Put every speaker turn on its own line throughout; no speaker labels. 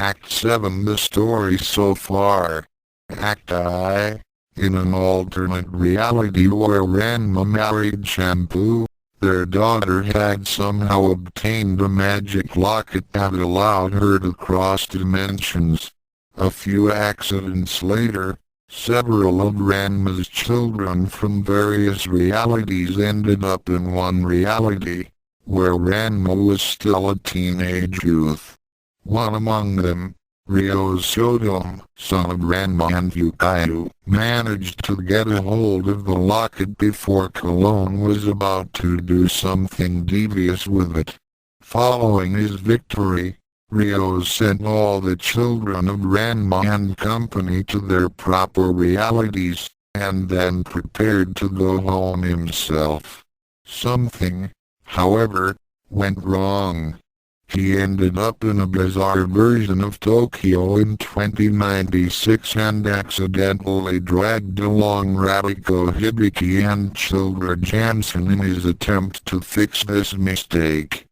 Act 7. The story so far. Act I. In an alternate reality where Ranma married Shampoo, their daughter had somehow obtained a magic locket that allowed her to cross dimensions. A few accidents later, several of Ranma's children from various realities ended up in one reality, where Ranma was still a teenage youth. One among them, Ryo Saotome, son of Ranma and Yukayu, managed to get a hold of the locket before Cologne was about to do something devious with it. Following his victory, Ryo sent all the children of Ranma and company to their proper realities, and then prepared to go home himself. Something, however, went wrong. He ended up in a bizarre version of Tokyo in 2096 and accidentally dragged along Ratiko, Hibiki and Childra Jansen in his attempt to fix this mistake.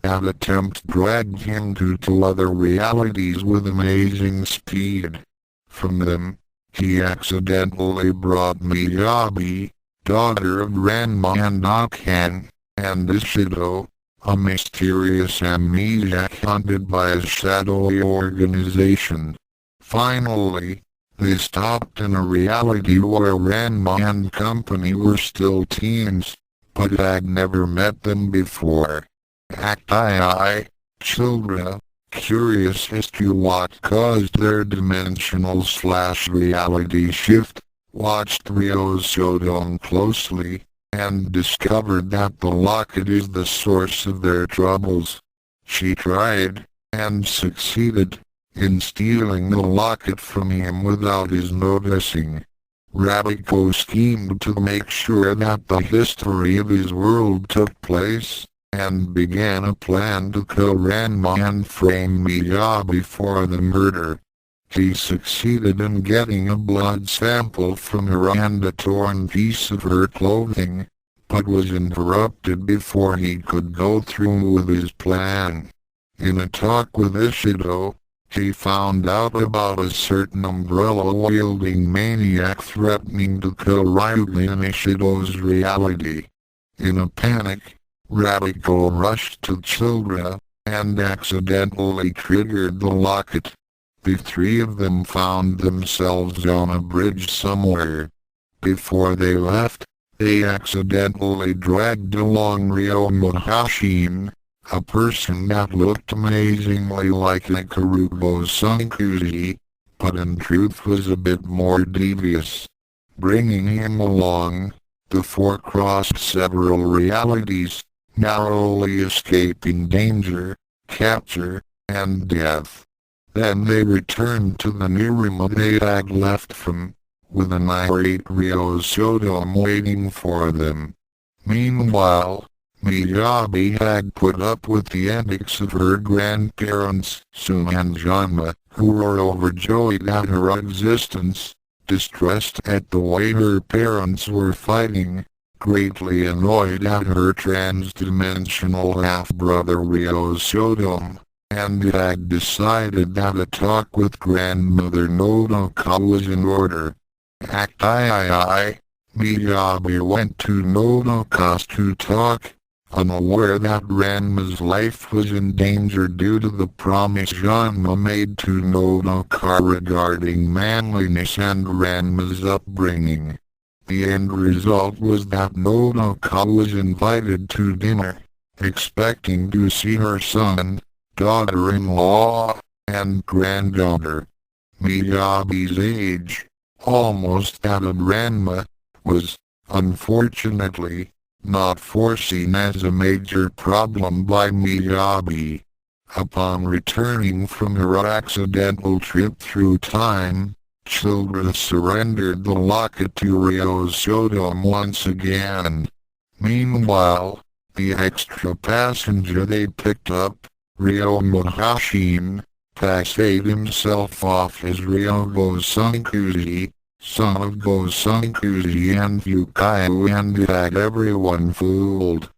That attempt dragged him to two other realities with amazing speed. From them, he accidentally brought Miyabi, daughter of Ranma and Akan, and Ishido, a mysterious amnesiac hunted by a shadowy organization. Finally, they stopped in a reality where Ranma and company were still teens, but had never met them before. Act I. Childra, curious as to what caused their dimensional/reality shift, watched Ryo Saotome closely, and discovered that the locket is the source of their troubles. She tried, and succeeded, in stealing the locket from him without his noticing. Ratiko schemed to make sure that the history of his world took place, and began a plan to kill Ranma and frame Miyabi for the murder. He succeeded in getting a blood sample from her and a torn piece of her clothing, but was interrupted before he could go through with his plan. In a talk with Ishido, he found out about a certain umbrella-wielding maniac threatening to kill Ryuga in Ishido's reality. In a panic, Ratiko rushed to Childra, and accidentally triggered the locket. The three of them found themselves on a bridge somewhere. Before they left, they accidentally dragged along Ryo Muhoshin, a person that looked amazingly like Ikarugo Sankuji, but in truth was a bit more devious. Bringing him along, the four crossed several realities, narrowly escaping danger, capture, and death. Then they returned to the Nirima they had left from, with an irate Ryo Saotome waiting for them. Meanwhile, Miyabi had put up with the antics of her grandparents, Suma and Janma, who were overjoyed at her existence, distressed at the way her parents were fighting, greatly annoyed at her trans-dimensional half-brother Ryo Saotome, and had decided that a talk with grandmother Nodoka was in order. Act I. Miyabi went to Nodoka's to talk, unaware that Ranma's life was in danger due to the promise Janma made to Nodoka regarding manliness and Ranma's upbringing. The end result was that Nodoka was invited to dinner, expecting to see her son, daughter-in-law, and granddaughter. Miyabi's age, almost that of Ranma, was, unfortunately, not foreseen as a major problem by Miyabi. Upon returning from her accidental trip through time, Childra surrendered the locket to Ryo Saotome once again. Meanwhile, the extra passenger they picked up, Ryo Muhoshin, passed himself off as Ryo Sankuji, son of Sankuji and Yukayu, and had everyone fooled.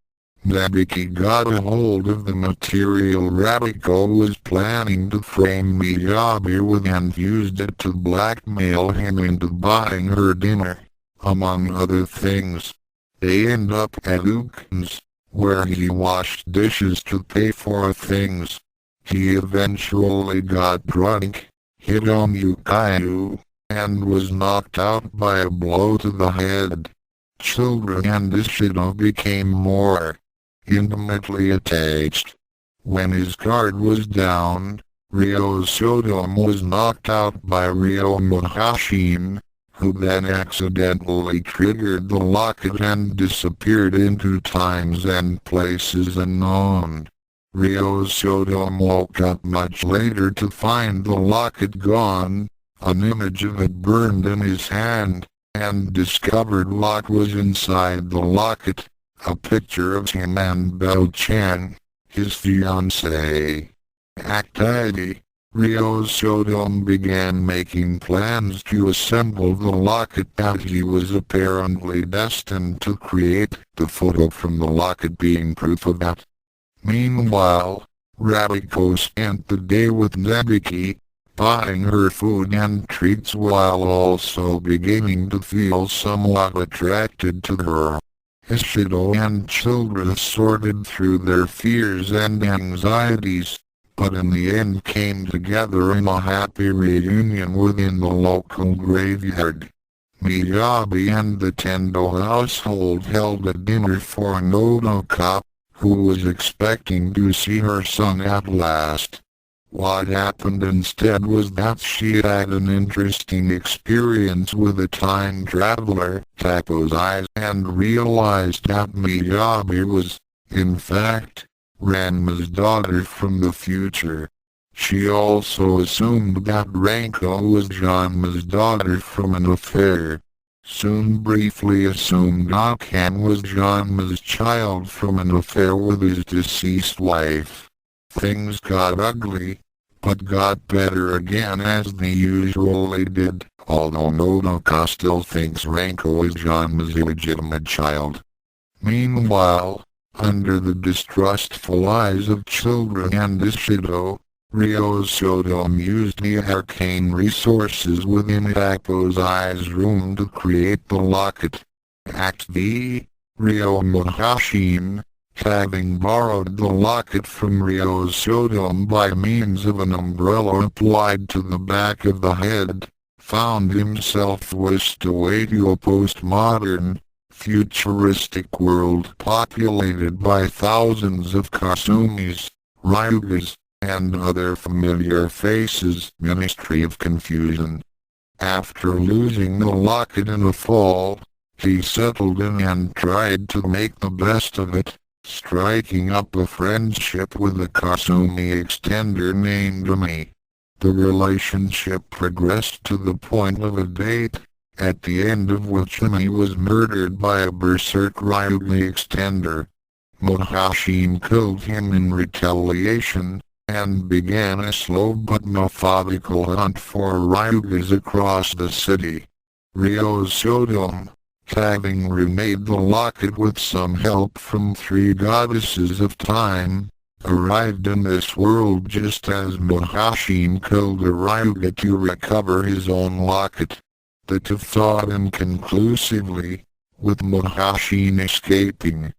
Nabuki got a hold of the material Ratiko was planning to frame Miyabi with and used it to blackmail him into buying her dinner, among other things. They end up at Ukin's, where he washed dishes to pay for things. He eventually got drunk, hit on Yukayu, and was knocked out by a blow to the head. Children and Ishido became more intimately attached. When his guard was down, Ryo Saotome was knocked out by Ryo Muhoshin, who then accidentally triggered the locket and disappeared into times and places unknown. Ryo Saotome woke up much later to find the locket gone, an image of it burned in his hand, and discovered what was inside the locket, a picture of him and Bell-chan, his fiancée. Activity. Ryo Saotome began making plans to assemble the locket as he was apparently destined to create, the photo from the locket being proof of that. Meanwhile, Ratiko spent the day with Nabuki, buying her food and treats while also beginning to feel somewhat attracted to her. Ishido and Childra sorted through their fears and anxieties, but in the end came together in a happy reunion within the local graveyard. Miyabi and the Tendo household held a dinner for Nodoka, who was expecting to see her son at last. What happened instead was that she had an interesting experience with a time traveler, Tapo's eyes, and realized that Miyabi was, in fact, Ranma's daughter from the future. She also assumed that Ranko was Janma's daughter from an affair. Soon briefly assumed Akan was Janma's child from an affair with his deceased wife. Things got ugly, but got better again as they usually did, although Nodoka still thinks Ranko is Janma's illegitimate child. Meanwhile, under the distrustful eyes of Children and Ishido, Ryo Saotome used the arcane resources within Tapo's eyes room to create the locket. Act V. Ryo Muhoshin, having borrowed the locket from Ryo Saotome by means of an umbrella applied to the back of the head, found himself whisked away to a postmodern, futuristic world populated by thousands of Kasumis, Ryugas, and other familiar faces. Ministry of Confusion. After losing the locket in a fall, he settled in and tried to make the best of it, striking up a friendship with a Kasumi extender named Ami. The relationship progressed to the point of a date, at the end of which Ami was murdered by a berserk Ryuga extender. Muhoshin killed him in retaliation, and began a slow but methodical hunt for Ryugas across the city. Ryo Saotome, having remade the locket with some help from 3 goddesses of time, arrived in this world just as Muhoshin killed a Ryuga to recover his own locket. The two fought inconclusively, with Muhoshin escaping.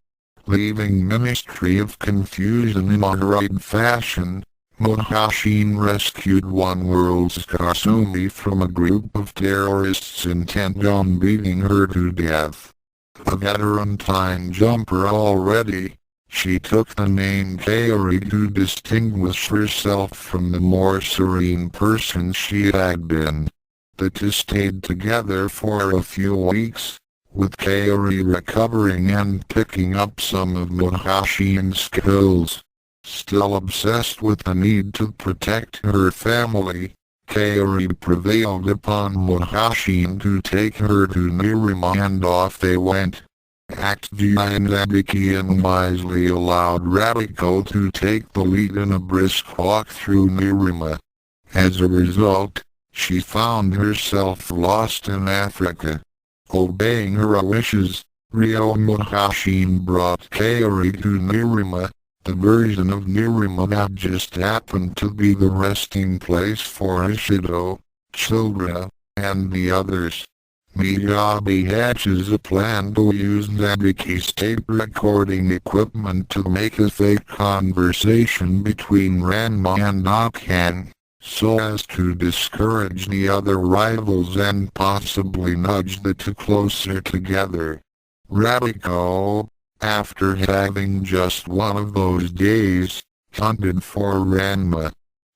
Leaving Ministry of Confusion in a hurried fashion, Muhoshin rescued one world's Kasumi from a group of terrorists intent on beating her to death. A veteran time jumper already, she took the name Kaeri to distinguish herself from the more serene person she had been. The two stayed together for a few weeks, with Kaeri recovering and picking up some of Muhoshin's skills. Still obsessed with the need to protect her family, Kaeri prevailed upon Muhoshin to take her to Nerima and off they went. Act V. Nabuki wisely allowed Ratiko to take the lead in a brisk walk through Nerima. As a result, she found herself lost in Africa. Obeying her wishes, Ryo Muhoshin brought Kaeri to Nerima, the version of Nerima that just happened to be the resting place for Ishido, Childra, and the others. Miyabi hatches a plan to use Nabiki's tape recording equipment to make a fake conversation between Ranma and Akan, so as to discourage the other rivals and possibly nudge the two closer together. Ratiko, after having just one of those days, hunted for Ranma.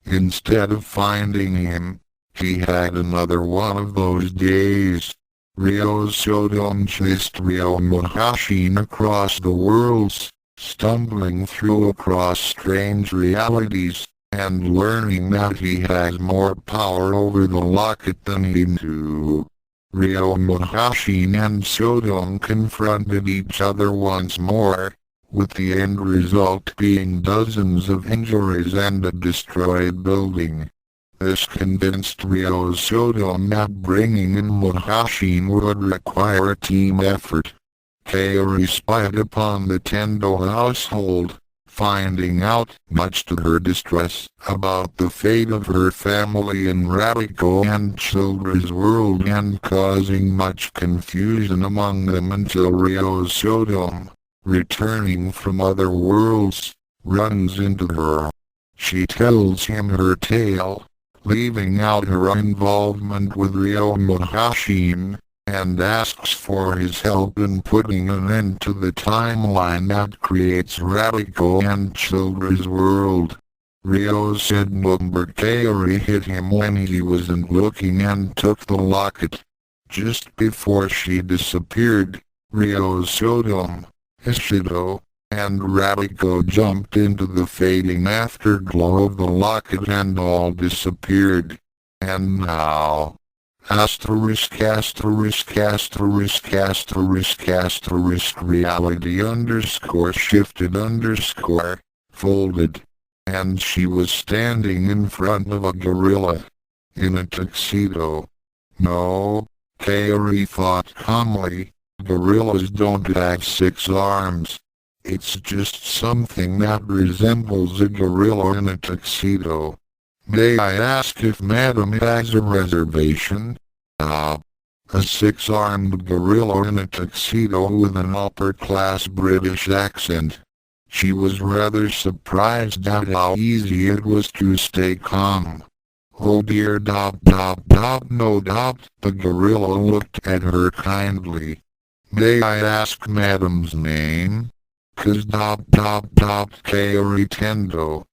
Instead of finding him, he had another one of those days. Ryo Saotome chased Ryo Muhoshin across the worlds, stumbling through across strange realities, and learning that he has more power over the locket than he knew. Ryo Muhoshin and Saotome confronted each other once more, with the end result being dozens of injuries and a destroyed building. This convinced Ryo Saotome that bringing in Muhoshin would require a team effort. Kaeri spied upon the Tendo household, finding out, much to her distress, about the fate of her family in Ratiko and Childra's world and causing much confusion among them until Ryo Saotome, returning from other worlds, runs into her. She tells him her tale, leaving out her involvement with Ryo Muhoshin, and asks for his help in putting an end to the timeline that creates Ratiko and Childra's world. Ryo said number Kaeri hit him when he wasn't looking and took the locket. Just before she disappeared, Ryo Saotome, Ishido, and Ratiko jumped into the fading afterglow of the locket and all disappeared. And now, asterisk asterisk asterisk asterisk asterisk reality underscore shifted underscore folded, and she was standing in front of a gorilla, in a tuxedo. No, Kaeri thought calmly, gorillas don't have 6 arms. It's just something that resembles a gorilla in a tuxedo. May I ask if Madam has a reservation? A 6-armed gorilla in a tuxedo with an upper-class British accent. She was rather surprised at how easy it was to stay calm. Oh dear no. The gorilla looked at her kindly. May I ask Madam's name? Kaeri Tendo.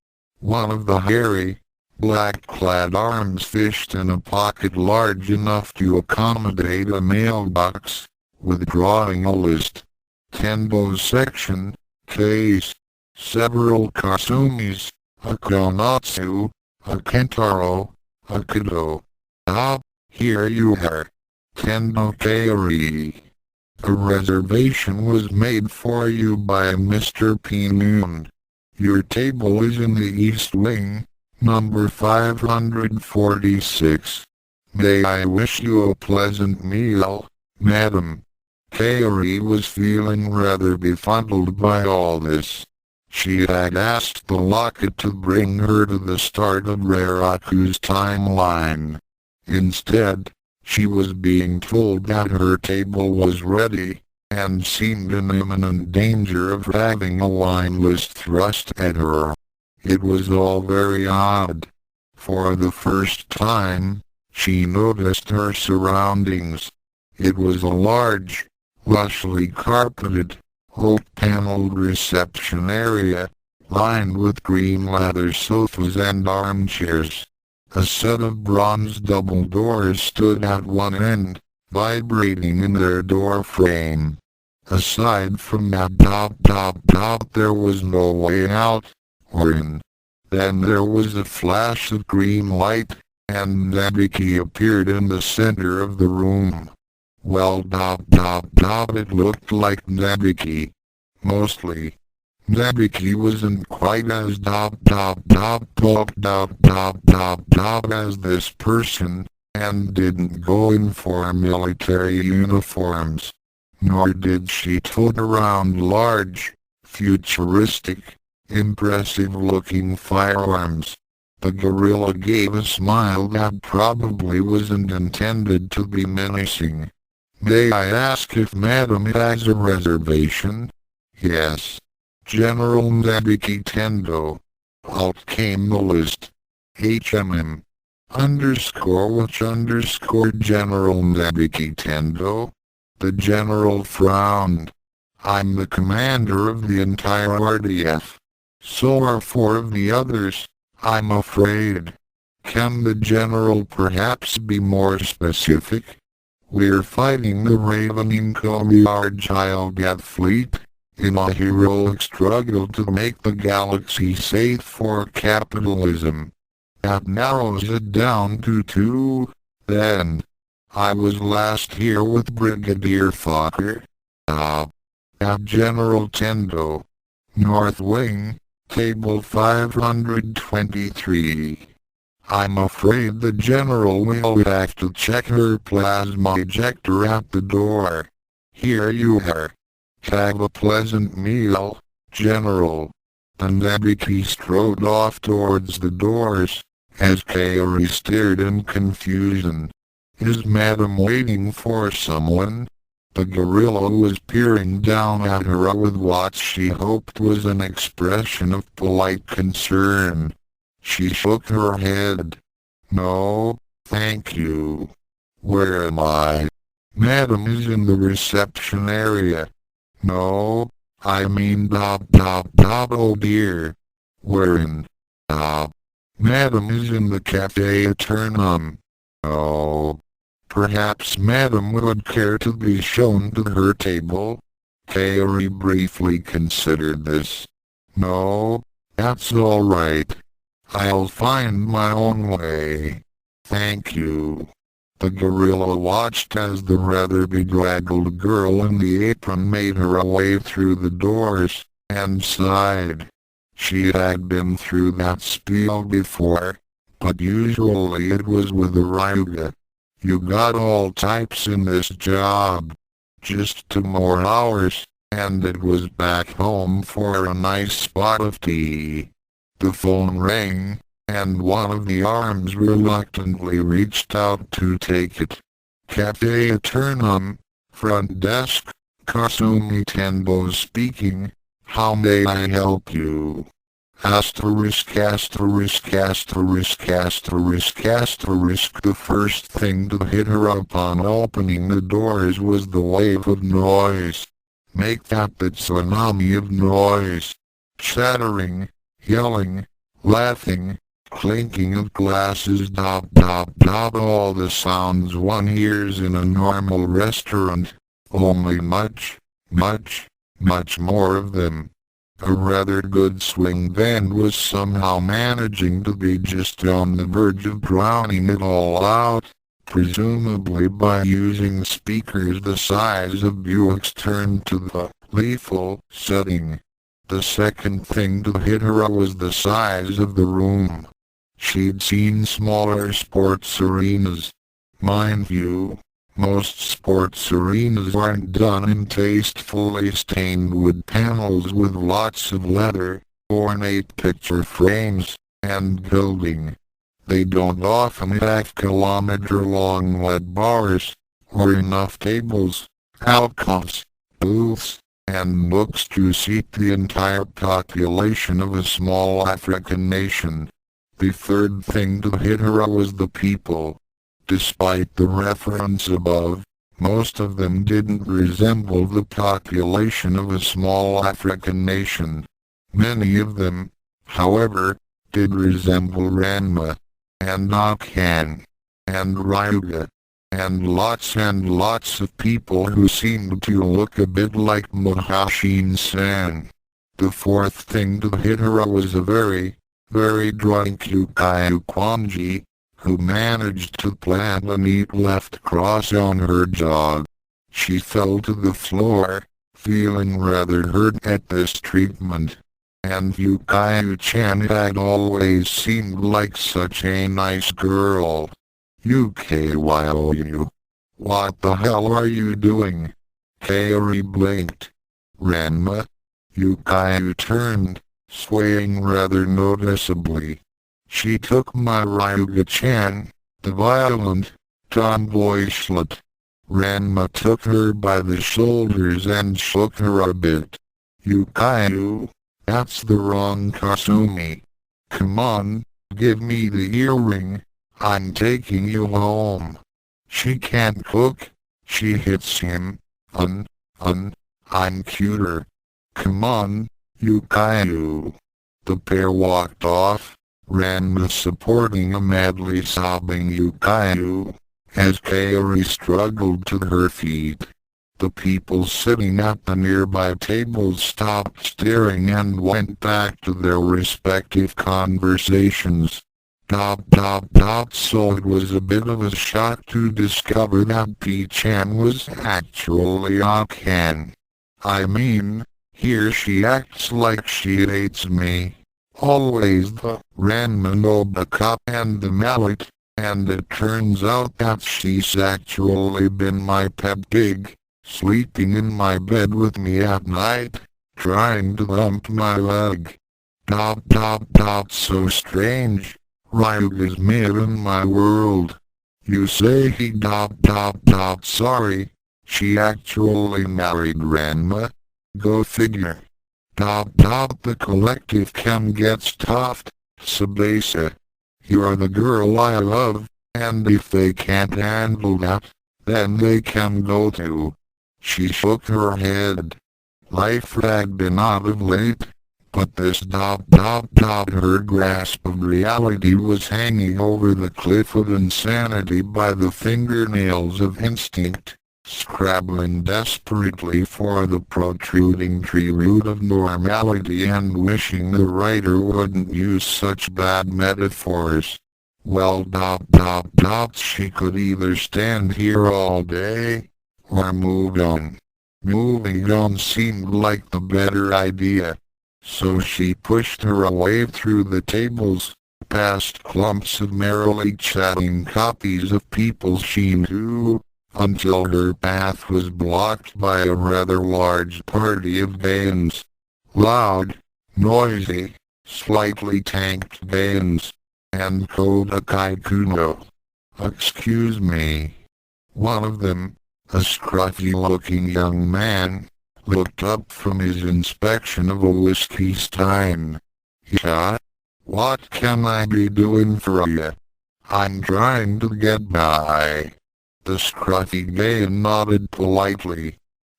One of the hairy, black-clad arms fished in a pocket large enough to accommodate a mailbox, withdrawing a list. Tendo's section, case, several Kasumis, a Konatsu, a Kentaro, a Kido. Ah, here you are. Tendo Kaeri. A reservation was made for you by Mr. P. Noon. Your table is in the East Wing, number 546. May I wish you a pleasant meal, madam. Kaeri was feeling rather befuddled by all this. She had asked the locket to bring her to the start of Raraku's timeline. Instead, she was being told that her table was ready, and seemed in imminent danger of having a wine list thrust at her. It was all very odd. For the first time, she noticed her surroundings. It was a large, lushly carpeted, oak-paneled reception area, lined with green leather sofas and armchairs. A set of bronze double doors stood at one end, vibrating in their door frame. Aside from that there was no way out, or in. Then there was a flash of green light, and Nabiki appeared in the center of the room. Well it looked like Nabiki. Mostly. Nabiki wasn't quite as as this person, and didn't go in for military uniforms. nor did she tote around large, futuristic, impressive-looking firearms. The gorilla gave a smile that probably wasn't intended to be menacing. "May I ask if Madam has a reservation?" "Yes. General Nabiki Tendo." Out came the list. HMM. _which_ General Nabiki Tendo? The general frowned. "I'm the commander of the entire RDF. So are 4 of the others, I'm afraid." "Can the general perhaps be more specific?" "We're fighting the ravening Komi fleet, in a heroic struggle to make the galaxy safe for capitalism. That narrows it down to 2, then. I was last here with Brigadier Fokker. At General Tendo. North Wing, Table 523. I'm afraid the General will have to check her plasma ejector at the door. Here you are. Have a pleasant meal, General." The Nabiki strode off towards the doors, as Kaeri stared in confusion. "Is Madam waiting for someone?" The gorilla was peering down at her with what she hoped was an expression of polite concern. She shook her head. "No, thank you." "Where am I?" "Madam is in the reception area." "No, I mean oh dear." "Wherein?" "Madam is in the Cafe Eternum." "Oh. Perhaps Madam would care to be shown to her table?" Kaeri briefly considered this. "No, that's all right. I'll find my own way. Thank you." The gorilla watched as the rather bedraggled girl in the apron made her way through the doors, and sighed. She had been through that spiel before, but usually it was with a Ryuga. You got all types in this job. Just 2 more hours, and it was back home for a nice spot of tea. The phone rang, and one of the arms reluctantly reached out to take it. "Cafe Eternum, front desk, Kasumi Tendo speaking. How may I help you?" The first thing to hit her upon opening the doors was the wave of noise. Make that the tsunami of noise. Chattering, yelling, laughing, clinking of glasses, all the sounds one hears in a normal restaurant, only much more of them. A rather good swing band was somehow managing to be just on the verge of drowning it all out, presumably by using speakers the size of Buicks turned to the lethal setting. The second thing to hit her was the size of the room. She'd seen smaller sports arenas. Mind you, most sports arenas aren't done in tastefully stained wood panels with lots of leather, ornate picture frames, and gilding. They don't often have kilometer-long lead bars, or enough tables, alcoves, booths, and nooks to seat the entire population of a small African nation. The third thing to hit her was the people. Despite the reference above, most of them didn't resemble the population of a small African nation. Many of them, however, did resemble Ranma, and Akan, and Ryuga, and lots of people who seemed to look a bit like Muhoshin-san. The fourth thing to hit her was a very drunk Yukayu Kwanji, who managed to plant a neat left cross on her jaw. She fell to the floor, feeling rather hurt at this treatment. And Yukayu-chan had always seemed like such a nice girl. "UKYOU. What the hell are you doing?" Kaeri blinked. Ranma. Yukayu turned, swaying rather noticeably. She took my Ryuga-chan, the violent, tomboyishlet. Ranma took her by the shoulders and shook her a bit. Yukayu, that's the wrong Kasumi. Come on, give me the earring, I'm taking you home. She can't cook, she hits him. I'm cuter. Come on, Yukayu. The pair walked off, Ranma supporting a madly sobbing Yukayu, as Kaeri struggled to her feet. The people sitting at the nearby tables stopped staring and went back to their respective conversations. So it was a bit of a shock to discover that P-chan was actually Akan. I mean, here she acts like she hates me. Always the Ranma Nobaka and the mallet, and it turns out that she's actually been my pet pig, sleeping in my bed with me at night, trying to lump my leg. So strange. Ryuga's made in my world. You say he sorry. She actually married Ranma. Go figure. The collective chem gets toughed, Sabasa. You're the girl I love, and if they can't handle that, then they can go too. She shook her head. Life had been out of late, but this her grasp of reality was hanging over the cliff of insanity by the fingernails of instinct, scrabbling desperately for the protruding tree root of normality and wishing the writer wouldn't use such bad metaphors. Well she could either stand here all day, or move on. Moving on seemed like the better idea. So she pushed her away through the tables, past clumps of merrily chatting copies of people she knew, until her path was blocked by a rather large party of Gains. Loud, noisy, slightly tanked Gains, and Kodakai Kuno. Excuse me. One of them, a scruffy-looking young man, looked up from his inspection of a whiskey stein. Yeah? What can I be doing for you? I'm trying to get by. The scruffy Gain nodded politely.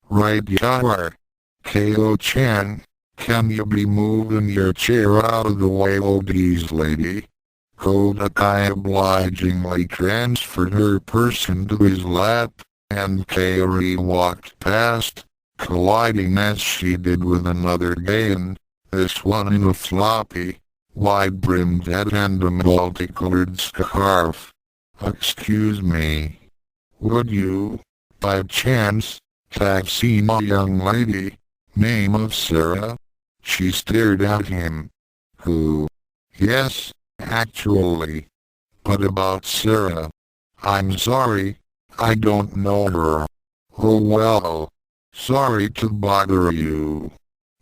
Right you are. Ko-chan, can you be moving your chair out of the way, oldies lady? Kodakai obligingly transferred her person to his lap, and Kaeri walked past, colliding as she did with another Gain, this one in a floppy, wide-brimmed hat and a multicolored scarf. Excuse me. Would you, by chance, have seen a young lady, name of Sarah? She stared at him. Who? Yes, actually. But about Sarah. I'm sorry, I don't know her. Oh well. Sorry to bother you.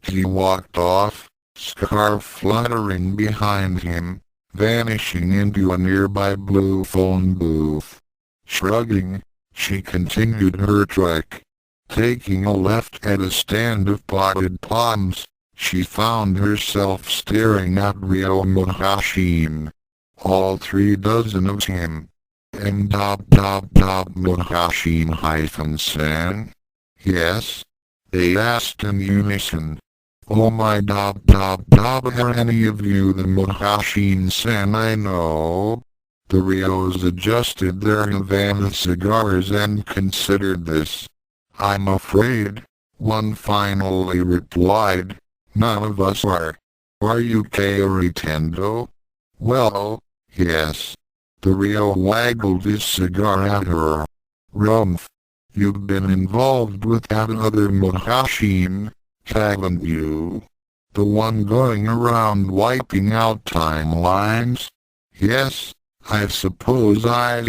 He walked off, scarf fluttering behind him, vanishing into a nearby blue phone booth. Shrugging, she continued her trek. Taking a left at a stand of potted palms, she found herself staring at Ryo Muhoshin. All 36 of him. And Muhoshin-san? Yes? They asked in unison. Oh my are any of you the Muhoshin-san I know? The Ryos adjusted their Havana cigars and considered this. I'm afraid, one finally replied, none of us are. Are you Kaeri Tendo? Well, yes. The Ryo waggled his cigar at her. Rumph. You've been involved with that other Muhoshin, haven't you? The one going around wiping out timelines? Yes, I suppose I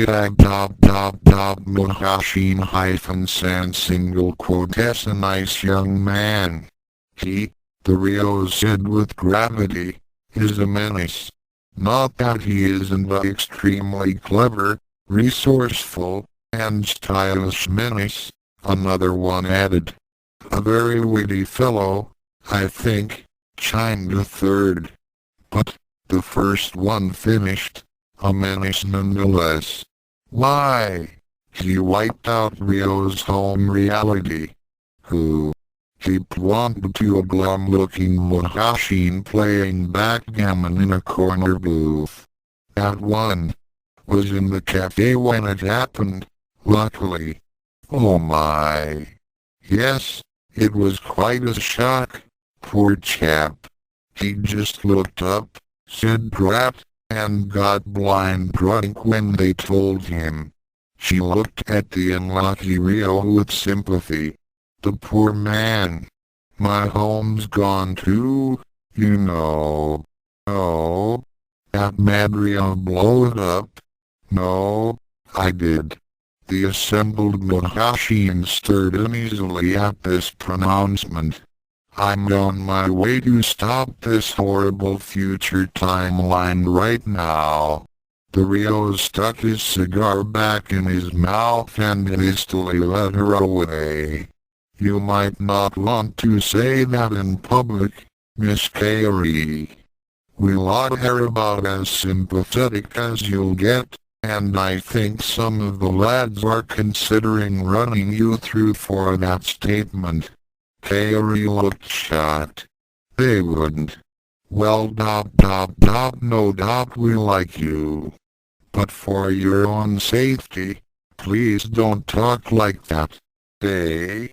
Muhoshin hyphen sans single quote as a nice young man. He, the Ryo said with gravity, is a menace. Not that he isn't an extremely clever, resourceful, and stylish menace, another one added. A very witty fellow, I think, chimed a third. But, the first one finished, a menace nonetheless. Why? He wiped out Ryo's home reality. Who? He pointed to a glum-looking Muhoshin playing backgammon in a corner booth. That one was in the cafe when it happened, luckily. Oh my. Yes, it was quite a shock. Poor chap. He just looked up, said brat, and got blind drunk when they told him. She looked at the unlucky Ryo with sympathy. The poor man. My home's gone too, you know. Oh, that mad Ryo blow it up? No, I did. The assembled Muhoshin stirred uneasily at this pronouncement. I'm on my way to stop this horrible future timeline right now. The Ryo stuck his cigar back in his mouth and hastily led her away. You might not want to say that in public, Miss Kaeri. We'll all hear about as sympathetic as you'll get, and I think some of the lads are considering running you through for that statement. Kaeri looked shocked. They wouldn't. Well no doubt we like you. But for your own safety, please don't talk like that. Eh?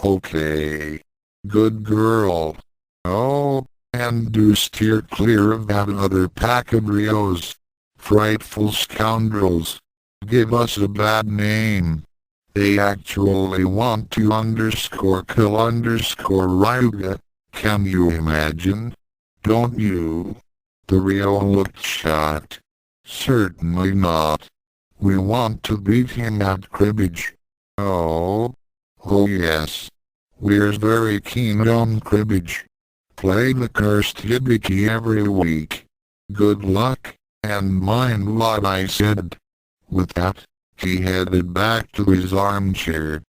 Okay. Good girl. Oh, and do steer clear of that other pack of Ryos. Frightful scoundrels. Give us a bad name. They actually want to kill Ryuga. Can you imagine? Don't you? The Ryo looked shocked. Certainly not. We want to beat him at cribbage. Oh yes. We're very keen on cribbage. Play the cursed hibiki every week. Good luck, and mind what I said. With that, he headed back to his armchair.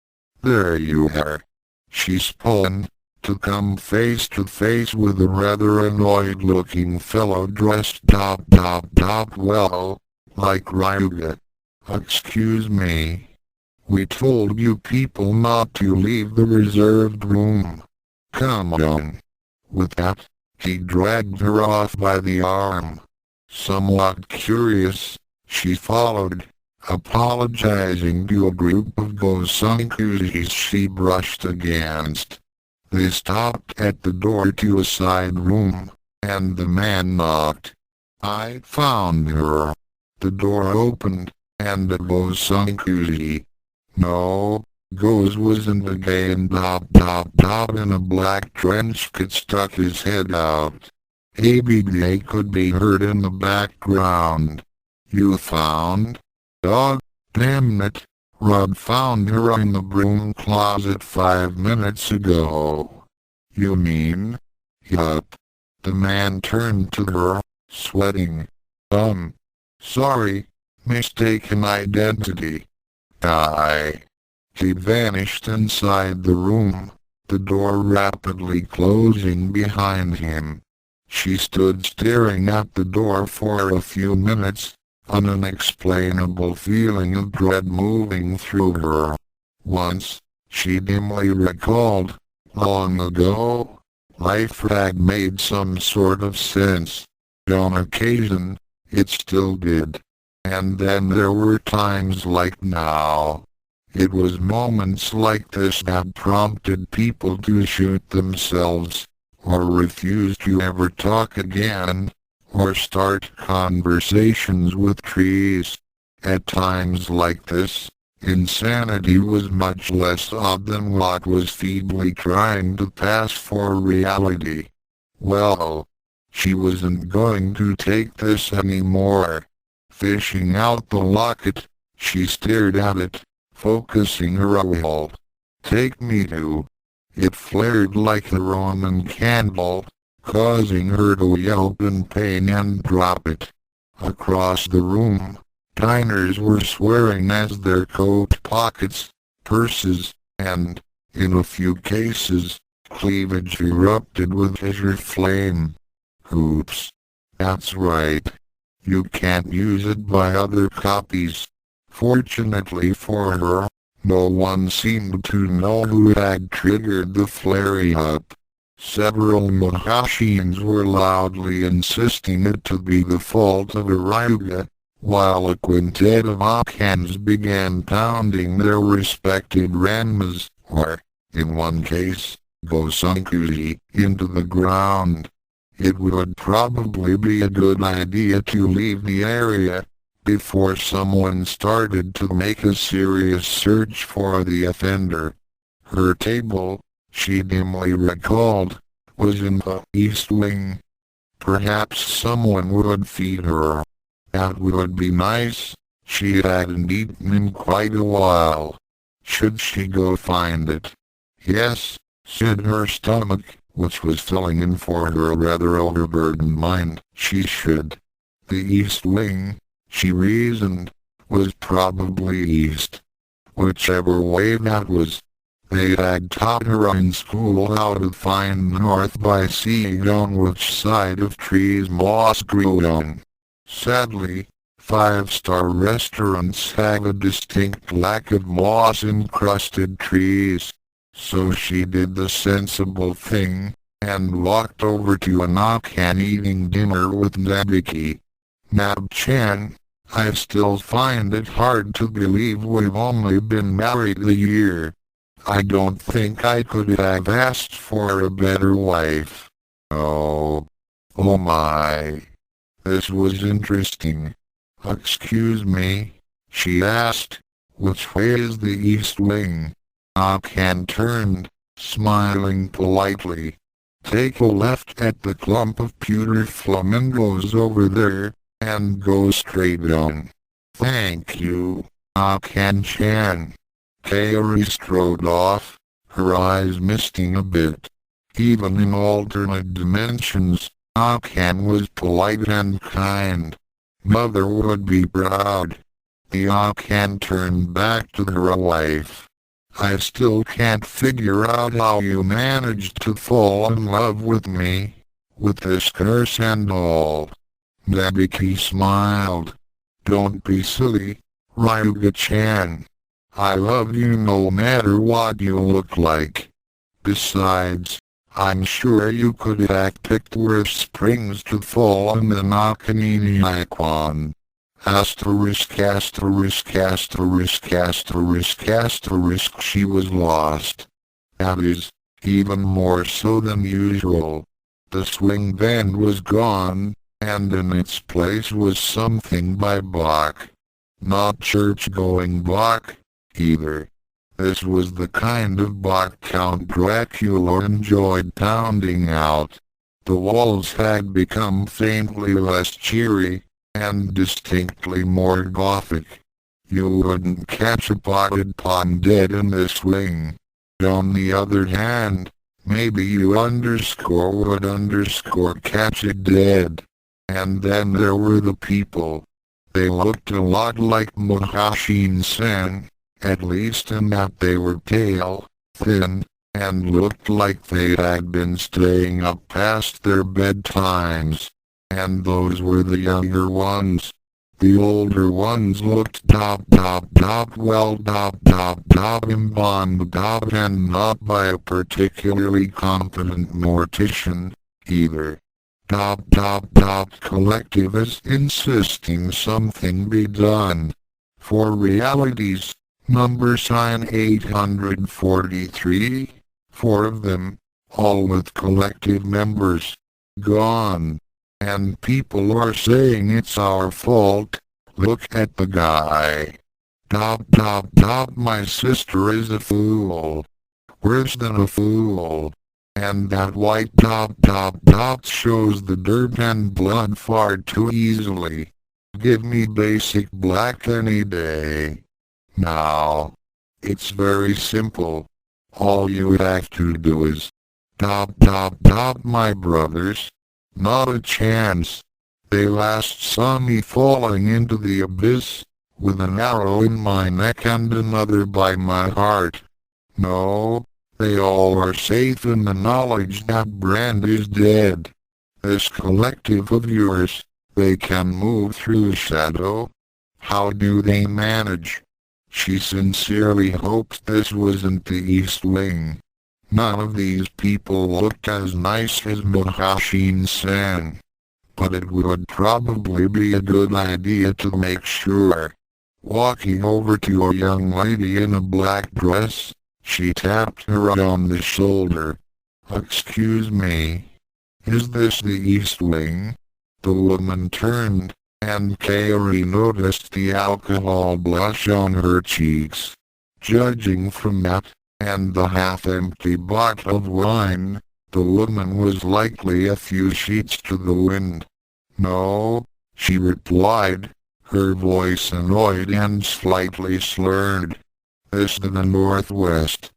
There you are. She spun, to come face to face with a rather annoyed-looking fellow dressed well, like Ryuga. Excuse me. We told you people not to leave the reserved room. Come on. With that, he dragged her off by the arm. Somewhat curious, she followed, apologizing to a group of Gosunkuzis she brushed against. They stopped at the door to a side room, and the man knocked. I found her. The door opened, and a Gosunkuzi. No, Goz wasn't a gay and in a black trench coat stuck his head out. ABDA could be heard in the background. You found? Dog, damn it. Rod found her in the broom closet 5 minutes ago. You mean? Yup. The man turned to her, sweating. Sorry, mistaken identity. He vanished inside the room, the door rapidly closing behind him. She stood staring at the door for a few minutes, an unexplainable feeling of dread moving through her. Once, she dimly recalled, long ago, life had made some sort of sense. On occasion, it still did. And then there were times like now. It was moments like this that prompted people to shoot themselves, or refuse to ever talk again, or start conversations with trees. At times like this, insanity was much less odd than what was feebly trying to pass for reality. Well, she wasn't going to take this anymore. Fishing out the locket, she stared at it, focusing her eye. Take me to. It flared like a Roman candle, causing her to yelp in pain and drop it. Across the room, diners were swearing as their coat pockets, purses, and, in a few cases, cleavage erupted with azure flame. Oops. That's right. You can't use it by other copies. Fortunately for her, no one seemed to know who had triggered the flare-up. Several Muhoshins were loudly insisting it to be the fault of Ryuga, while a quintet of Akans began pounding their respected Ranmas, or, in one case, Gosunkuji, into the ground. It would probably be a good idea to leave the area before someone started to make a serious search for the offender. Her table, she dimly recalled, was in the east wing. Perhaps someone would feed her. That would be nice. She hadn't eaten in quite a while. Should she go find it? Yes, said her stomach, which was filling in for her rather overburdened mind. She should. The east wing, she reasoned, was probably east. Whichever way that was. They had taught her in school how to find north by seeing on which side of trees moss grew on. Sadly, five-star restaurants have a distinct lack of moss-encrusted trees. So she did the sensible thing, and walked over to an Akan eating dinner with Nabiki. Nab-chan, I still find it hard to believe we've only been married a year. I don't think I could have asked for a better wife. Oh my. This was interesting. Excuse me, she asked, which way is the east wing? Akan turned, smiling politely. Take a left at the clump of pewter flamingos over there, and go straight on. Thank you, Akan-chan. Kaeri strode off, her eyes misting a bit. Even in alternate dimensions, Akan was polite and kind. Mother would be proud. The Akan turned back to her wife. I still can't figure out how you managed to fall in love with me, with this curse and all. Nabiki smiled. Don't be silly, Ryuga-chan. I love you no matter what you look like. Besides, I'm sure you could have picked worse springs to fall in than Akanini-ikon. Asterisk asterisk asterisk asterisk asterisk she was lost. That is, even more so than usual. The swing band was gone, and in its place was something by Bach. Not church-going Bach, either. This was the kind of Bach Count Dracula enjoyed pounding out. The walls had become faintly less cheery, and distinctly more gothic. You wouldn't catch a potted palm dead in this wing. On the other hand, maybe you would catch it dead. And then there were the people. They looked a lot like Muhoshin-san, at least in that they were pale, thin, and looked like they had been staying up past their bedtimes. And those were the younger ones. The older ones looked embalmed and not by a particularly competent mortician, either. Collective is insisting something be done. For realities, number sign 843, 4 of them, all with collective members, gone. And people are saying it's our fault. Look at the guy. My sister is a fool. Worse than a fool. And that white shows the dirt and blood far too easily. Give me basic black any day. Now, it's very simple. All you have to do is top, my brothers. Not a chance. They last saw me falling into the abyss, with an arrow in my neck and another by my heart. No, they all are safe in the knowledge that Brand is dead. This collective of yours, they can move through shadow. How do they manage? She sincerely hopes this wasn't the East Wing. None of these people look as nice as Muhoshin-san. But it would probably be a good idea to make sure. Walking over to a young lady in a black dress, she tapped her on the shoulder. Excuse me. Is this the East Wing? The woman turned, and Kaeri noticed the alcohol blush on her cheeks. Judging from that, and the half-empty bottle of wine, the woman was likely a few sheets to the wind. No, she replied, her voice annoyed and slightly slurred. This to the northwest.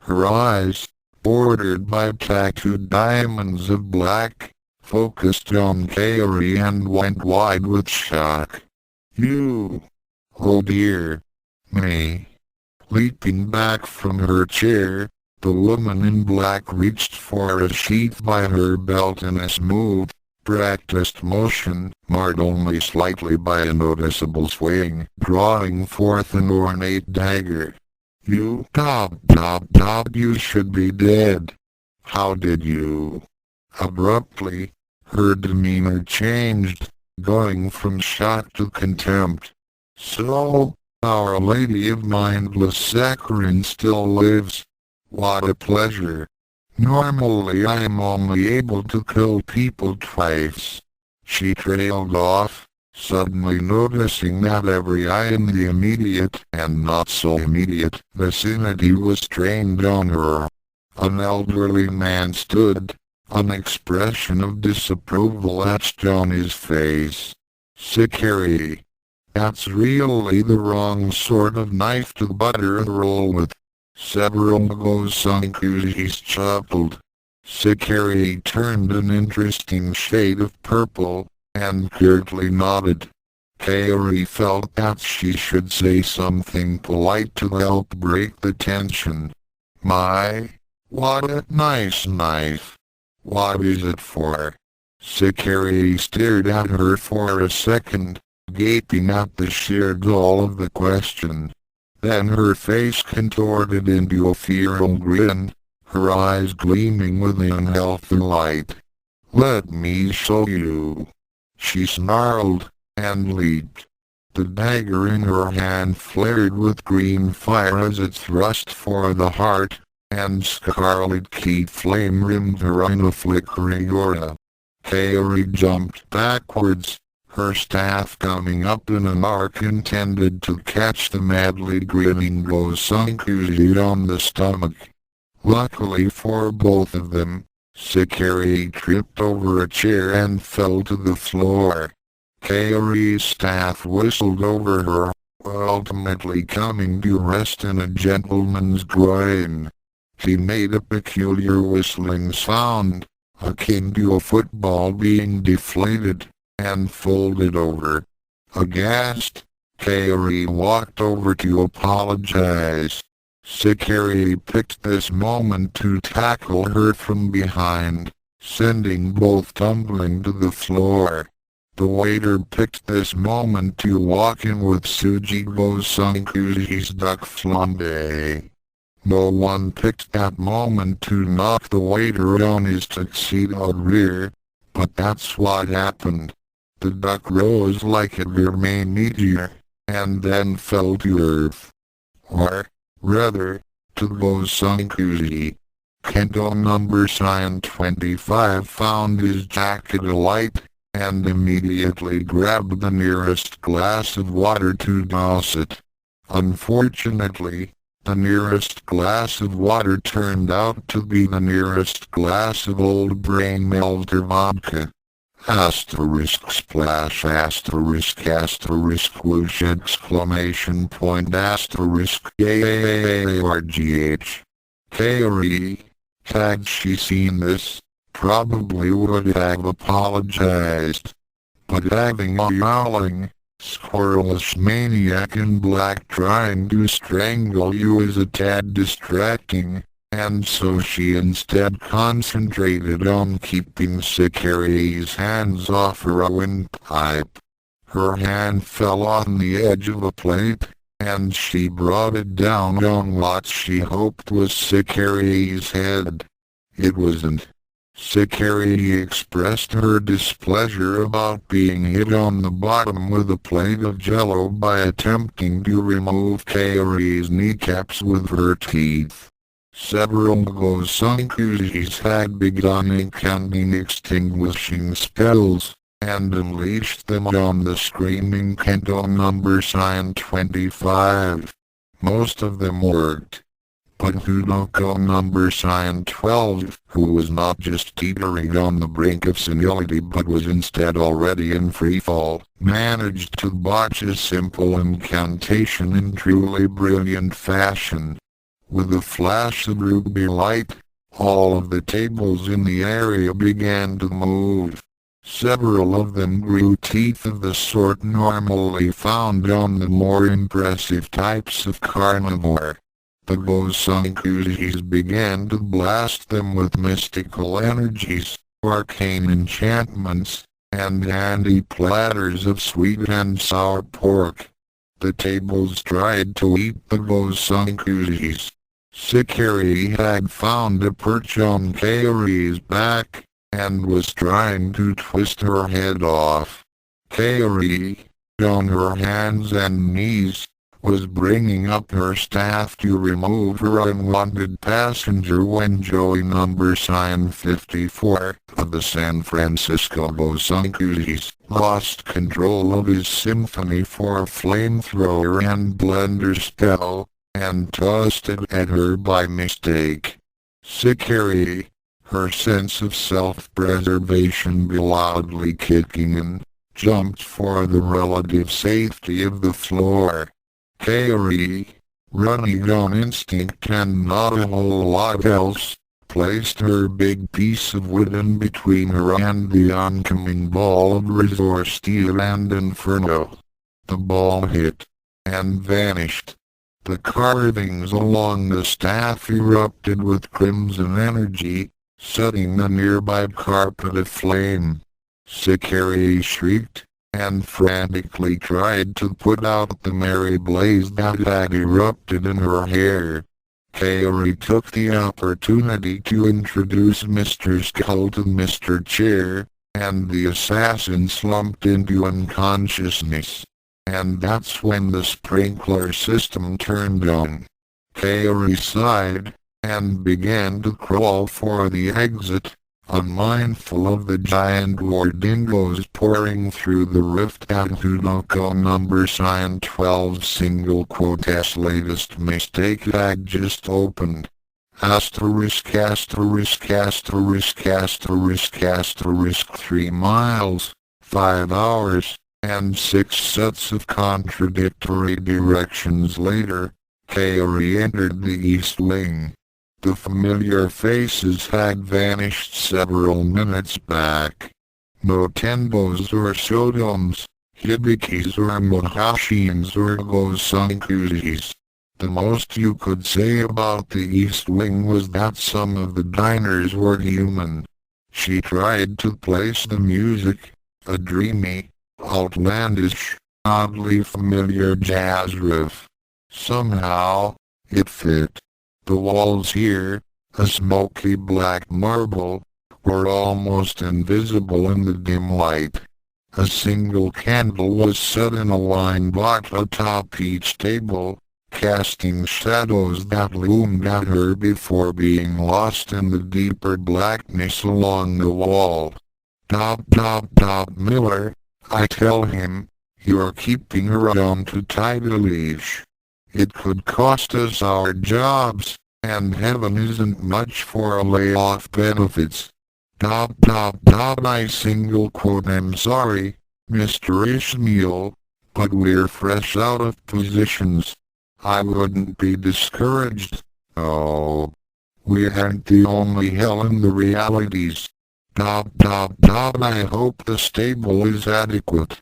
Her eyes, bordered by tattooed diamonds of black, focused on Kaeri and went wide with shock. You! Oh dear! Me! Leaping back from her chair, the woman in black reached for a sheath by her belt in a smooth, practiced motion, marred only slightly by a noticeable swing, drawing forth an ornate dagger. You top, you should be dead. How did you? Abruptly, her demeanor changed, going from shock to contempt. So, Our Lady of Mindless Saccharine still lives. What a pleasure. Normally I am only able to kill people twice. She trailed off, suddenly noticing that every eye in the immediate and not so immediate vicinity was trained on her. An elderly man stood, an expression of disapproval etched on his face. Kaeri. That's really the wrong sort of knife to butter a roll with. Several Gosankushis chuckled. Kaeri turned an interesting shade of purple, and curtly nodded. Kaeri felt that she should say something polite to help break the tension. My, what a nice knife. What is it for? Kaeri stared at her for a second, gaping at the sheer gall of the question. Then her face contorted into a feral grin, her eyes gleaming with unhealthy light. Let me show you. She snarled, and leaped. The dagger in her hand flared with green fire as it thrust for the heart, and scarlet key flame rimmed her in a flickering aura. Kaeri jumped backwards, her staff coming up in an arc intended to catch the madly grinning Gosankushi on the stomach. Luckily for both of them, Kaeri tripped over a chair and fell to the floor. Kaeri's staff whistled over her, ultimately coming to rest in a gentleman's groin. He made a peculiar whistling sound, akin to a football being deflated, and folded over. Aghast, Kaeri walked over to apologize. Kaeri picked this moment to tackle her from behind, sending both tumbling to the floor. The waiter picked this moment to walk in with Tsuji Gosankushi's duck flambe. No one picked that moment to knock the waiter on his tuxedoed rear, but that's what happened. The duck rose like a gourmet meteor, and then fell to earth. Or, rather, to Gosankushi. Kendo number sign 25 found his jacket alight, and immediately grabbed the nearest glass of water to douse it. Unfortunately, the nearest glass of water turned out to be the nearest glass of old brain melter vodka. Asterisk splash asterisk asterisk whoosh exclamation point asterisk ARGH. Kaeri, had she seen this, probably would have apologized. But having a yowling, squirrelish maniac in black trying to strangle you is a tad distracting, and so she instead concentrated on keeping Kaeri's hands off her windpipe. Her hand fell on the edge of a plate, and she brought it down on what she hoped was Kaeri's head. It wasn't. Kaeri expressed her displeasure about being hit on the bottom with a plate of jello by attempting to remove Kaeri's kneecaps with her teeth. Several Gosankujis had begun incanting extinguishing spells, and unleashed them on the screaming Kendo number sign 25. Most of them worked. But Hudoko number sign 12, who was not just teetering on the brink of senility but was instead already in freefall, managed to botch a simple incantation in truly brilliant fashion. With a flash of ruby light, all of the tables in the area began to move. Several of them grew teeth of the sort normally found on the more impressive types of carnivore. The Gosankujis began to blast them with mystical energies, arcane enchantments, and handy platters of sweet and sour pork. The tables tried to eat the Gosankujis. Kaeri had found a perch on Kaeri's back, and was trying to twist her head off. Kaeri, on her hands and knees, was bringing up her staff to remove her unwanted passenger when Joey number sign 54 of the San Francisco Gosankujis lost control of his symphony for a flamethrower and blender spell, and tossed it at her by mistake. Kaeri, her sense of self-preservation loudly kicking in, jumped for the relative safety of the floor. Kaeri, running on instinct and not a whole lot else, placed her big piece of wood in between her and the oncoming ball of Razor Steel and Inferno. The ball hit, and vanished. The carvings along the staff erupted with crimson energy, setting the nearby carpet aflame. Kaeri shrieked, and frantically tried to put out the merry blaze that had erupted in her hair. Kaeri took the opportunity to introduce Mr. Skull to Mr. Chair, and the assassin slumped into unconsciousness. And that's when the sprinkler system turned on. Kaeri sighed, and began to crawl for the exit, unmindful of the giant war dingoes pouring through the rift at Hudoko number sign 12 single quote's latest mistake had just opened. Asterisk asterisk asterisk asterisk asterisk 3 miles, 5 hours, and 6 sets of contradictory directions later, Kaeri entered the East Wing. The familiar faces had vanished several minutes back. No Tenbos or Sodoms, Hibikis or Muhoshins or Gosankujis. The most you could say about the East Wing was that some of the diners were human. She tried to place the music, a dreamy, outlandish, oddly familiar jazz riff. Somehow, it fit. The walls here, a smoky black marble, were almost invisible in the dim light. A single candle was set in a line block atop each table, casting shadows that loomed at her before being lost in the deeper blackness along the wall. Miller, I tell him, you're keeping her on too tight a leash. It could cost us our jobs, and heaven isn't much for a layoff benefits. I single quote I'm sorry, Mr. Ishmael, but we're fresh out of positions. I wouldn't be discouraged. Oh, we aren't the only hell in the realities. I hope the stable is adequate.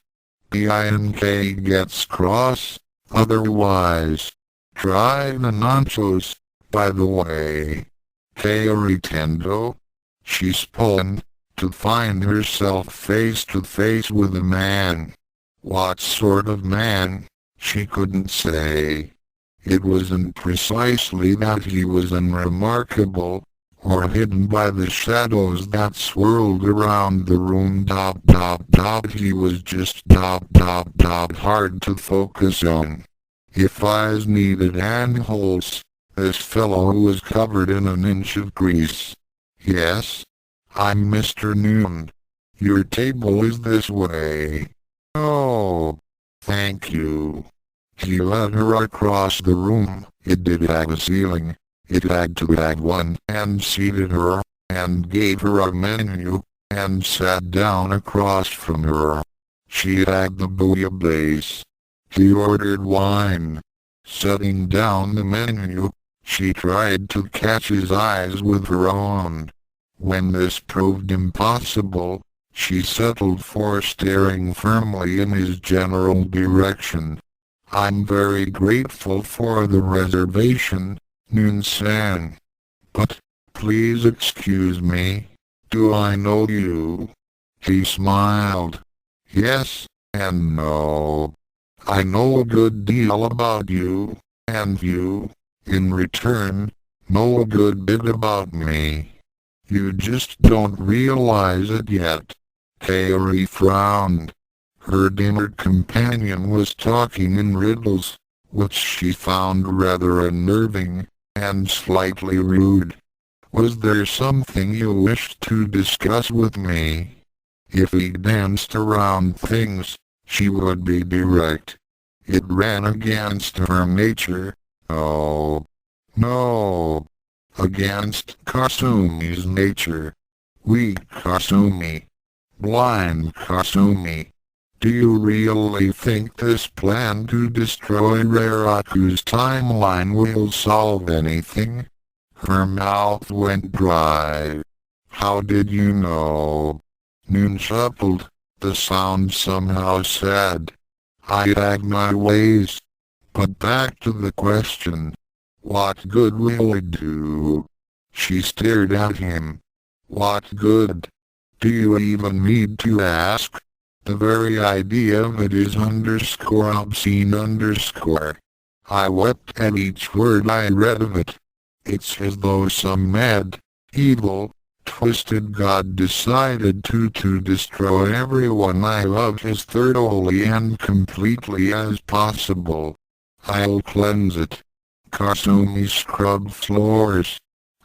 BINK gets cross, otherwise. Try the nachos, by the way. Kaeri Tendo. She spun, to find herself face to face with a man. What sort of man, she couldn't say. It wasn't precisely that he was unremarkable, or hidden by the shadows that swirled around the room. He was just hard to focus on. If eyes needed handholds, this fellow was covered in an inch of grease. Yes? I'm Mr. Noon. Your table is this way. Oh, thank you. He led her across the room. It did have a ceiling. It had to have one, and seated her, and gave her a menu, and sat down across from her. She had the bouillabaisse. He ordered wine. Setting down the menu, she tried to catch his eyes with her own. When this proved impossible, she settled for staring firmly in his general direction. I'm very grateful for the reservation, Noon-san. But, please excuse me, do I know you? He smiled. Yes, and no. I know a good deal about you, and you, in return, know a good bit about me. You just don't realize it yet. Kaeri frowned. Her dinner companion was talking in riddles, which she found rather unnerving, and slightly rude. Was there something you wished to discuss with me? If he danced around things, she would be direct. It ran against her nature. Oh, no. Against Kasumi's nature. Weak Kasumi. Blind Kasumi. Do you really think this plan to destroy Raraku's timeline will solve anything? Her mouth went dry. How did you know? Noon chuckled, the sound somehow sad. I had my ways. But back to the question. What good will it do? She stared at him. What good? Do you even need to ask? The very idea of it is obscene. I wept at each word I read of it. It's as though some mad, evil, twisted god decided to destroy everyone I love as thoroughly and completely as possible. I'll cleanse it. Kasumi scrubbed floors.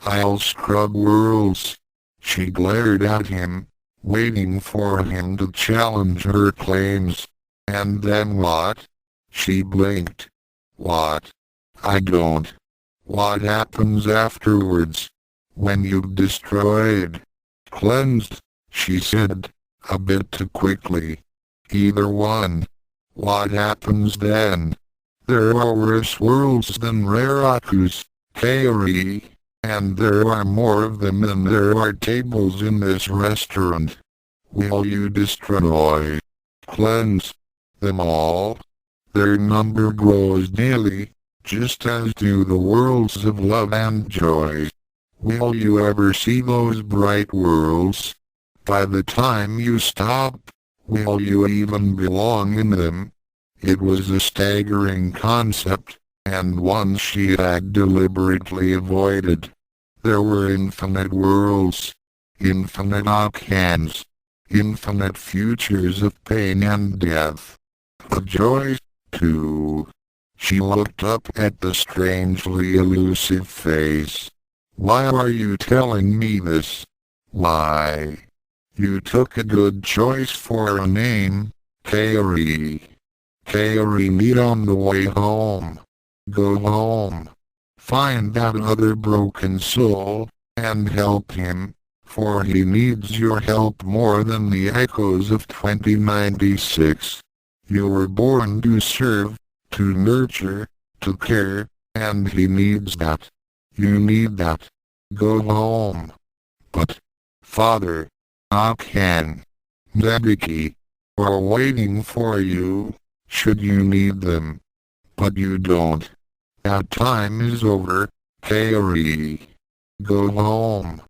I'll scrub worlds. She glared at him, waiting for him to challenge her claims. And then what? She blinked. What? I don't. What happens afterwards? When you've destroyed? Cleansed, she said, a bit too quickly. Either one. What happens then? There are worse worlds than Raraku's, Kaeri, and there are more of them than there are tables in this restaurant. Will you destroy, cleanse, them all? Their number grows daily, just as do the worlds of love and joy. Will you ever see those bright worlds? By the time you stop, will you even belong in them? It was a staggering concept, and one she had deliberately avoided. There were infinite worlds, infinite Okans, infinite futures of pain and death. The joy, too. She looked up at the strangely elusive face. Why are you telling me this? Why? You took a good choice for a name, Kaeri. Kaeri, meet on the way home. Go home. Find that other broken soul, and help him. for he needs your help more than the echoes of 2096. You were born to serve, to nurture, to care, and he needs that. You need that. Go home. But, Father, Akan, Nebiki, are waiting for you, should you need them. But you don't. That time is over, Kaeri. Go home.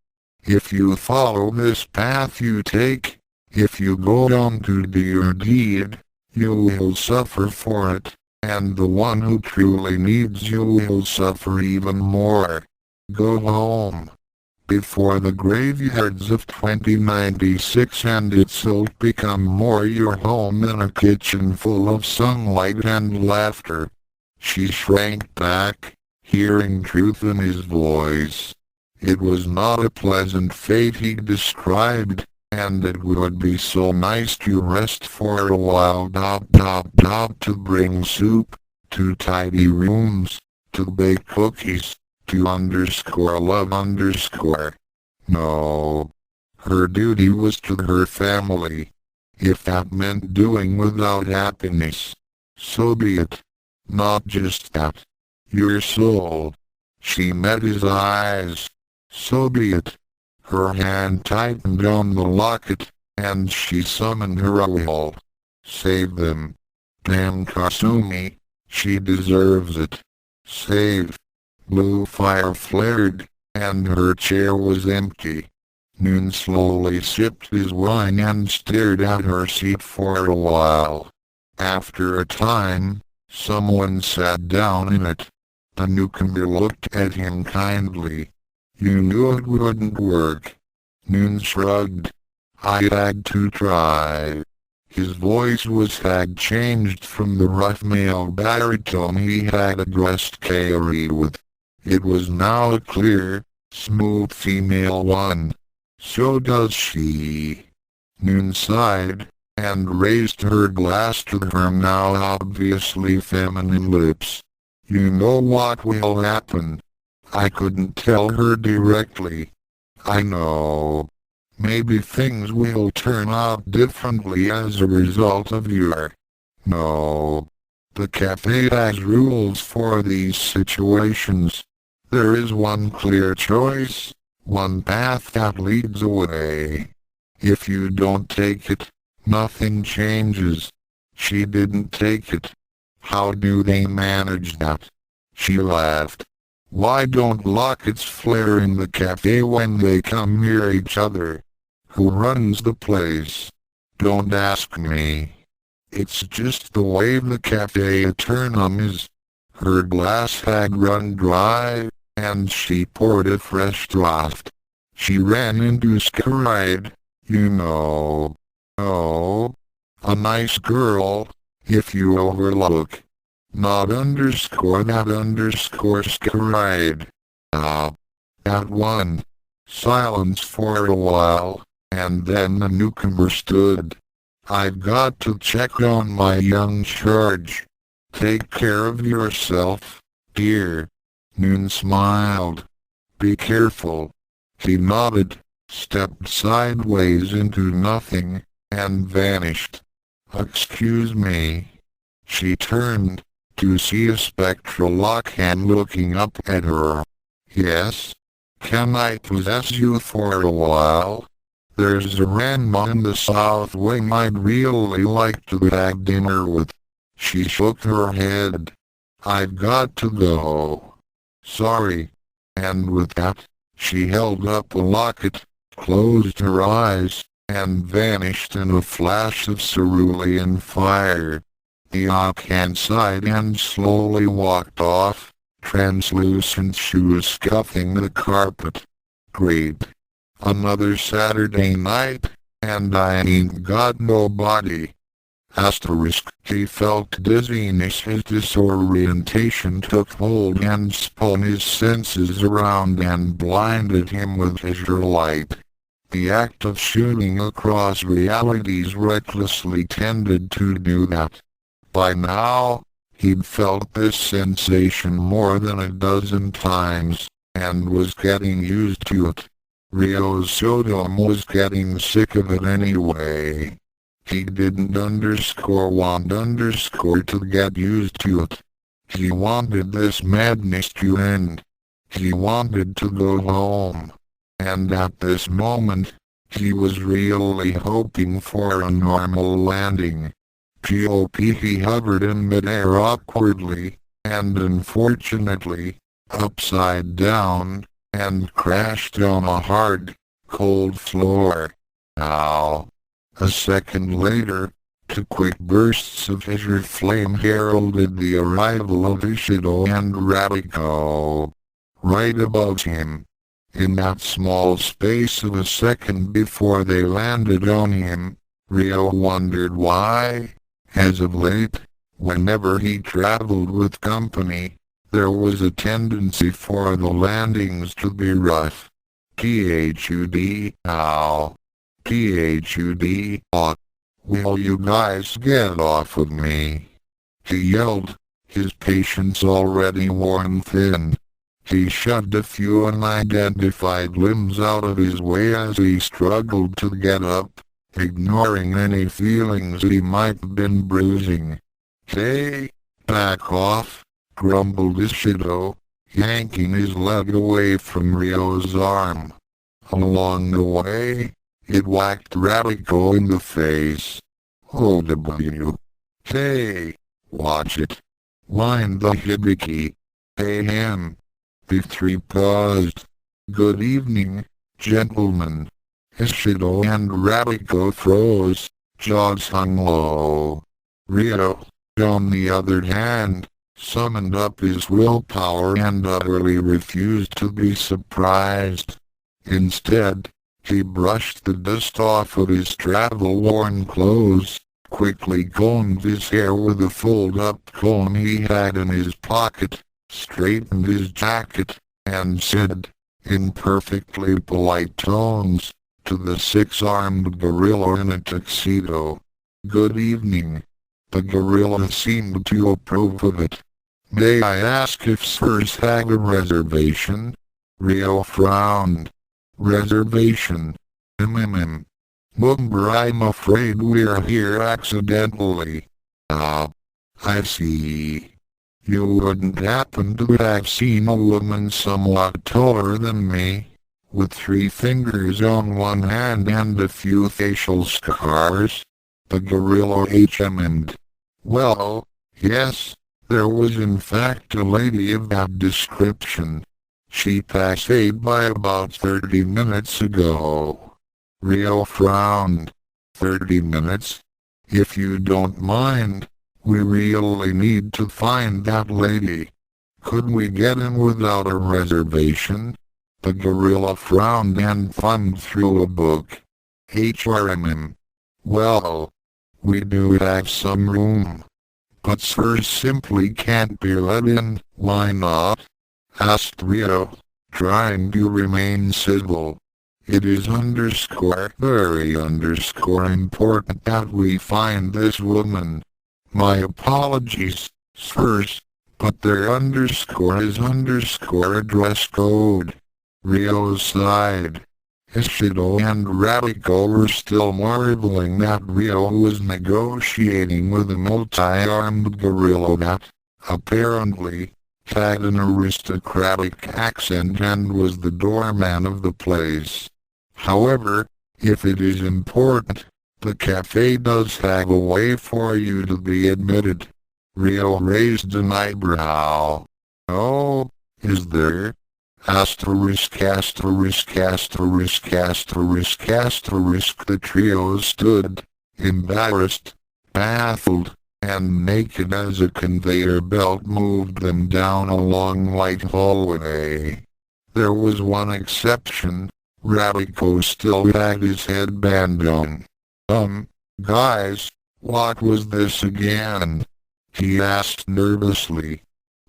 If you follow this path you take, if you go on to do your deed, you will suffer for it, and the one who truly needs you will suffer even more. Go home. Before the graveyards of 2096 and it'll become more your home than a kitchen full of sunlight and laughter. She shrank back, hearing truth in his voice. It was not a pleasant fate he described, and it would be so nice to rest for a while to bring soup, to tidy rooms, to bake cookies, to love. No. Her duty was to her family. If that meant doing without happiness, so be it. Not just that. Your soul. She met his eyes. So be it. Her hand tightened on the locket, and she summoned her will. Save them. Damn Kasumi. She deserves it. Save. Blue fire flared, and her chair was empty. Noon slowly sipped his wine and stared at her seat for a while. After a time, someone sat down in it. The newcomer looked at him kindly. You knew it wouldn't work. Noon shrugged. I had to try. His voice had changed from the rough male baritone he had addressed Kaeri with. It was now a clear, smooth female one. So does she. Noon sighed, and raised her glass to her now obviously feminine lips. You know what will happen. I couldn't tell her directly. I know. Maybe things will turn out differently as a result of your... No. The cafe has rules for these situations. There is one clear choice, one path that leads away. If you don't take it, nothing changes. She didn't take it. How do they manage that? She laughed. Why don't lockets flare in the cafe when they come near each other? Who runs the place? Don't ask me. It's just the way the cafe eternum is. Her glass had run dry, and she poured a fresh draught. She ran into Scaride, you know. Oh, a nice girl, if you overlook. Not underscore that underscore Scaride. Ah, that one. Silence for a while, and then the newcomer stood. I've got to check on my young charge. Take care of yourself, dear. Noon smiled. Be careful. He nodded, stepped sideways into nothing, and vanished. Excuse me. She turned, to see a spectral lock-hand looking up at her. Yes? Can I possess you for a while? There's a Ranma in the south wing I'd really like to have dinner with. She shook her head. I've got to go. Sorry. And with that, she held up a locket, closed her eyes, and vanished in a flash of cerulean fire. The Akan sighed and slowly walked off, translucent shoes scuffing the carpet. Great. Another Saturday night, and I ain't got nobody. Asterisk. He felt dizziness. His disorientation took hold and spun his senses around and blinded him with azure light. The act of shooting across realities recklessly tended to do that. By now, he'd felt this sensation more than a dozen times, and was getting used to it. Ryo Saotome was getting sick of it anyway. He didn't want to get used to it. He wanted this madness to end. He wanted to go home. And at this moment, he was really hoping for a normal landing. He hovered in midair awkwardly, and unfortunately, upside down, and crashed on a hard, cold floor. Ow! A second later, two quick bursts of azure flame heralded the arrival of Ishido and Ratiko. Right above him, in that small space of a second before they landed on him, Ryo wondered why. As of late, whenever he traveled with company, there was a tendency for the landings to be rough. Thud, ow. Thud, will you guys get off of me? He yelled, his patience already worn thin. He shoved a few unidentified limbs out of his way as he struggled to get up, ignoring any feelings he might have been bruising. Hey, back off, grumbled Ishido, yanking his leg away from Ryo's arm. Along the way, it whacked Ratiko in the face. Oh W. Hey, watch it. Whined the Hibiki. Hey him. The three paused. Good evening, gentlemen. Ishido and Ratiko froze, jaws hung low. Ryo, on the other hand, summoned up his willpower and utterly refused to be surprised. Instead, he brushed the dust off of his travel-worn clothes, quickly combed his hair with a fold-up comb he had in his pocket, straightened his jacket, and said, in perfectly polite tones, to the six-armed gorilla in a tuxedo, "Good evening." The gorilla seemed to approve of it. "May I ask if sirs have a reservation?" Ryo frowned. "Reservation? Mumber, I'm afraid we're here accidentally." "Ah, I see. You wouldn't happen to have seen a woman somewhat taller than me, with 3 fingers on one hand and a few facial scars?" The gorilla HM'd. "Well, yes, there was in fact a lady of that description. She passed by about 30 minutes ago." Ryo frowned. 30 minutes? If you don't mind, we really need to find that lady. Could we get in without a reservation? The gorilla frowned and thumbed through a book. HRMM. "Well, we do have some room. But sirs simply can't be let in." "Why not?" asked Ryo, trying to remain civil. "It is very important that we find this woman. My apologies, sirs, but there is a dress code." Ryo sighed. Ishido and Ratiko were still marveling that Ryo was negotiating with a multi-armed gorilla that, apparently, had an aristocratic accent and was the doorman of the place. However, if it is important, the cafe does have a way for you to be admitted. Ryo raised an eyebrow. "Oh, is there?" The trio stood, embarrassed, baffled, and naked as a conveyor belt moved them down a long white hallway. There was one exception. Ratiko still had his headband on. Guys, what was this again?" he asked nervously.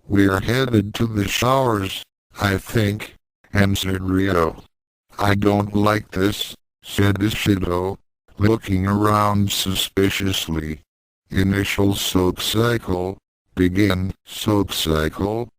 "We're headed to the showers, I think," answered Ryo. "I don't like this," said Ishido, looking around suspiciously. "Initial soak cycle, begin." "Soak cycle?"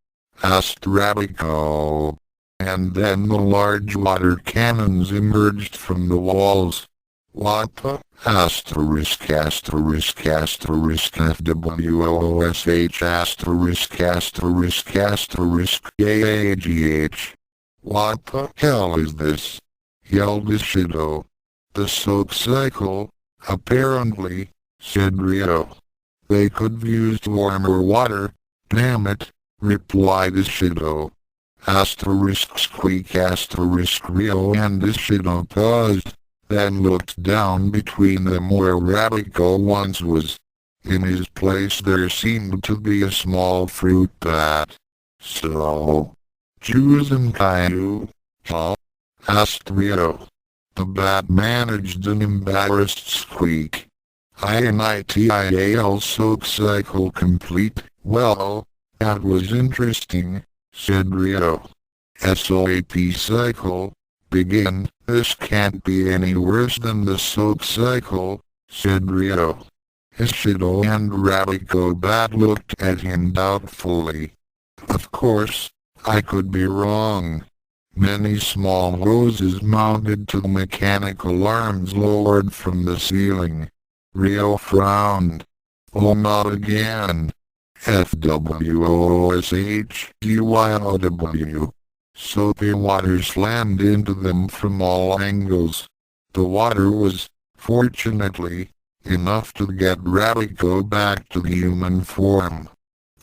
asked Ratiko. and then the large water cannons emerged from the walls. What the? Asterisk asterisk asterisk FWOOSH asterisk asterisk asterisk AAGH. What the hell is this? Yelled Ishido. The soak cycle, apparently, said Ryo. They could have used warmer water, damn it, replied Ishido. Asterisk squeak asterisk Ryo and Ishido paused, then looked down between them where Ratiko once was. In his place there seemed to be a small fruit bat. So, Juzen Kaiju, huh? Asked Ryo. The bat managed an embarrassed squeak. INITIAL soak cycle complete. Well, that was interesting, said Ryo. SOAP cycle, begin. This can't be any worse than the soak cycle, said Ryo. Ishido and Ratiko bat looked at him doubtfully. Of course, I could be wrong. Many small hoses mounted to mechanical arms lowered from the ceiling. Ryo frowned. Oh, not again. FWOSHGYOW. Soapy water slammed into them from all angles. The water was, fortunately, enough to get Ratiko back to human form.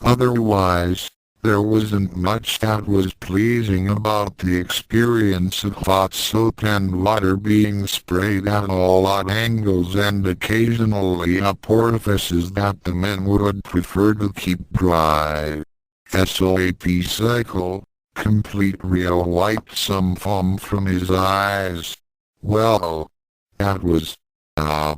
Otherwise, there wasn't much that was pleasing about the experience of hot soap and water being sprayed at all odd angles and occasionally up orifices that the men would prefer to keep dry. SOAP cycle, complete. Ryo wiped some foam from his eyes. Well, that was, a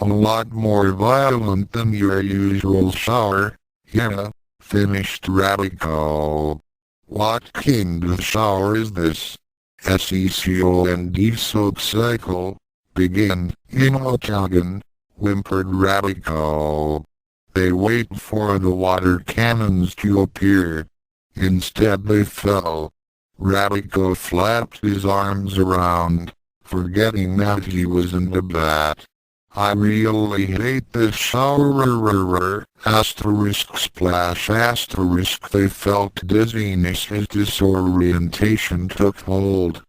lot more violent than your usual shower, yeah. Finished Ratiko. What kind of shower is this? SECOND soak cycle, begin. Inokagen, whimpered Ratiko. They wait for the water cannons to appear. Instead they fell. Ratiko flapped his arms around, forgetting that he wasn't a bat. I really hate this shower. Asterisk splash asterisk. They felt dizziness as disorientation took hold.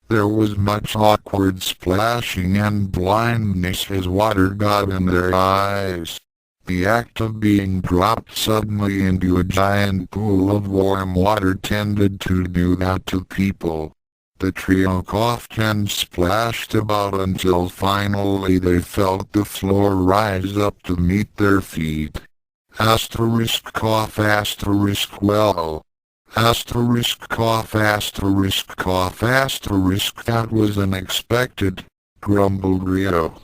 There was much awkward splashing and blindness as water got in their eyes. The act of being dropped suddenly into a giant pool of warm water tended to do that to people. The trio coughed and splashed about until finally they felt the floor rise up to meet their feet. Asterisk cough asterisk well. Asterisk cough asterisk cough asterisk. That was unexpected, grumbled Ryo.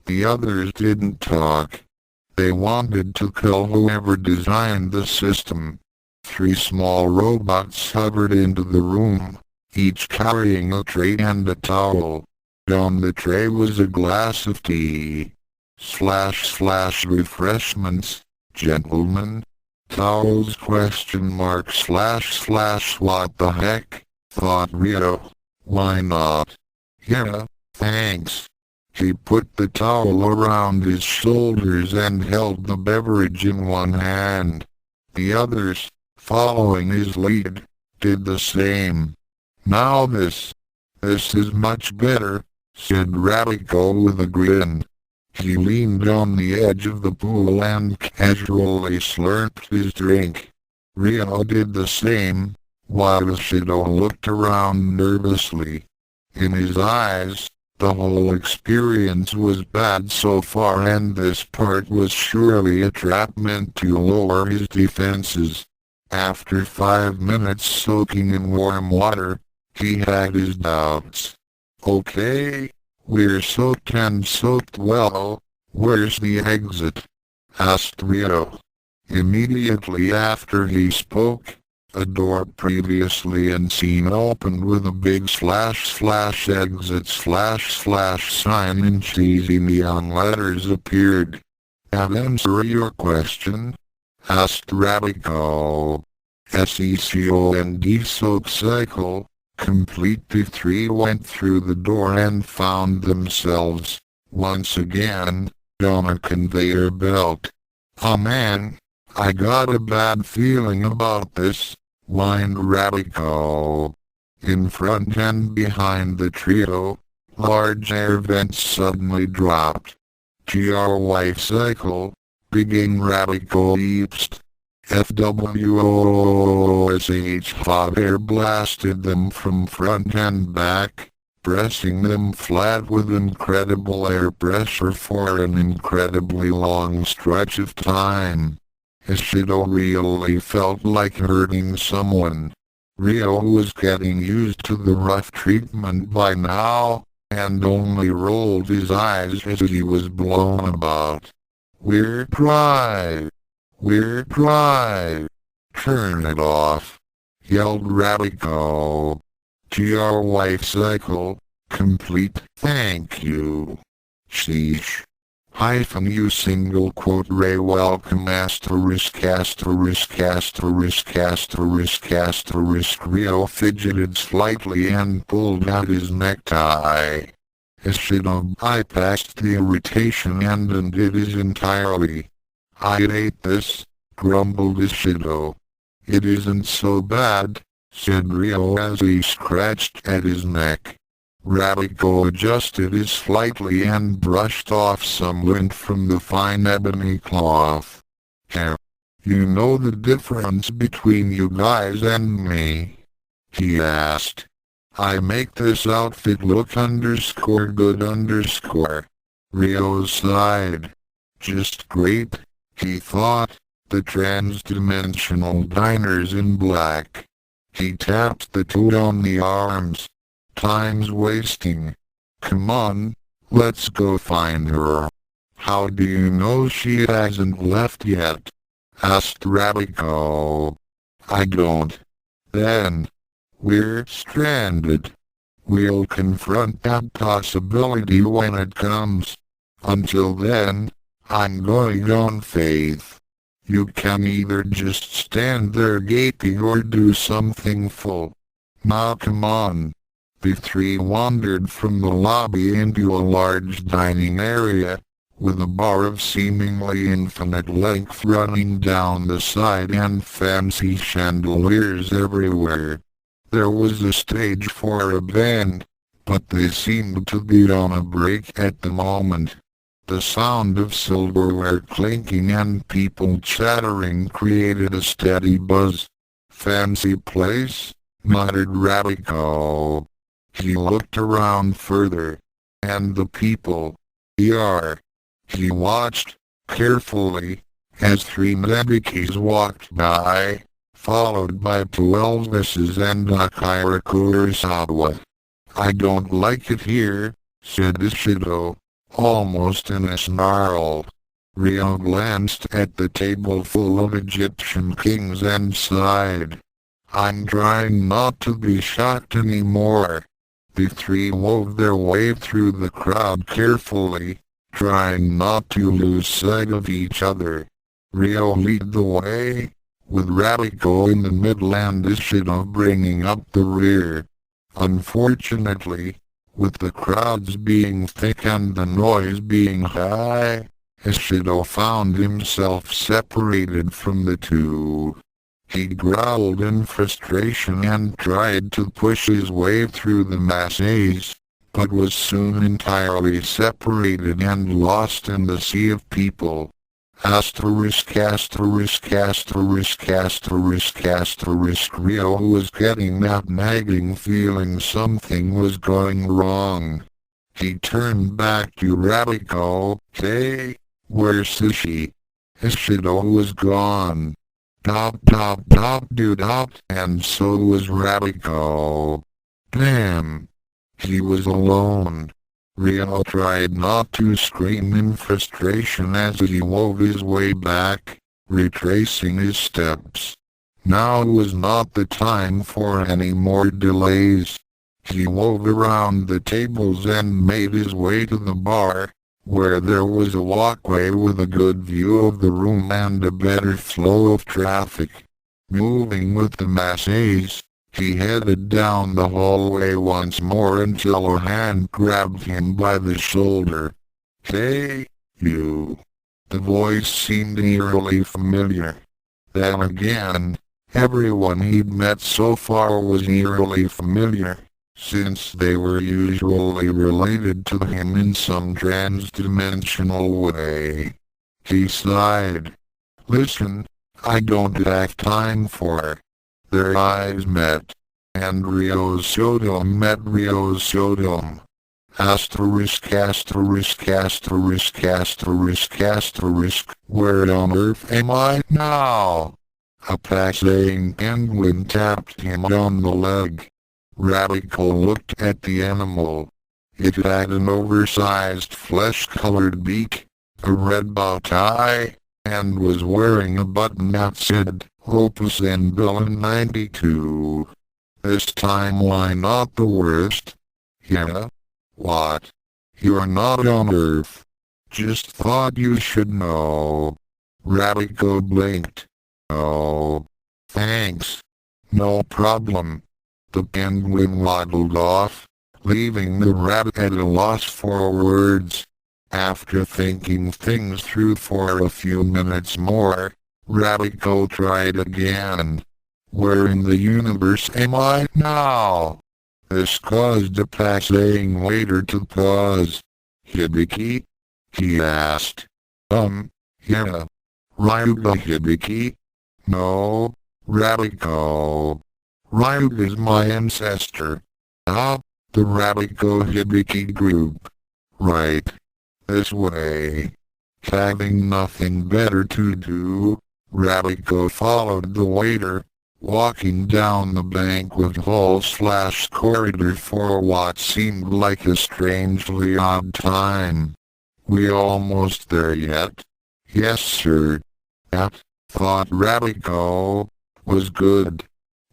The others didn't talk. They wanted to kill whoever designed the system. 3 small robots hovered into the room, each carrying a tray and a towel. On the tray was a glass of tea. / refreshments, gentlemen. Towels ? / what the heck, thought Ryo. Why not? Yeah, thanks. He put the towel around his shoulders and held the beverage in one hand. The others, following his lead, did the same. Now this is much better, said Ratiko with a grin. He leaned on the edge of the pool and casually slurped his drink. Ryo did the same, while Ishido looked around nervously. In his eyes, the whole experience was bad so far, and this part was surely a trap meant to lower his defenses. After 5 minutes soaking in warm water, he had his doubts. Okay, we're soaked and soaked well, where's the exit? Asked Ryo. Immediately after he spoke, a door previously unseen opened with a big / exit / sign in cheesy neon letters appeared. That answer your question? Asked Ratiko. SECOND soak cycle, Complete, the three went through the door and found themselves, once again, on a conveyor belt. "Oh man, I got a bad feeling about this," whined Ratiko. In front and behind the trio, large air vents suddenly dropped. "GRY cycle, begin." Ratiko leaped. FWOSH hot air blasted them from front and back, pressing them flat with incredible air pressure for an incredibly long stretch of time. Ishido really felt like hurting someone. Ryo was getting used to the rough treatment by now, and only rolled his eyes as he was blown about. "We're dry! We're dry! Turn it off!" yelled Ratiko. "GRY cycle, complete, thank you." Sheesh. U single quote Ray welcome asterisk asterisk asterisk asterisk asterisk. Ryo fidgeted slightly and pulled out his necktie. Ishido bypassed the irritation and undid his entirely. "I hate this," grumbled Ishido. "It isn't so bad," said Ryo as he scratched at his neck. Ratiko adjusted it slightly and brushed off some lint from the fine ebony cloth. "Here, you know the difference between you guys and me?" he asked. "I make this outfit look _good _." Ryo sighed. "Just great," he thought, "the trans-dimensional diners in black." He tapped the two on the arms. "Time's wasting. Come on, let's go find her." "How do you know she hasn't left yet?" asked Ratiko. "I don't." "Then, we're stranded. We'll confront that possibility when it comes. Until then, I'm going on faith. You can either just stand there gaping or do something full. Now come on." The three wandered from the lobby into a large dining area, with a bar of seemingly infinite length running down the side and fancy chandeliers everywhere. There was a stage for a band, but they seemed to be on a break at the moment. The sound of silverware clinking and people chattering created a steady buzz. "Fancy place," muttered Ratiko. He looked around further. "And the people. He watched, carefully, as three Nebikis walked by, followed by two Elvises and a Kurosawa. "I don't like it here," said Ishido, almost in a snarl. Ryo glanced at the table full of Egyptian kings and sighed. "I'm trying not to be shocked anymore." The three wove their way through the crowd carefully, trying not to lose sight of each other. Ryo led the way, with Ratiko in the middle and Ishido bringing up the rear. Unfortunately, with the crowds being thick and the noise being high, Ishido found himself separated from the two. He growled in frustration and tried to push his way through the masses, but was soon entirely separated and lost in the sea of people. Asterisk asterisk asterisk asterisk asterisk. Ryo was getting that nagging feeling something was going wrong. He turned back to Ratiko. "Hey, where's Sushi?" Ishido was gone. Dop dop dop do dop, and so was Ratiko. Damn. He was alone. Ryo tried not to scream in frustration as he wove his way back, retracing his steps. Now was not the time for any more delays. He wove around the tables and made his way to the bar, where there was a walkway with a good view of the room and a better flow of traffic. Moving with the masses, He headed down the hallway once more until a hand grabbed him by the shoulder. "Hey, you." The voice seemed eerily familiar. Then again, everyone he'd met so far was eerily familiar, since they were usually related to him in some trans-dimensional way. He sighed. "Listen, I don't have time for." Their eyes met, and Ryo Saotome met Ryo Saotome. ************************* Where on earth am I now? A passing penguin tapped him on the leg. Ratiko looked at the animal. It had an oversized flesh-colored beak, a red bow tie, and was wearing a button that said, "Opus and Villain 92. This timeline not the worst." "Yeah? What? You're not on Earth. Just thought you should know." Ratiko blinked. "Oh. Thanks. No problem." The penguin waddled off, leaving the rat at a loss for words. After thinking things through for a few minutes more, Ratiko tried again. "Where in the universe am I now?" This caused a passing waiter to pause. "Hibiki?" he asked. Yeah. Ryuga Hibiki?" "No, Ratiko. Ryuga is my ancestor." "Ah, the Ratiko Hibiki group. Right. This way." Having nothing better to do, Ratiko followed the waiter, walking down the banquet hall/corridor for what seemed like a strangely odd time. "We almost there yet?" "Yes, sir." That, thought Ratiko, was good.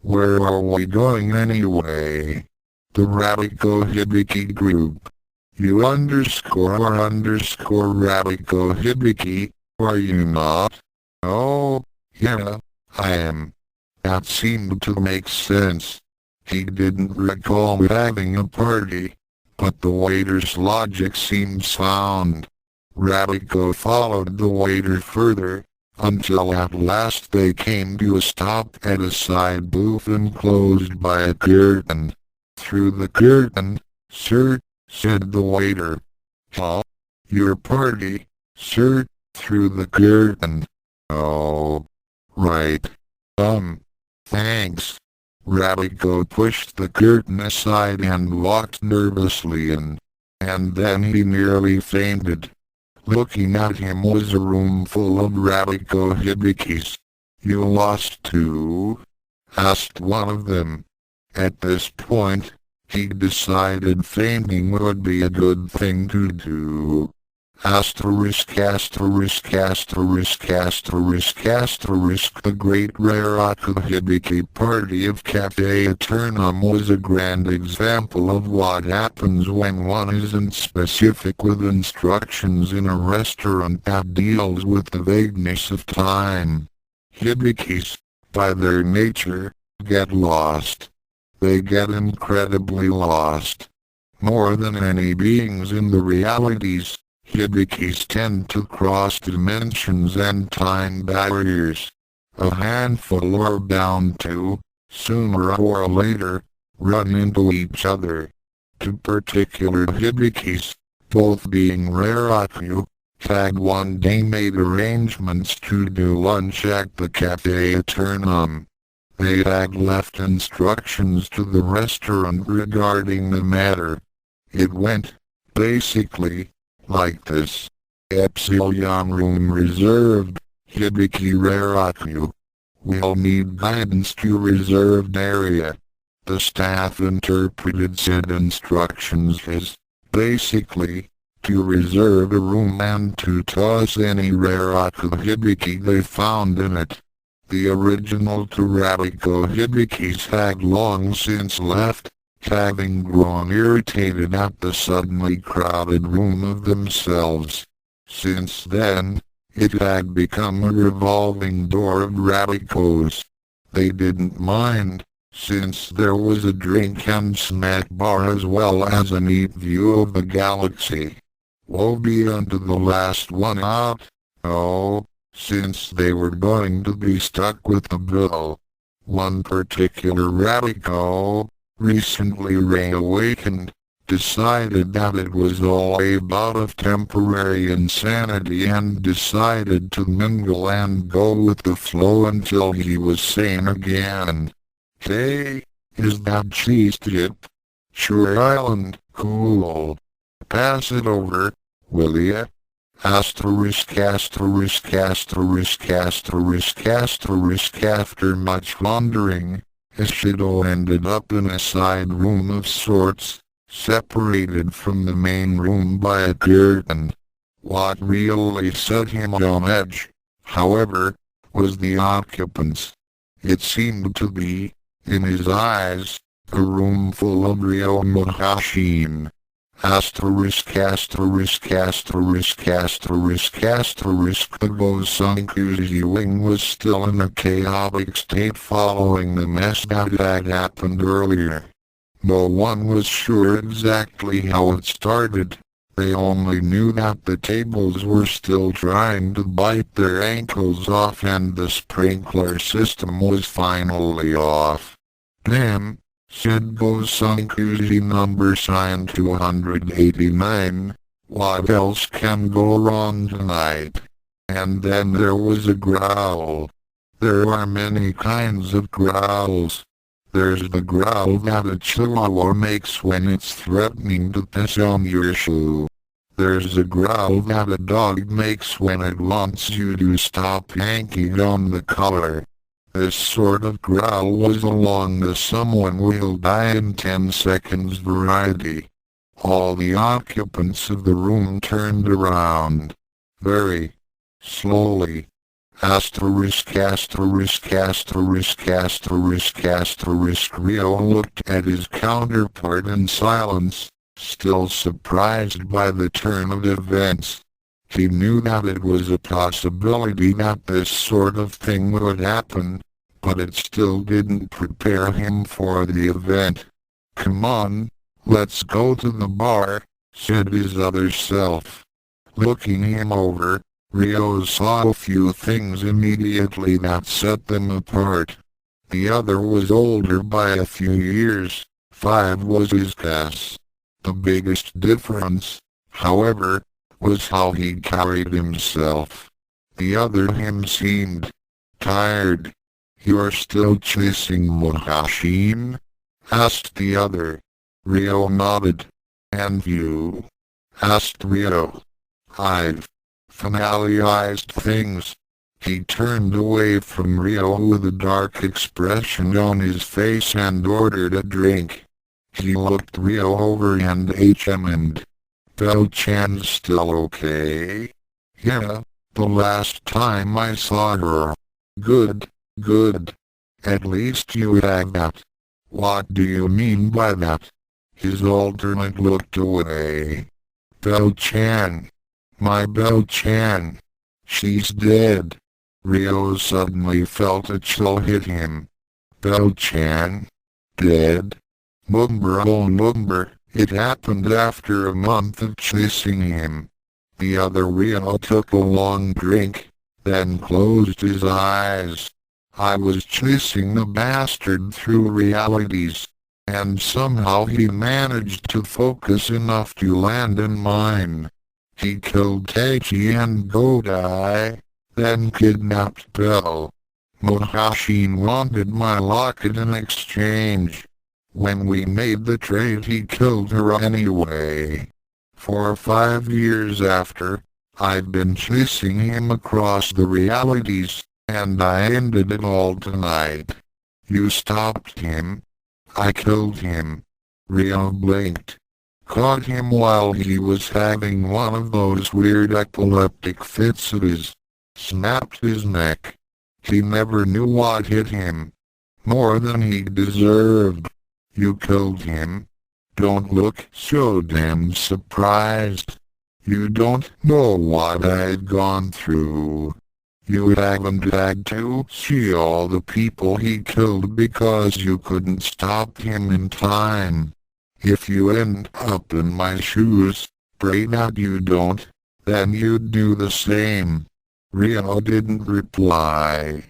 "Where are we going anyway?" "The Ratiko Hibiki group." "You _Ratiko Hibiki, are you not?" "Oh, yeah, I am." That seemed to make sense. He didn't recall having a party, but the waiter's logic seemed sound. Ratiko followed the waiter further, until at last they came to a stop at a side booth enclosed by a curtain. "Through the curtain, sir," said the waiter. "Huh? Your party, sir, through the curtain." "Oh. Right. Thanks." Ratiko pushed the curtain aside and walked nervously in, and then he nearly fainted. Looking at him was a room full of Ratiko Hibikis. "You lost too?" asked one of them. At this point, he decided fainting would be a good thing to do. The Great Ratiko Hibiki Party of Cafe Eternum was a grand example of what happens when one isn't specific with instructions in a restaurant that deals with the vagueness of time. Hibikis, by their nature, get lost. They get incredibly lost. More than any beings in the realities, Hibikis tend to cross dimensions and time barriers. A handful are bound to, sooner or later, run into each other. Two particular Hibikis, both being Ratiko, had one day made arrangements to do lunch at the Cafe Eternum. They had left instructions to the restaurant regarding the matter. It went, basically, like this. Epsilon room reserved, Hibiki Ratiko. We'll need guidance to reserved area. The staff interpreted said instructions as, basically, to reserve a room and to toss any Ratiko Hibiki they found in it. The original two Ratiko Hibikis had long since left, having grown irritated at the suddenly crowded room of themselves. Since then, it had become a revolving door of Ratikos. They didn't mind, since there was a drink and snack bar as well as a neat view of the galaxy. Woe be unto the last one out. Oh, since they were going to be stuck with the bill. One particular Ratiko, recently reawakened, decided that it was all a bout of temporary insanity and decided to mingle and go with the flow until he was sane again. Hey, is that cheese dip? Sure Island, cool. Pass it over, will ya? Asterisk asterisk asterisk asterisk asterisk. After much wandering, Ishido ended up in a side room of sorts, separated from the main room by a curtain. What really set him on edge, however, was the occupants. It seemed to be, in his eyes, a room full of Ryo Muhoshin. Asterisk asterisk asterisk asterisk asterisk. The Gosankuji wing was still in a chaotic state following the mess that had happened earlier. No one was sure exactly how it started. They only knew that the tables were still trying to bite their ankles off and the sprinkler system was finally off. Damn, said Gosankuji number sign 289. What else can go wrong tonight? And then there was a growl. There are many kinds of growls. There's the growl that a chihuahua makes when it's threatening to piss on your shoe. There's the growl that a dog makes when it wants you to stop yanking on the collar. This sort of growl was along the someone will die in 10 seconds variety. All the occupants of the room turned around. Very slowly. Asterisk asterisk asterisk asterisk asterisk. Ryo looked at his counterpart in silence, still surprised by the turn of events. He knew that it was a possibility that this sort of thing would happen, but it still didn't prepare him for the event. Come on, let's go to the bar, said his other self. Looking him over, Ryo saw a few things immediately that set them apart. The other was older by a few years, 5 was his guess. The biggest difference, however, was how he carried himself. The other him seemed tired. You're still chasing Muhoshin? Asked the other. Ryo nodded. And you? Asked Ryo. I've finalized things. He turned away from Ryo with a dark expression on his face and ordered a drink. He looked Ryo over and HM'd. Bell-chan's still okay? Yeah, the last time I saw her. Good, good. At least you had that. What do you mean by that? His alternate looked away. Bell-chan. My Bell-chan. She's dead. Ryo suddenly felt a chill hit him. Bell-chan? Dead? Mumber oh mumber, it happened after a month of chasing him. The other Ryo took a long drink, then closed his eyes. I was chasing the bastard through realities, and somehow he managed to focus enough to land in mine. He killed Taichi and Godai, then kidnapped Bell. Muhoshin wanted my locket in exchange. When we made the trade he killed her anyway. For 5 years after, I've been chasing him across the realities, and I ended it all tonight. You stopped him. I killed him. Ryo blinked. Caught him while he was having one of those weird epileptic fits of his. Snapped his neck. He never knew what hit him. More than he deserved. You killed him. Don't look so damn surprised. You don't know what I'd gone through. You haven't had to see all the people he killed because you couldn't stop him in time. If you end up in my shoes, pray that you don't, then you'd do the same. Ryo didn't reply.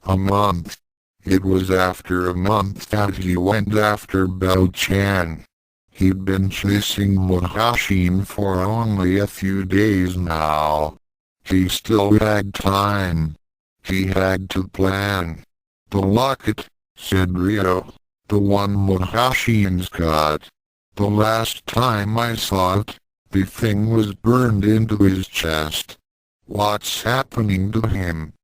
A month. It was after a month that he went after Bell-chan. He'd been chasing Muhoshin for only a few days now. He still had time. He had to plan. The locket, said Ryo. The one Muhoshin's got. The last time I saw it, the thing was burned into his chest. What's happening to him?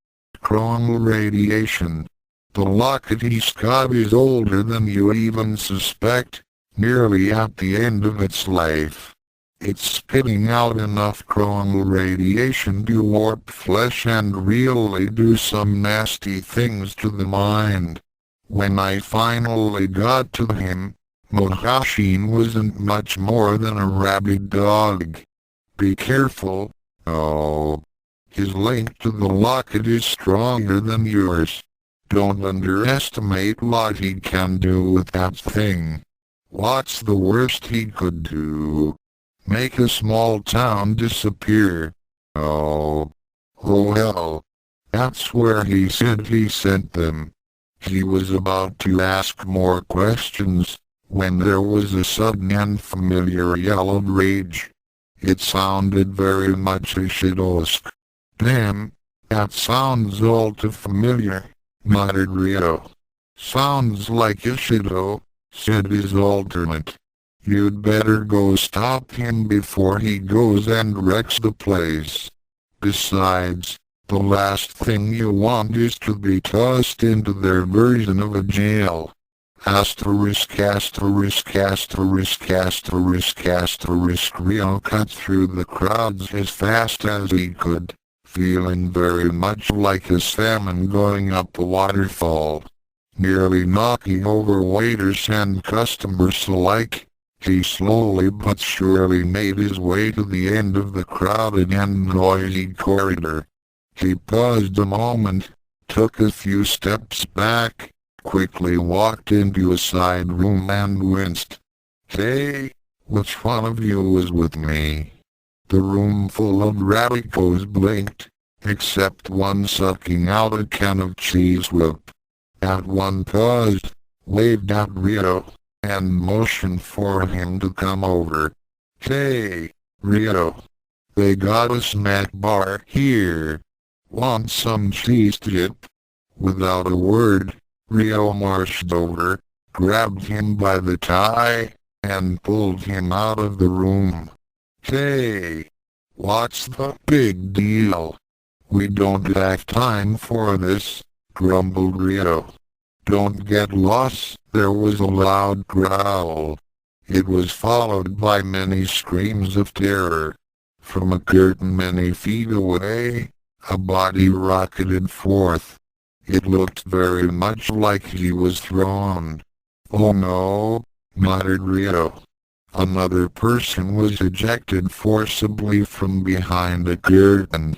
Chromal radiation. The locket he's got is older than you even suspect, nearly at the end of its life. It's spitting out enough chromal radiation to warp flesh and really do some nasty things to the mind. When I finally got to him, Muhoshin wasn't much more than a rabid dog. Be careful, oh. His link to the locket is stronger than yours. Don't underestimate what he can do with that thing. What's the worst he could do? Make a small town disappear. Oh hell. That's where he said he sent them. He was about to ask more questions, when there was a sudden and familiar yell of rage. It sounded very much Ishidosk. Damn, that sounds all too familiar, muttered Ryo. Sounds like Ishido, said his alternate. You'd better go stop him before he goes and wrecks the place. Besides, the last thing you want is to be tossed into their version of a jail. Asterisk asterisk asterisk asterisk asterisk. Ryo cut through the crowds as fast as he could, feeling very much like a salmon going up a waterfall. Nearly knocking over waiters and customers alike, he slowly but surely made his way to the end of the crowded and noisy corridor. He paused a moment, took a few steps back, quickly walked into a side room and winced. Hey, which one of you was with me? The room full of radicals blinked, except one sucking out a can of cheese whip. That one paused, waved at Ryo, and motioned for him to come over. Hey, Ryo. They got a snack bar here. Want some cheese dip? Without a word, Ryo marched over, grabbed him by the tie, and pulled him out of the room. Hey, what's the big deal? We don't have time for this, grumbled Ryo. Don't get lost. There was a loud growl. It was followed by many screams of terror. From a curtain many feet away, a body rocketed forth. It looked very much like he was thrown. Oh no, muttered Ryo. Another person was ejected forcibly from behind a curtain.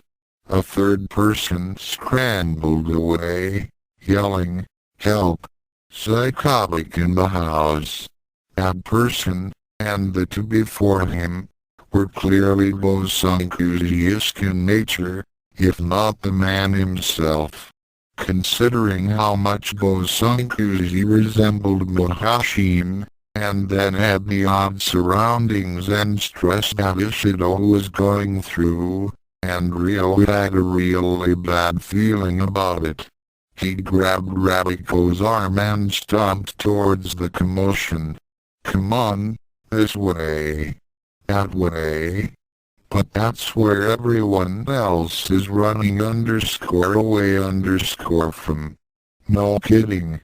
A third person scrambled away, yelling, "Help! Psychotic in the house!" That person, and the two before him, were clearly Bosankuzi-esque in nature, if not the man himself. Considering how much Bosankuzi resembled Muhoshin, and then had the odd surroundings and stress that Ishido was going through, and Ryo had a really bad feeling about it. He grabbed Ratiko's arm and stomped towards the commotion. Come on, this way. That way. But that's where everyone else is running _away_ from. No kidding.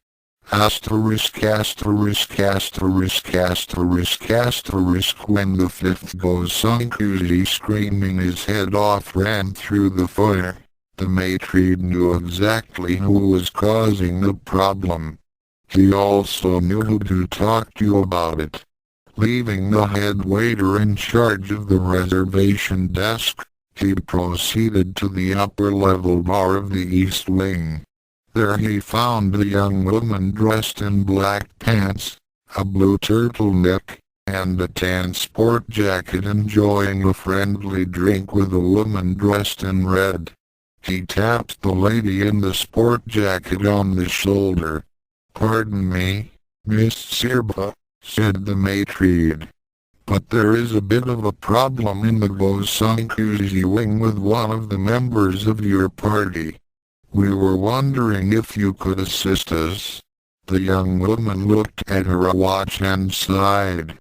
Asterisk asterisk asterisk asterisk asterisk. When the fifth Bosankuzi screaming his head off ran through the fire, the maitre knew exactly who was causing the problem. He also knew who to talk to about it. Leaving the head waiter in charge of the reservation desk, He proceeded to the upper level bar of the east wing. There he found a young woman dressed in black pants, a blue turtleneck, and a tan sport jacket enjoying a friendly drink with a woman dressed in red. He tapped the lady in the sport jacket on the shoulder. "Pardon me, Miss Sirba," said the matriarch. "But there is a bit of a problem in the Gosankuji wing with one of the members of your party. We were wondering if you could assist us." The young woman looked at her watch and sighed.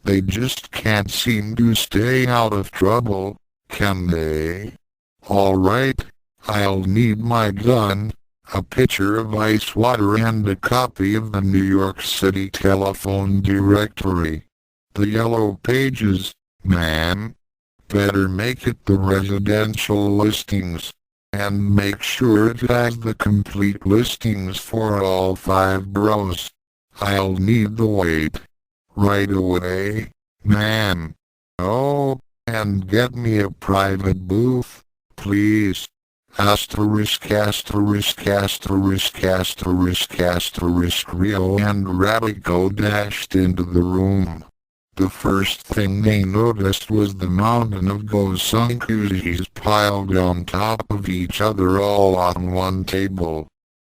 "They just can't seem to stay out of trouble, can they? All right, I'll need my gun, a pitcher of ice water and a copy of the New York City telephone directory. The yellow pages, ma'am. Better make it the residential listings, and make sure it has the complete listings for all 5 boroughs. I'll need the weight. Right away, ma'am. Oh, and get me a private booth, please." Asterisk asterisk asterisk asterisk asterisk Ryo and Ratiko dashed into the room. The first thing they noticed was the mountain of Gosankujis piled on top of each other all on one table.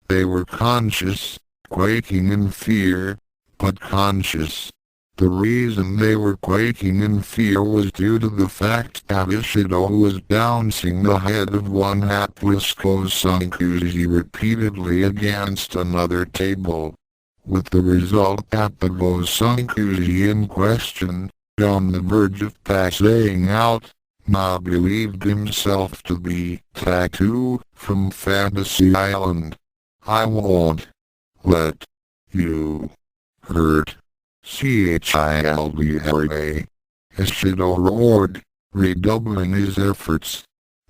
They were conscious, quaking in fear, but conscious. The reason they were quaking in fear was due to the fact that Ishido was bouncing the head of one hapless Gosankuji repeatedly against another table, with the result that the Gosankuji in question, on the verge of passing out, now believed himself to be Tattoo from Fantasy Island. "I won't let you hurt Childra," Ishido roared, redoubling his efforts.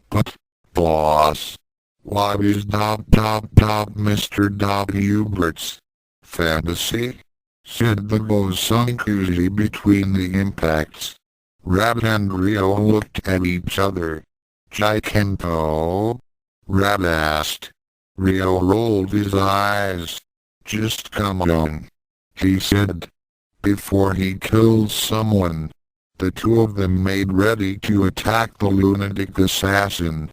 "But, boss, what is Mr. Hubert's fantasy?" said the Gosankuji between the impacts. Rat and Ryo looked at each other. "Jikento?" Rat asked. Ryo rolled his eyes. "Just come on," he said. Before he killed someone, the two of them made ready to attack the lunatic assassin.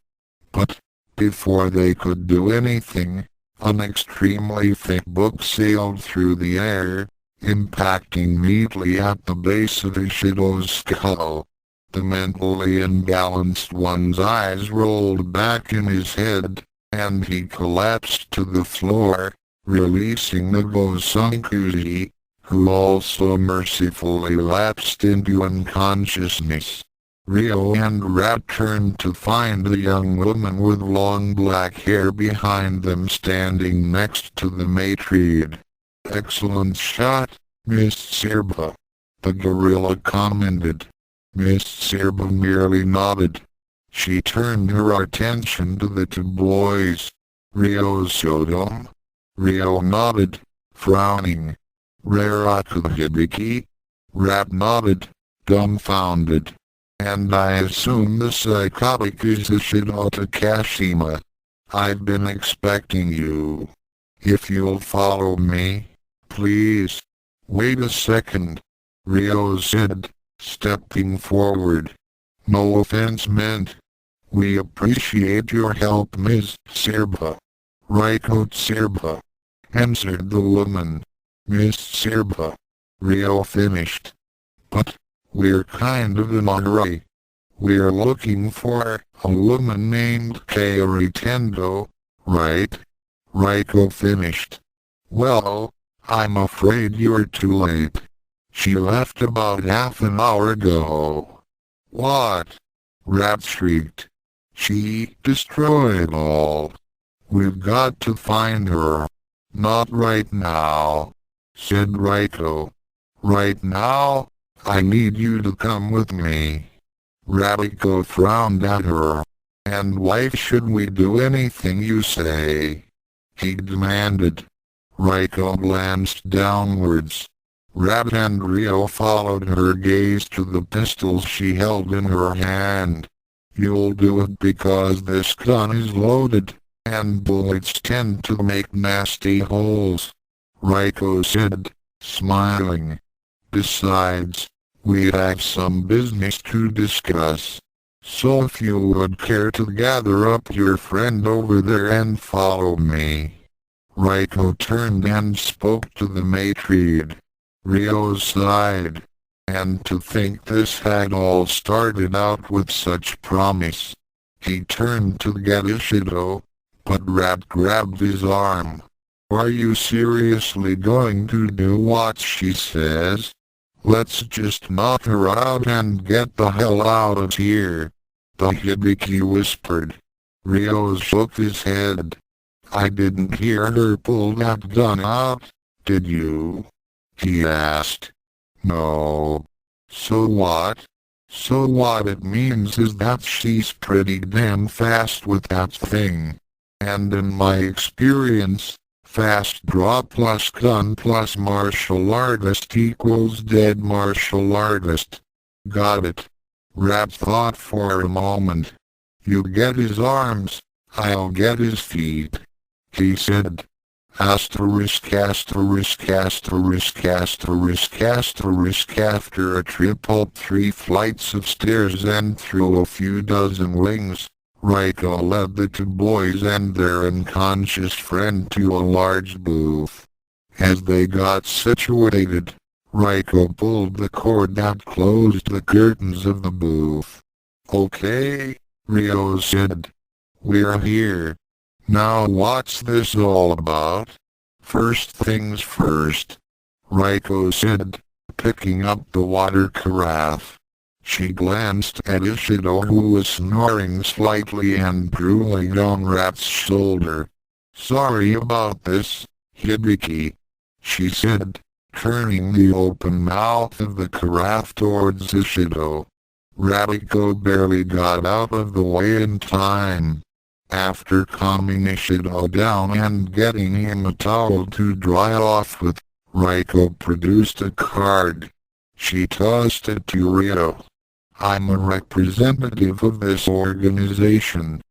But, before they could do anything, an extremely thick book sailed through the air, impacting neatly at the base of Ishido's skull. The mentally imbalanced one's eyes rolled back in his head, and he collapsed to the floor, releasing the Gosankuji, who also mercifully lapsed into unconsciousness. Ryo and Rat turned to find a young woman with long black hair behind them standing next to the matriarch. "Excellent shot, Miss Sirba," the gorilla commented. Miss Sirba merely nodded. She turned her attention to the two boys. "Ryo Saotome?" Ryo nodded, frowning. "Raraku Hibiki?" Rat nodded, dumbfounded. "And I assume the psychotic is Ishido Takashima. I've been expecting you. If you'll follow me, please." "Wait a second," Ryo said, stepping forward. "No offense meant. We appreciate your help, Ms. Sirba." "Ryo Sirba," answered the woman. "Miss Sirba," Ryo finished. "But, we're kind of in a hurry. We're looking for a woman named Kaeri Tendo, right?" Ryo finished. "Well, I'm afraid you're too late. She left about half an hour ago." "What?" Rat shrieked. "She destroyed all. We've got to find her." "Not right now," said Ryo. "Right now, I need you to come with me." Ratiko frowned at her. "And why should we do anything you say?" he demanded. Ryo glanced downwards. Rat and Ryo followed her gaze to the pistols she held in her hand. You'll do it because this gun is loaded, and bullets tend to make nasty holes. Ryo said, smiling. Besides, we have some business to discuss. So if you would care to gather up your friend over there and follow me. Ryo turned and spoke to the matriad. Ryo sighed. And to think this had all started out with such promise. He turned to get Ishido, but Rat grabbed his arm. Are you seriously going to do what she says? Let's just knock her out and get the hell out of here. The Hibiki whispered. Ryo shook his head. I didn't hear her pull that gun out, did you? He asked. No. So what? So what it means is that she's pretty damn fast with that thing. And in my experience, fast draw plus gun plus martial artist equals dead martial artist. Got it. Rat thought for a moment. You get his arms, I'll get his feet. He said. Asterisk asterisk asterisk asterisk asterisk after a trip up 3 flights of stairs and through a few dozen wings, Ryo led the 2 boys and their unconscious friend to a large booth. As they got situated, Ryo pulled the cord that closed the curtains of the booth. Okay, Ryo said. We're here. Now what's this all about? First things first, Ryo said, picking up the water carafe. She glanced at Ishido who was snoring slightly and drooling on Rat's shoulder. Sorry about this, Hibiki, she said, turning the open mouth of the carafe towards Ishido. Ratiko barely got out of the way in time. After calming Ishido down and getting him a towel to dry off with, Ryo produced a card. She tossed it to Ryo. I'm a representative of this organization.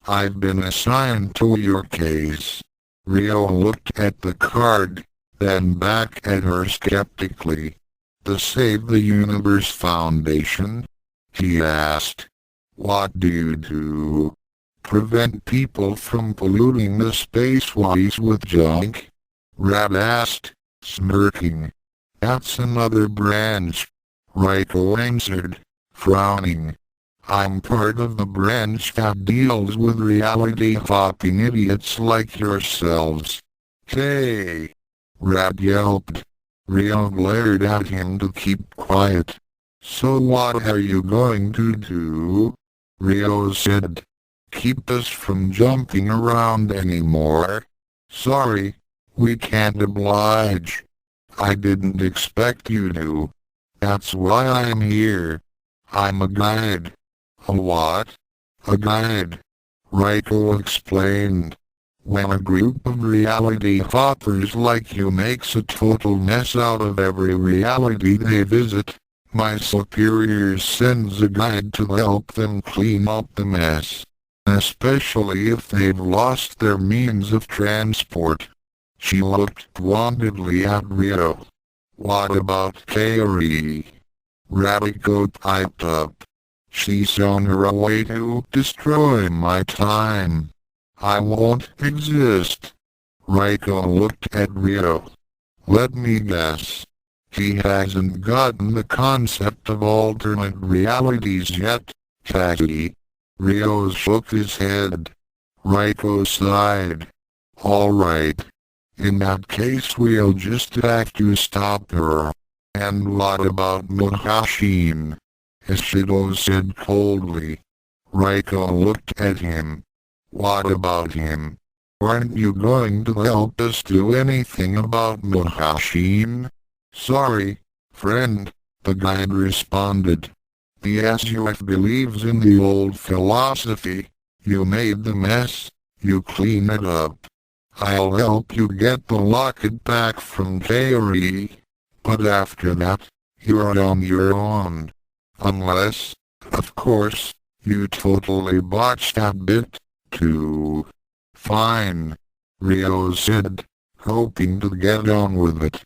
I've been assigned to your case. Ryo looked at the card, then back at her skeptically. The Save the Universe Foundation? He asked. What do you do? Prevent people from polluting the spaceways with junk? Rat asked, smirking. That's another branch, Ryo answered, frowning. I'm part of the branch that deals with reality-hopping idiots like yourselves. Hey! Rat yelped. Ryo glared at him to keep quiet. So what are you going to do? Ryo said. Keep us from jumping around anymore. Sorry, we can't oblige. I didn't expect you to. That's why I'm here. I'm a guide. A what? A guide. Ryo explained. When a group of reality hoppers like you makes a total mess out of every reality they visit, my superior sends a guide to help them clean up the mess. Especially if they've lost their means of transport. She looked wantedly at Ryo. What about Kaeri? Ratiko piped up. She's on her way to destroy my time. I won't exist. Ryo looked at Ryo. Let me guess. He hasn't gotten the concept of alternate realities yet, has he? Ryo shook his head. Ryo sighed. Alright. In that case we'll just have to stop her. And what about Muhoshin? Ishido said coldly. Ryo looked at him. What about him? Aren't you going to help us do anything about Muhoshin? Sorry, friend, the guide responded. The SUF believes in the old philosophy. You made the mess, you clean it up. I'll help you get the locket back from Kaeri. But after that, you're on your own. Unless, of course, You totally botched that bit, too. Fine, Ryo said, hoping to get on with it.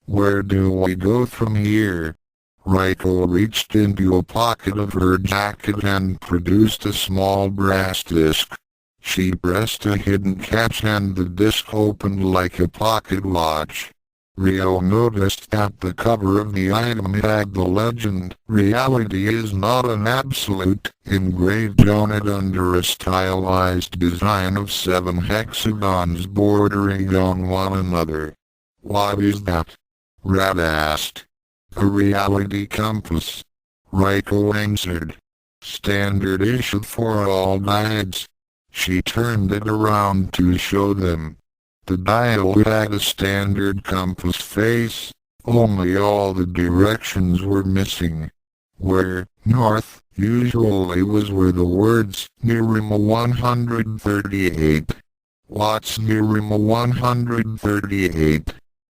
Where do we go from here? Ryo reached into a pocket of her jacket and produced a small brass disc. She pressed a hidden catch and the disc opened like a pocket watch. Ryo noticed that the cover of the item had the legend, "Reality is not an absolute," engraved on it under a stylized design of 7 hexagons bordering on one another. "What is that?" Rat asked. "A reality compass," Ryo answered. "Standard issue for all guides." She turned it around to show them. The dial had a standard compass face, only all the directions were missing. Where north usually was where the words Nirima 138. "What's Nirima 138?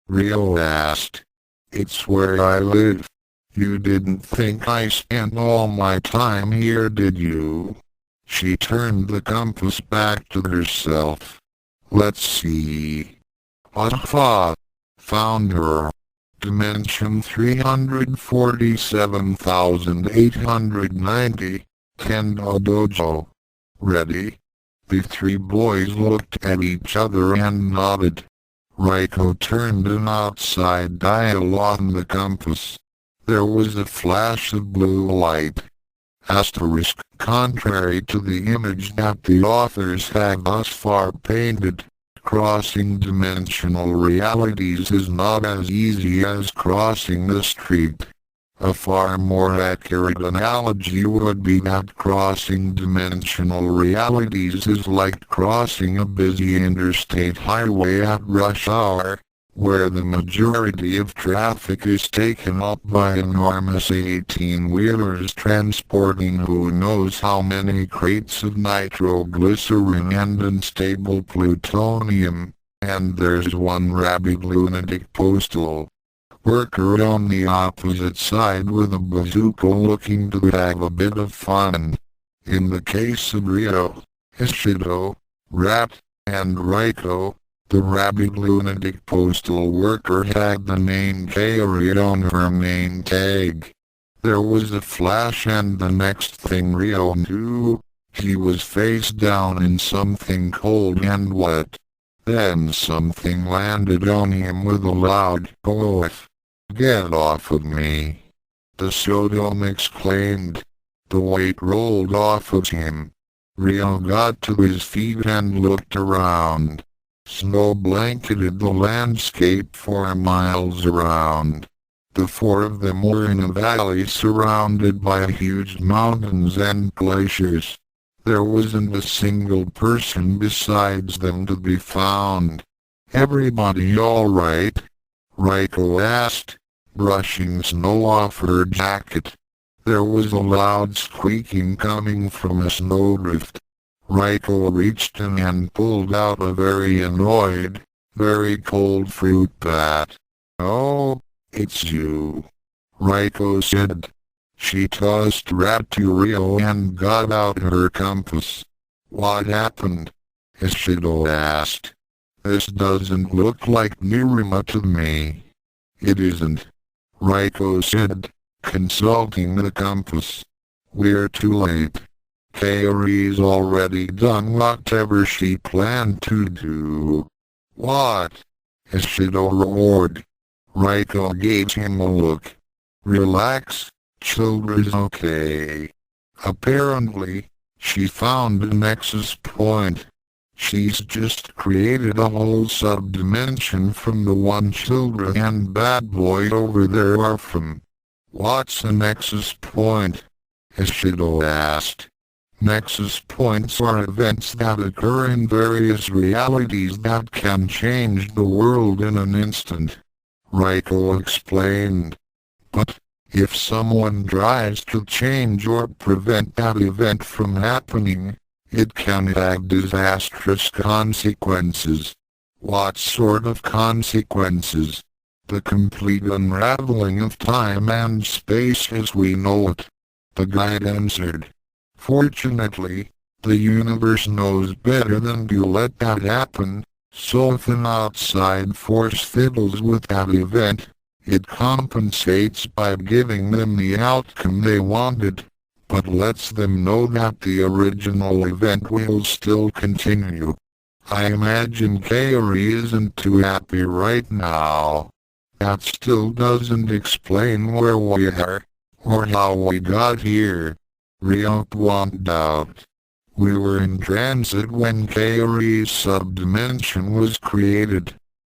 Ryo asked. "It's where I live. You didn't think I spent all my time here, did you?" She turned the compass back to herself. "Let's see. Aha! Found her. Dimension 347,890, Kendo Dojo. Ready?" The 3 boys looked at each other and nodded. Ryo turned an outside dial on the compass. There was a flash of blue light. Asterisk, contrary to the image that the authors had thus far painted, crossing dimensional realities is not as easy as crossing the street. A far more accurate analogy would be that crossing dimensional realities is like crossing a busy interstate highway at rush hour, where the majority of traffic is taken up by enormous 18-wheelers transporting who knows how many crates of nitroglycerin and unstable plutonium, and there's one rabid lunatic postal worker on the opposite side with a bazooka looking to have a bit of fun. In the case of Ryo, Ishido, Rat, and Ryo, the rabid lunatic postal worker had the name Kaeri on her name tag. There was a flash and the next thing Ryo knew, he was face down in something cold and wet. Then something landed on him with a loud oath. "Get off of me!" the Saotome exclaimed. The weight rolled off of him. Ryo got to his feet and looked around. Snow blanketed the landscape for miles around. The 4 of them were in a valley surrounded by huge mountains and glaciers. There wasn't a single person besides them to be found. "Everybody all right?" Ryo asked, brushing snow off her jacket. There was a loud squeaking coming from a snowdrift. Ryo reached in and pulled out a very annoyed, very cold fruit bat. "Oh, it's you," Ryo said. She tossed Rat to Ryo and got out her compass. "What happened?" Ishido asked. "This doesn't look like Nirima to me." "It isn't," Ryo said, consulting the compass. "We're too late. Kaeri's already done whatever she planned to do." "What?" Ishido roared. Ryo gave him a look. "Relax, Childra's okay. Apparently, she found a nexus point. She's just created a whole sub-dimension from the one Childra and Bad Boy over there are from." "What's a nexus point?" Ishido asked. "Nexus points are events that occur in various realities that can change the world in an instant," Ryo explained. "But if someone tries to change or prevent that event from happening, it can have disastrous consequences." "What sort of consequences?" "The complete unraveling of time and space as we know it," the guide answered. Fortunately, the universe knows better than to let that happen, so if an outside force fiddles with that event, it compensates by giving them the outcome they wanted, but lets them know that the original event will still continue. I imagine Kaeri isn't too happy right now. That still doesn't explain where we are, or how we got here. Ryo pointed out. We were in transit when Kaeri's subdimension was created.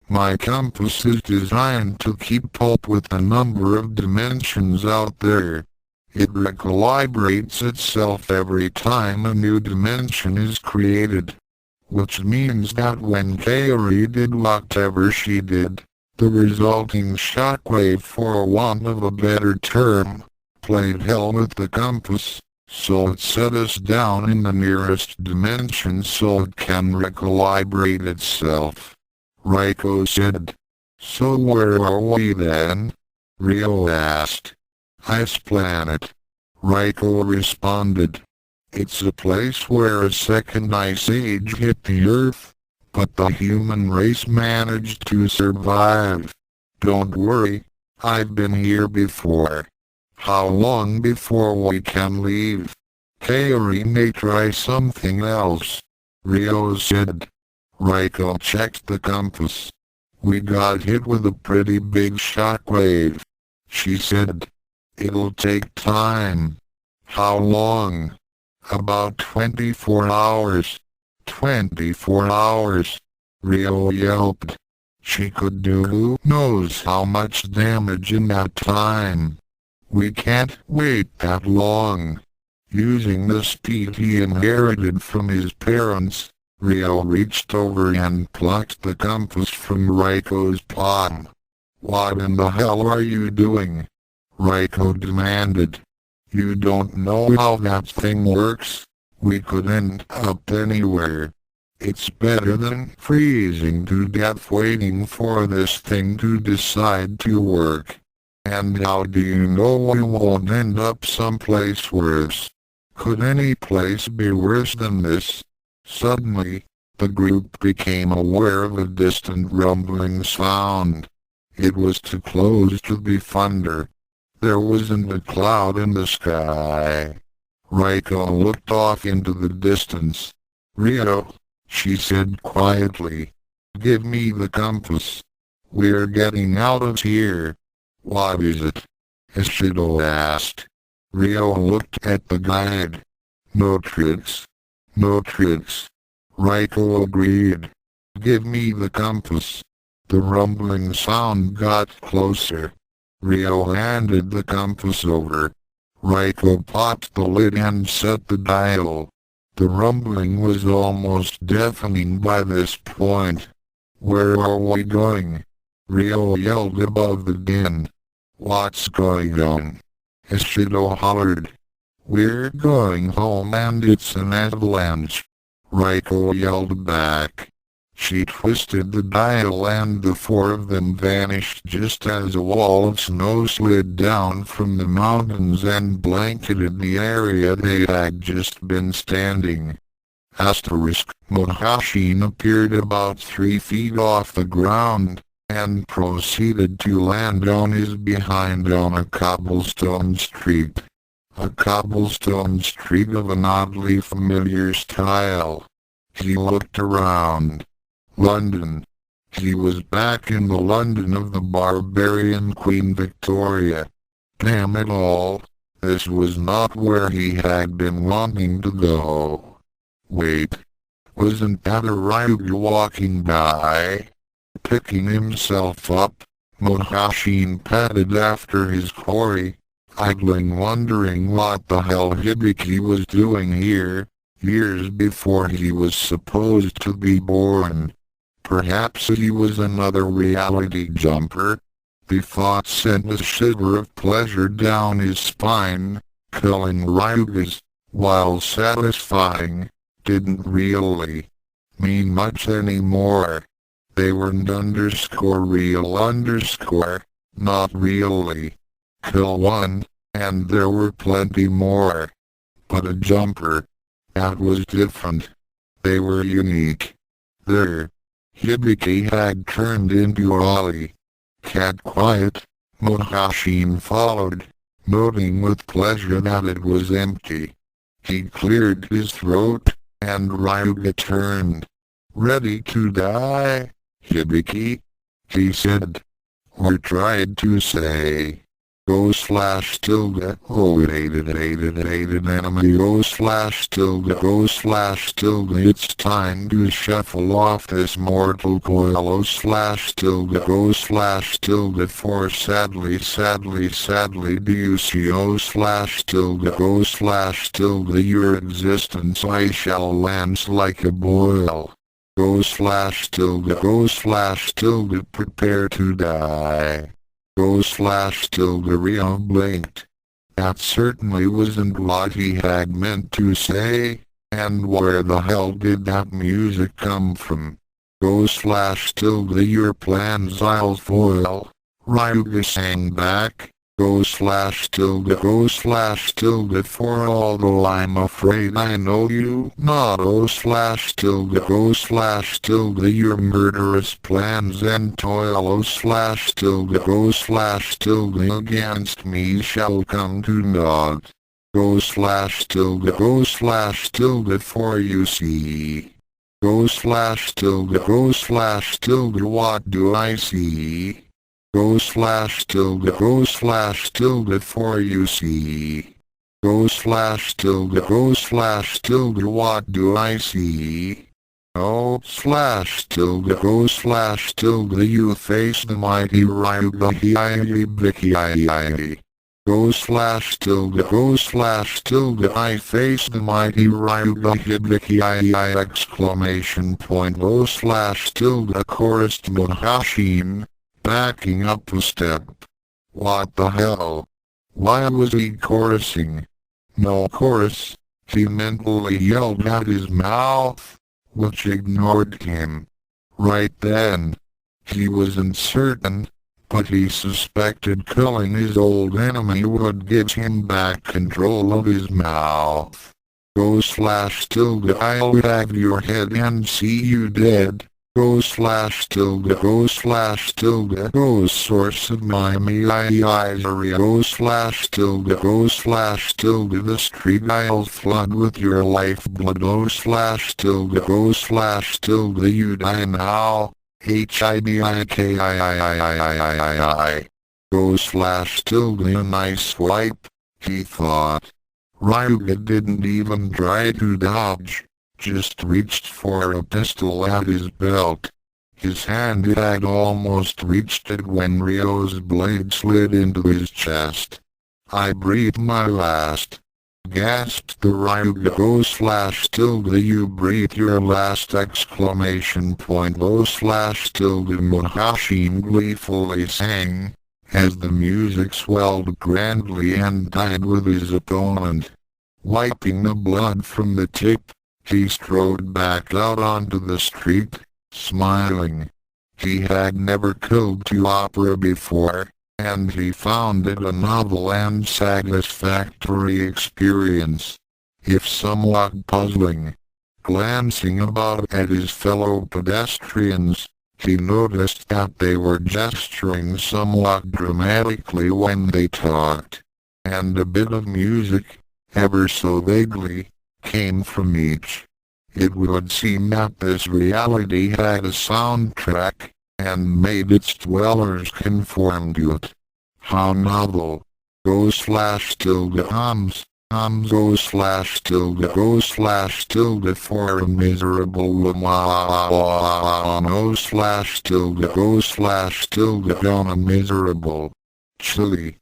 My compass is designed to keep up with the number of dimensions out there. It recalibrates itself every time a new dimension is created. Which means that when Kaeri did whatever she did, the resulting shockwave, for want of a better term, played hell with the compass, so it set us down in the nearest dimension so it can recalibrate itself. Ryo said. So where are we then? Ryo asked. Ice planet. Ryo responded. It's a place where a second ice age hit the Earth, but the human race managed to survive. Don't worry, I've been here before. How long before we can leave? Kaeri may try something else, Ryo said. Ryo checked the compass. We got hit with a pretty big shockwave, she said. It'll take time. How long? About 24 hours. 24 hours, Ryo yelped. She could do who knows how much damage in that time. We can't wait that long. Using the speed he inherited from his parents, Ryo reached over and plucked the compass from Ryo's palm. What in the hell are you doing? Ryo demanded. You don't know how that thing works? We could end up anywhere. It's better than freezing to death waiting for this thing to decide to work. And how do you know we won't end up someplace worse? Could any place be worse than this? Suddenly, the group became aware of a distant rumbling sound. It was too close to be thunder. There wasn't a cloud in the sky. Ryo looked off into the distance. Ryo, she said quietly. Give me the compass. We're getting out of here. What is it? Ishido asked. Ryo looked at the guide. No tricks. No tricks. Ryo agreed. Give me the compass. The rumbling sound got closer. Ryo handed the compass over. Ryo popped the lid and set the dial. The rumbling was almost deafening by this point. Where are we going? Ryo yelled above the din. What's going on? Ishido hollered. We're going home and it's an avalanche. Ryo yelled back. She twisted the dial and the four of them vanished just as a wall of snow slid down from the mountains and blanketed the area they had just been standing. Muhoshin appeared about 3 feet off the ground, and proceeded to land on his behind on a cobblestone street. A cobblestone street of an oddly familiar style. He looked around. London. He was back in the London of the barbarian Queen Victoria. Damn it all, this was not where he had been wanting to go. Wait, wasn't that a Ryo walking by? Picking himself up, Muhoshin padded after his quarry, idling wondering what the hell Hibiki was doing here, years before he was supposed to be born. Perhaps he was another reality jumper. The thought sent a shiver of pleasure down his spine, killing Ryo's, while satisfying, didn't really mean much anymore. They weren't _real_, not really. Kill one, and there were plenty more. but a jumper. That was different. They were unique. There. Hibiki had turned into Ollie. Kept quiet. Muhoshin followed, noting with pleasure that it was empty. He cleared his throat, and Ryuga turned. Ready to die, Hibiki? He said. Or tried to say. Go slash tilde, aided enemy, go slash tilde, it's time to shuffle off this mortal coil, go slash tilde, for sadly, do you see, go slash tilde, your existence I shall lance like a boil. Go slash tilde, prepare to die. Go slash tilde, Ryo blinked. That certainly wasn't what he had meant to say, and where the hell did that music come from? Go slash tilde, your plans I'll foil, Ryuga sang back. Go slash tilde, for although I'm afraid I know you not, go slash tilde, your murderous plans and toil, go slash tilde, against me shall come to naught. Go slash tilde, for you see. Go slash tilde, what do I see? Go slash tilde, for you see. Go slash tilde, what do I see? Oh, slash tilde, you face the mighty Ryuga Hibiki. Go slash tilde, I face the mighty Ryuga Hibiki! Exclamation point. Go slash tilde, chorused Muhoshin, backing up a step. What the hell? Why was he chorusing? No chorus, he mentally yelled at his mouth, which ignored him. Right then. He wasn't certain, but he suspected killing his old enemy would give him back control of his mouth. Go slash tilde, I'll have your head and see you dead. Go slash tilde, go source of my misery, go slash tilde, the street I'll flood with your lifeblood, go slash tilde, you die now, Hibiki. Go slash tilde, a nice swipe, he thought. Ryuga didn't even try to dodge. Just reached for a pistol at his belt. His hand had almost reached it when Ryo's blade slid into his chest. I breathed my last. Gasped the Ryuga. Go slash tilde, you breathe your last! Exclamation point. Go slash tilde, Muhoshin gleefully sang, as the music swelled grandly and died with his opponent. Wiping the blood from the tip, he strode back out onto the street, smiling. He had never killed to opera before, and he found it a novel and satisfactory experience, if somewhat puzzling. Glancing about at his fellow pedestrians, he noticed that they were gesturing somewhat dramatically when they talked, and a bit of music, ever so vaguely, came from each. It would seem that this reality had a soundtrack, and made its dwellers conform to it. How novel. Go slash tilde go slash tilde for a miserable woman. Go slash tilde on a miserable, chilly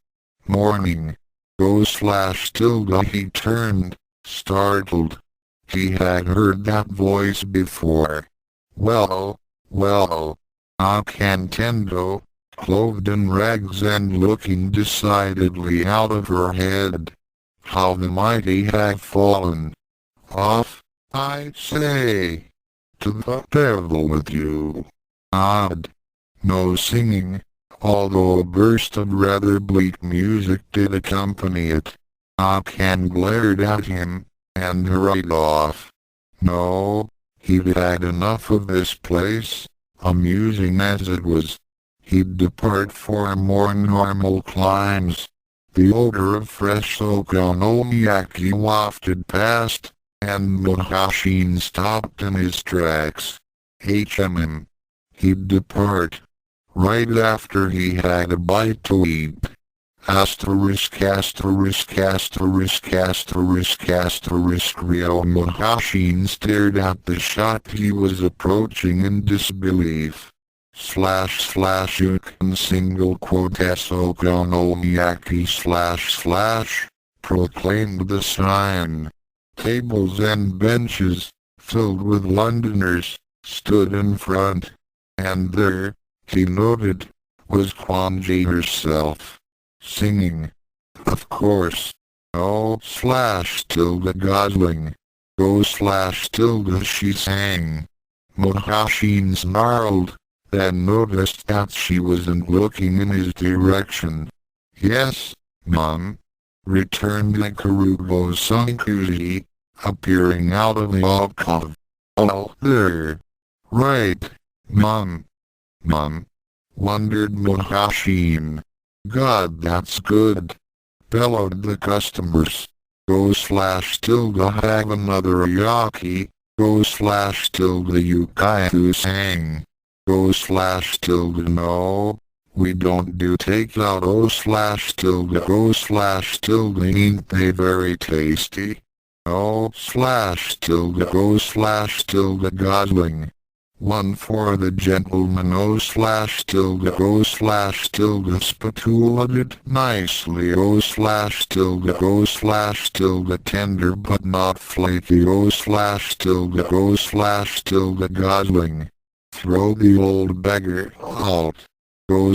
morning. Go slash tilde, he turned, startled. He had heard that voice before. Well, Akantendo, clothed in rags and looking decidedly out of her head. How the mighty have fallen. Off, I say. To the devil with you. Odd. No singing, although a burst of rather bleak music did accompany it. Akan glared at him, and hurried off. No, he'd had enough of this place, amusing as it was. He'd depart for more normal climes. The odor of fresh okonomiyaki wafted past, and Muhoshin stopped in his tracks. He'd depart. Right after he had a bite to eat. Asterisk asterisk asterisk asterisk asterisk Ryo Muhoshin stared at the shop he was approaching in disbelief. / you can single quote okonomiyaki / proclaimed the sign. Tables and benches, filled with Londoners, stood in front. And there, he noted, was Kwanji herself. Singing. Of course. Oh / Gosling. Go / she sang. Muhoshin snarled, then noticed that she wasn't looking in his direction. Yes, mum, returned Ikarugo Sankuji, appearing out of the alcove. Oh, there. Right, mum. Mum, wondered Muhoshin. God, that's good, bellowed the customers. Go / have another ayaki. Go / Yukai sang. Go / no, we don't do takeout. Oh / go / ain't they very tasty? Oh / go / Gosling. One for the gentleman. Oh / go / spatulaed it nicely. Oh / go / tender but not flaky. Oh / go / Gosling. Throw the old beggar out. Go /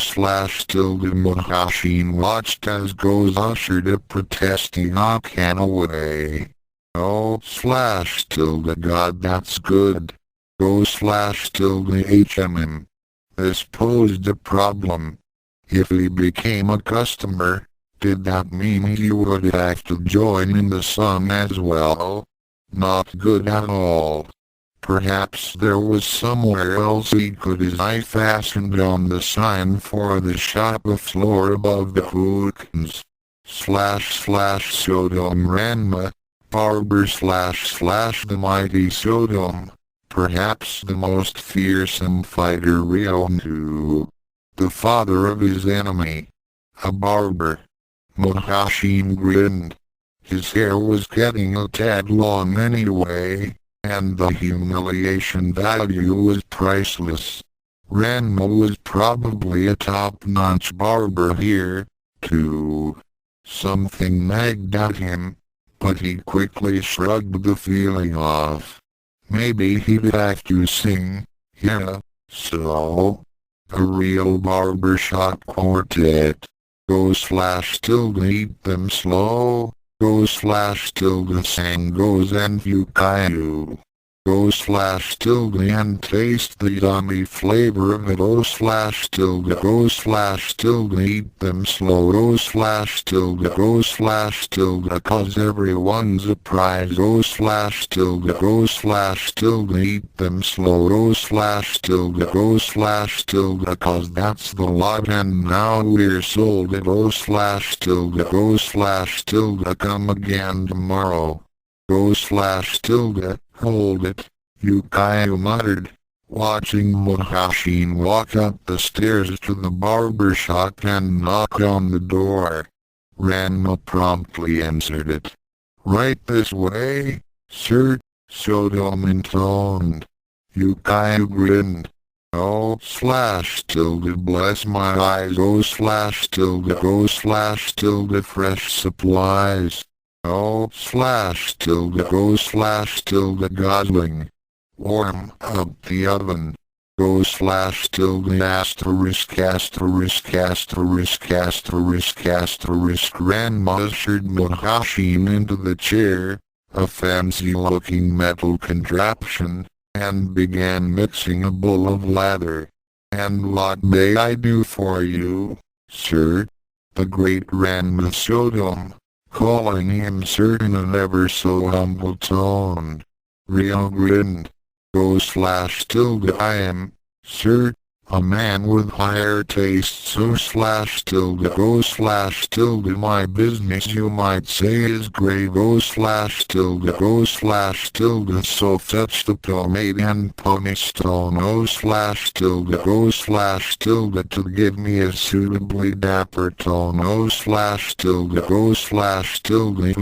Muhoshin watched as Goes ushered a protesting Akan away. Oh / God, that's good. Go / This posed a problem. If he became a customer, did that mean he would have to join in the sum as well? Not good at all. Perhaps there was somewhere else he could. His eye fastened on the sign for the shop a floor above the hookins. / Saotome Ranma, barber / the mighty Saotome. Perhaps the most fearsome fighter Ryo knew. The father of his enemy. A barber. Muhoshin grinned. His hair was getting a tad long anyway, and the humiliation value was priceless. Ranma was probably a top-notch barber here, too. Something nagged at him, but he quickly shrugged the feeling off. Maybe he'd have to sing, yeah, so. A real barbershop quartet. Go / eat them slow. Go / sang Goes and Yukayu. Go / and taste the yummy flavor of it. Oh / go / eat them slow. Oh / cause everyone's a prize. Oh / go / eat them slow. Oh / go / cause that's the lot and now we're sold it. Oh / go / come again tomorrow. Go / hold it, Yukayu muttered, watching Muhoshin walk up the stairs to the barber shop and knock on the door. Ranma promptly answered it. Right this way, sir, Saotome intoned. Yukayu grinned. Oh / bless my eyes. Oh / go / fresh supplies. Oh / go / Gosling. Warm up the oven. Go / asterisk asterisk asterisk asterisk asterisk Ranma ushered Muhoshin into the chair, a fancy-looking metal contraption, and began mixing a bowl of lather. And what may I do for you, sir? The great Ranma Saotome, calling him sir in an ever so humble tone. Ryo grinned. I am, sir, a man with higher tastes my business you might say is grave so fetch the pomade and punish stone to give me a suitably dapper tone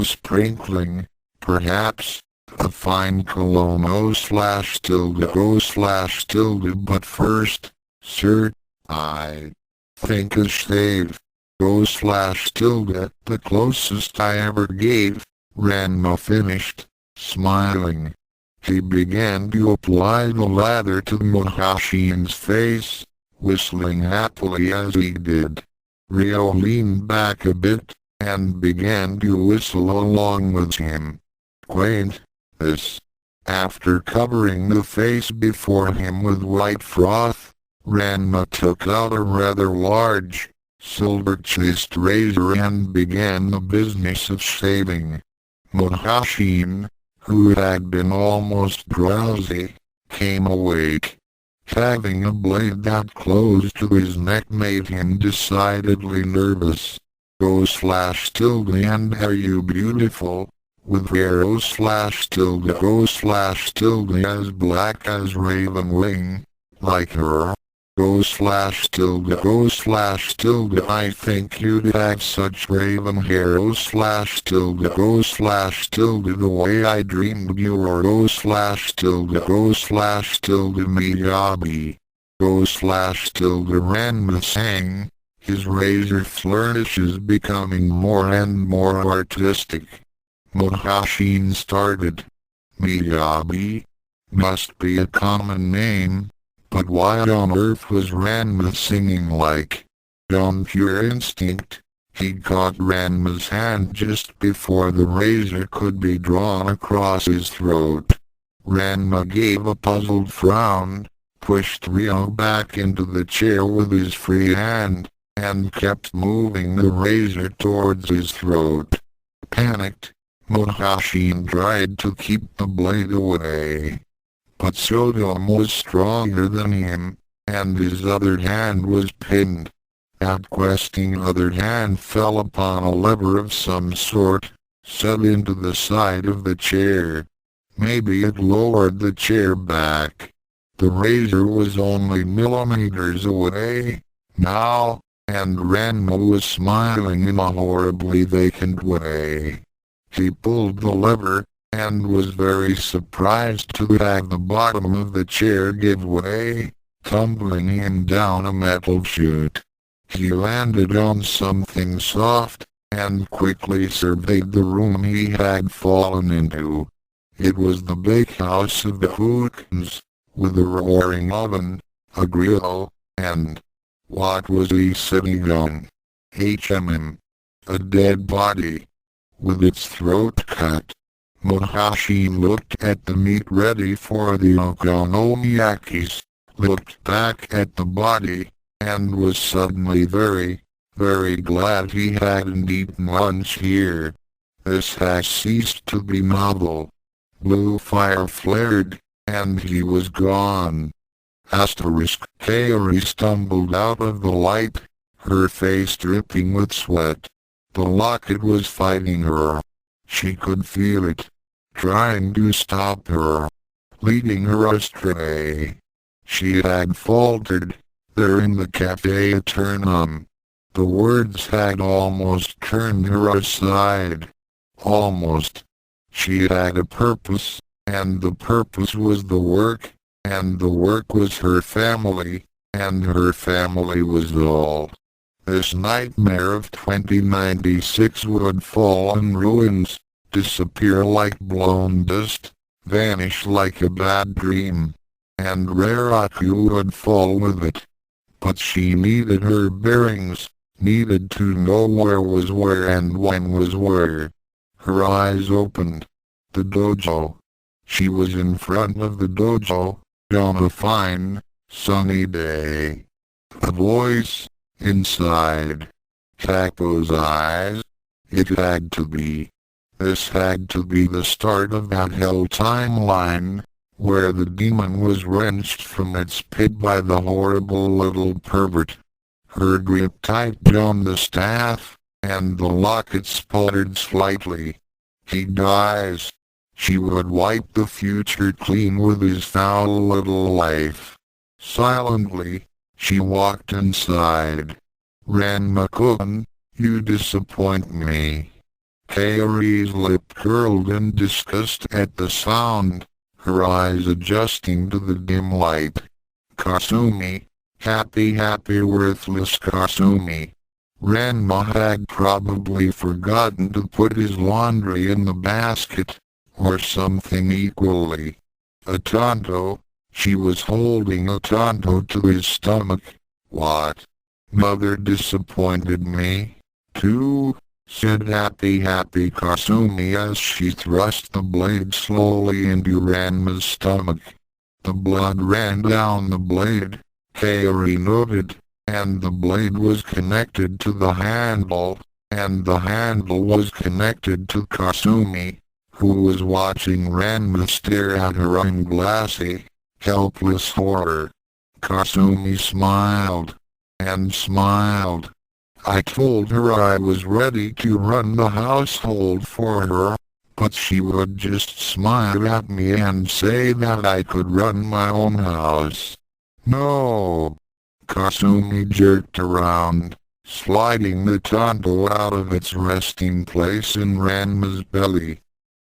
sprinkling, perhaps, a fine cologne but first, sir, I think a shave the closest I ever gave, Ranma finished, smiling. He began to apply the lather to Muhoshin's face, whistling happily as he did. Ryo leaned back a bit, and began to whistle along with him. Quaint, this. After covering the face before him with white froth, Ranma took out a rather large, silver-chased razor and began the business of shaving. Muhoshin, who had been almost drowsy, came awake. Having a blade that close to his neck made him decidedly nervous. And are you beautiful? With hair as black as raven wing, like her. I think you'd have such raven hair the way I dreamed you were Miyabi. Ranma sang, his razor flourishes becoming more and more artistic. Muhoshin started. Miyabi? Must be a common name, but why on earth was Ranma singing like? On pure instinct, he caught Ranma's hand just before the razor could be drawn across his throat. Ranma gave a puzzled frown, pushed Ryo back into the chair with his free hand, and kept moving the razor towards his throat. Panicked, Muhoshin tried to keep the blade away. But Saotome was stronger than him, and his other hand was pinned. That questing other hand fell upon a lever of some sort, set into the side of the chair. Maybe it lowered the chair back. The razor was only millimeters away, now, and Ranma was smiling in a horribly vacant way. He pulled the lever, and was very surprised to have the bottom of the chair give way, tumbling him down a metal chute. He landed on something soft, and quickly surveyed the room he had fallen into. It was the bakehouse of the Hookins, with a roaring oven, a grill, and what was he sitting on? A dead body, with its throat cut. Muhoshin looked at the meat ready for the okonomiyakis, looked back at the body, and was suddenly very, very glad he hadn't eaten lunch here. This has ceased to be novel. Blue fire flared, and he was gone. Kaeri stumbled out of the light, her face dripping with sweat. The locket was fighting her. She could feel it, trying to stop her, leading her astray. She had faltered, there in the Cafe Eternum. The words had almost turned her aside. Almost. She had a purpose, and the purpose was the work, and the work was her family, and her family was all. This nightmare of 2096 would fall in ruins, disappear like blown dust, vanish like a bad dream, and Ratiko would fall with it. But she needed her bearings, needed to know where was where and when was where. Her eyes opened. The dojo. She was in front of the dojo, on a fine, sunny day. A voice, inside. Tako's eyes. It had to be. This had to be the start of that hell timeline, where the demon was wrenched from its pit by the horrible little pervert. Her grip tightened on the staff, and the locket sputtered slightly. He dies. She would wipe the future clean with his foul little life. Silently, she walked inside. Ranma-kun, you disappoint me. Kaeri's lip curled in disgust at the sound, her eyes adjusting to the dim light. Kasumi, happy worthless Kasumi. Ranma had probably forgotten to put his laundry in the basket, or something equally. A tanto, she was holding a tanto to his stomach. What? Mother disappointed me, too? Said happy Kasumi as she thrust the blade slowly into Ranma's stomach. The blood ran down the blade, Kaeri noted, and the blade was connected to the handle, and the handle was connected to Kasumi, who was watching Ranma stare at her in glassy, helpless horror. Kasumi smiled, and smiled. I told her I was ready to run the household for her, but she would just smile at me and say that I could run my own house. No. Kasumi jerked around, sliding the tanto out of its resting place in Ranma's belly.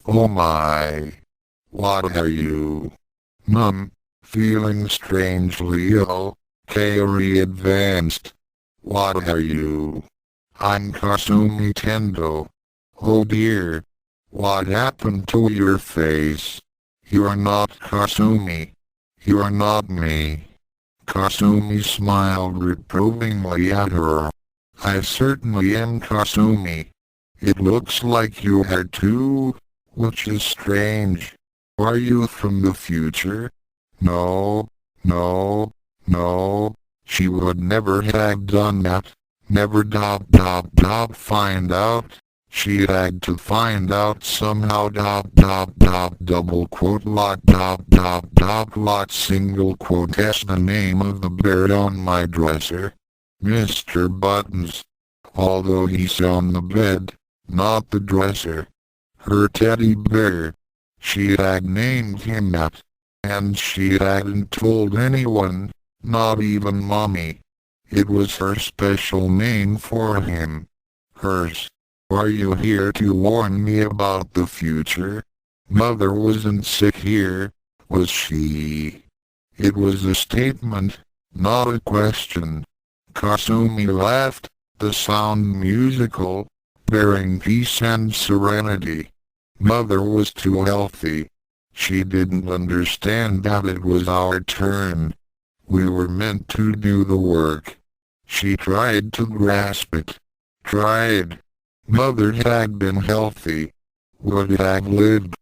Oh my. What are you? Mum, feeling strangely ill, Kaeri advanced. What are you? I'm Kasumi Tendo. Oh dear. What happened to your face? You're not Kasumi. You're not me. Kasumi smiled reprovingly at her. I certainly am Kasumi. It looks like you are too, which is strange. Are you from the future? No. She would never have done that. Never find out. She had to find out somehow double quote lot single quote. That's the name of the bear on my dresser. Mr. Buttons. Although he's on the bed, not the dresser. Her teddy bear. She had named him that. And she hadn't told anyone. Not even Mommy. It was her special name for him. Hers. Are you here to warn me about the future? Mother wasn't sick here, was she? It was a statement, not a question. Kasumi laughed, the sound musical, bearing peace and serenity. Mother was too healthy. She didn't understand that it was our turn. We were meant to do the work. She tried to grasp it. Tried. Mother had been healthy. Would have lived.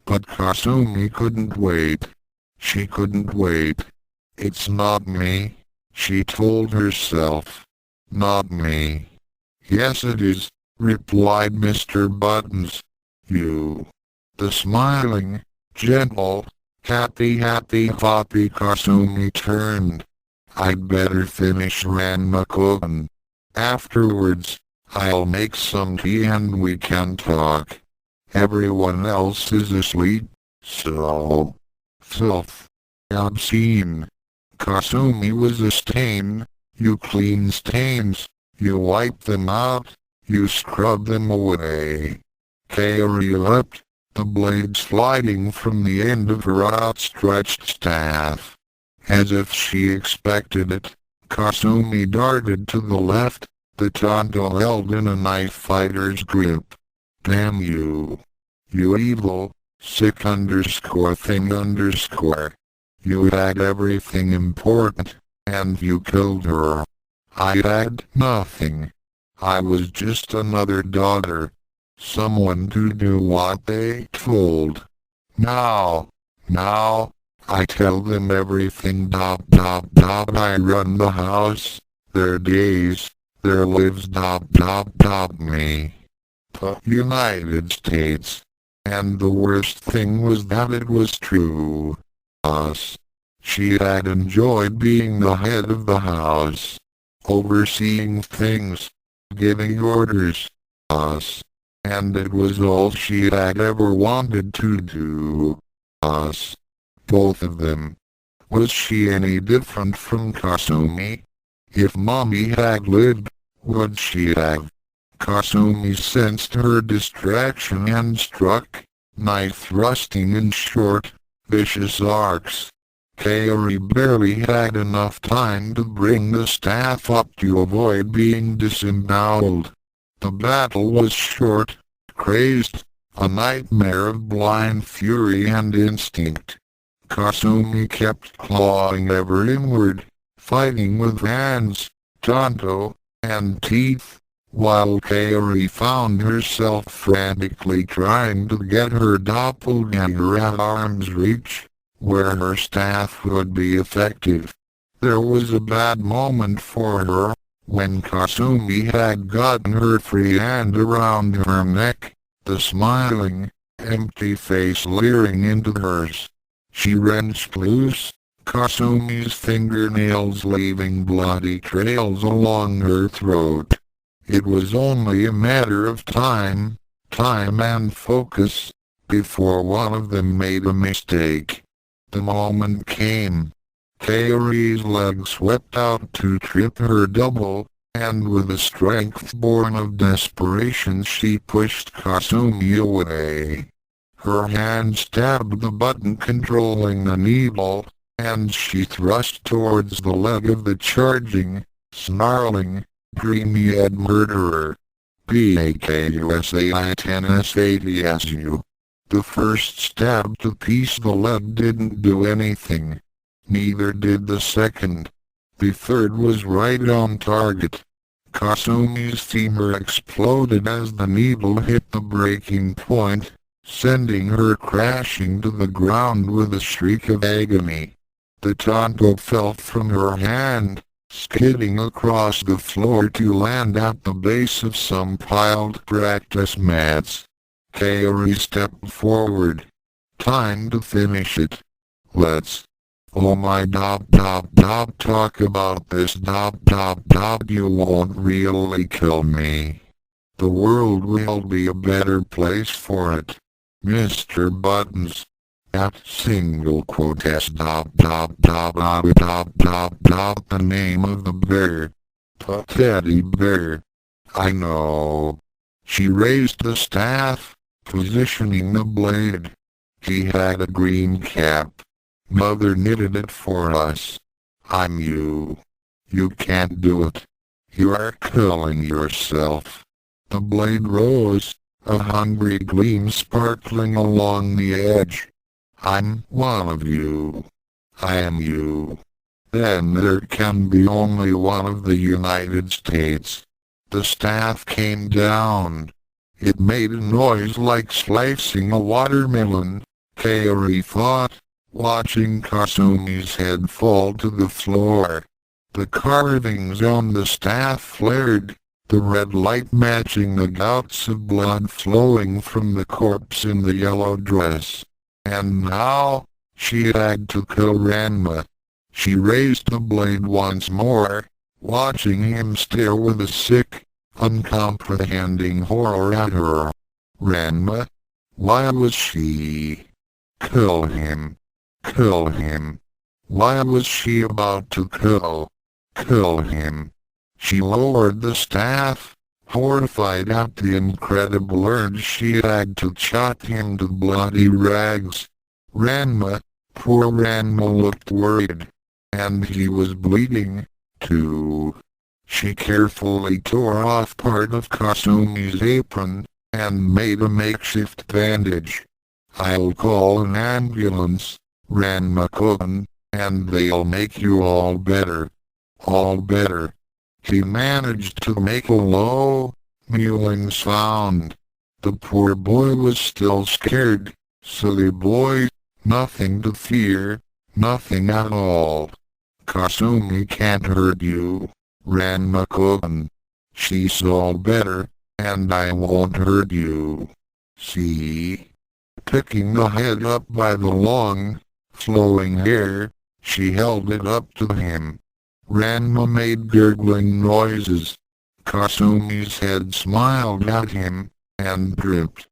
But Kasumi couldn't wait. She couldn't wait. It's not me, she told herself. Not me. Yes it is, replied Mr. Buttons. You. The smiling, gentle, happy Kasumi turned. I'd better finish Ranma-kun. Afterwards, I'll make some tea and we can talk. Everyone else is asleep, so... Filth. Obscene. Kasumi was a stain. You clean stains. You wipe them out. You scrub them away. Kaeri leapt, the blade sliding from the end of her outstretched staff. As if she expected it, Kasumi darted to the left, the tanto held in a knife fighter's grip. Damn you. You evil, sick thing. You had everything important, and you killed her. I had nothing. I was just another daughter. Someone to do what they told. Now, I tell them everything. I run the house, their days, their lives. Me. United States. And the worst thing was that it was true. Us. She had enjoyed being the head of the house. Overseeing things. Giving orders. Us. And it was all she had ever wanted to do. Us. Both of them. Was she any different from Kasumi? If Mommy had lived, would she have? Kasumi sensed her distraction and struck, knife thrusting in short, vicious arcs. Kaeri barely had enough time to bring the staff up to avoid being disemboweled. The battle was short, crazed, a nightmare of blind fury and instinct. Kasumi kept clawing ever inward, fighting with hands, tanto, and teeth, while Kaeri found herself frantically trying to get her doppelganger at arm's reach, where her staff would be effective. There was a bad moment for her, when Kasumi had gotten her free hand around her neck, the smiling, empty face leering into hers. She wrenched loose, Kasumi's fingernails leaving bloody trails along her throat. It was only a matter of time and focus, before one of them made a mistake. The moment came. Kaeri's leg swept out to trip her double, and with a strength born of desperation she pushed Kasumi away. Her hand stabbed the button controlling the needle, and she thrust towards the leg of the charging, snarling, dreamy-eyed murderer. PAKUSAI-10S80SU. The first stab to piece the leg didn't do anything. Neither did the second. The third was right on target. Kasumi's femur exploded as the needle hit the breaking point, sending her crashing to the ground with a shriek of agony. The tanto fell from her hand, skidding across the floor to land at the base of some piled practice mats. Kaeri stepped forward. Time to finish it. Let's. Oh my talk about this you won't really kill me. The world will be a better place for it. Mr. Buttons. At single quotes the name of the bear. Teddy bear. I know. She raised the staff, positioning the blade. He had a green cap. Mother knitted it for us. I'm you. You can't do it. You are killing yourself. The blade rose, a hungry gleam sparkling along the edge. I'm one of you. I am you. Then there can be only one of the United States. The staff came down. It made a noise like slicing a watermelon, Kaeri thought, watching Kasumi's head fall to the floor. The carvings on the staff flared, the red light matching the gouts of blood flowing from the corpse in the yellow dress. And now, she had to kill Ranma. She raised the blade once more, watching him stare with a sick, uncomprehending horror at her. Ranma? Why was she? Kill him. Kill him. Why was she about to kill him? She lowered the staff, horrified at the incredible urge she had to chop him to bloody rags. Ranma, poor Ranma looked worried. And he was bleeding, too. She carefully tore off part of Kasumi's apron, and made a makeshift bandage. I'll call an ambulance, Ranma-kun, and they'll make you all better. All better. He managed to make a low, mewing sound. The poor boy was still scared. Silly boy, nothing to fear, nothing at all. Kasumi can't hurt you, Ranma-kun. She's all better, and I won't hurt you. See? Picking the head up by the long, flowing hair, she held it up to him. Ranma made gurgling noises. Kasumi's head smiled at him, and dripped.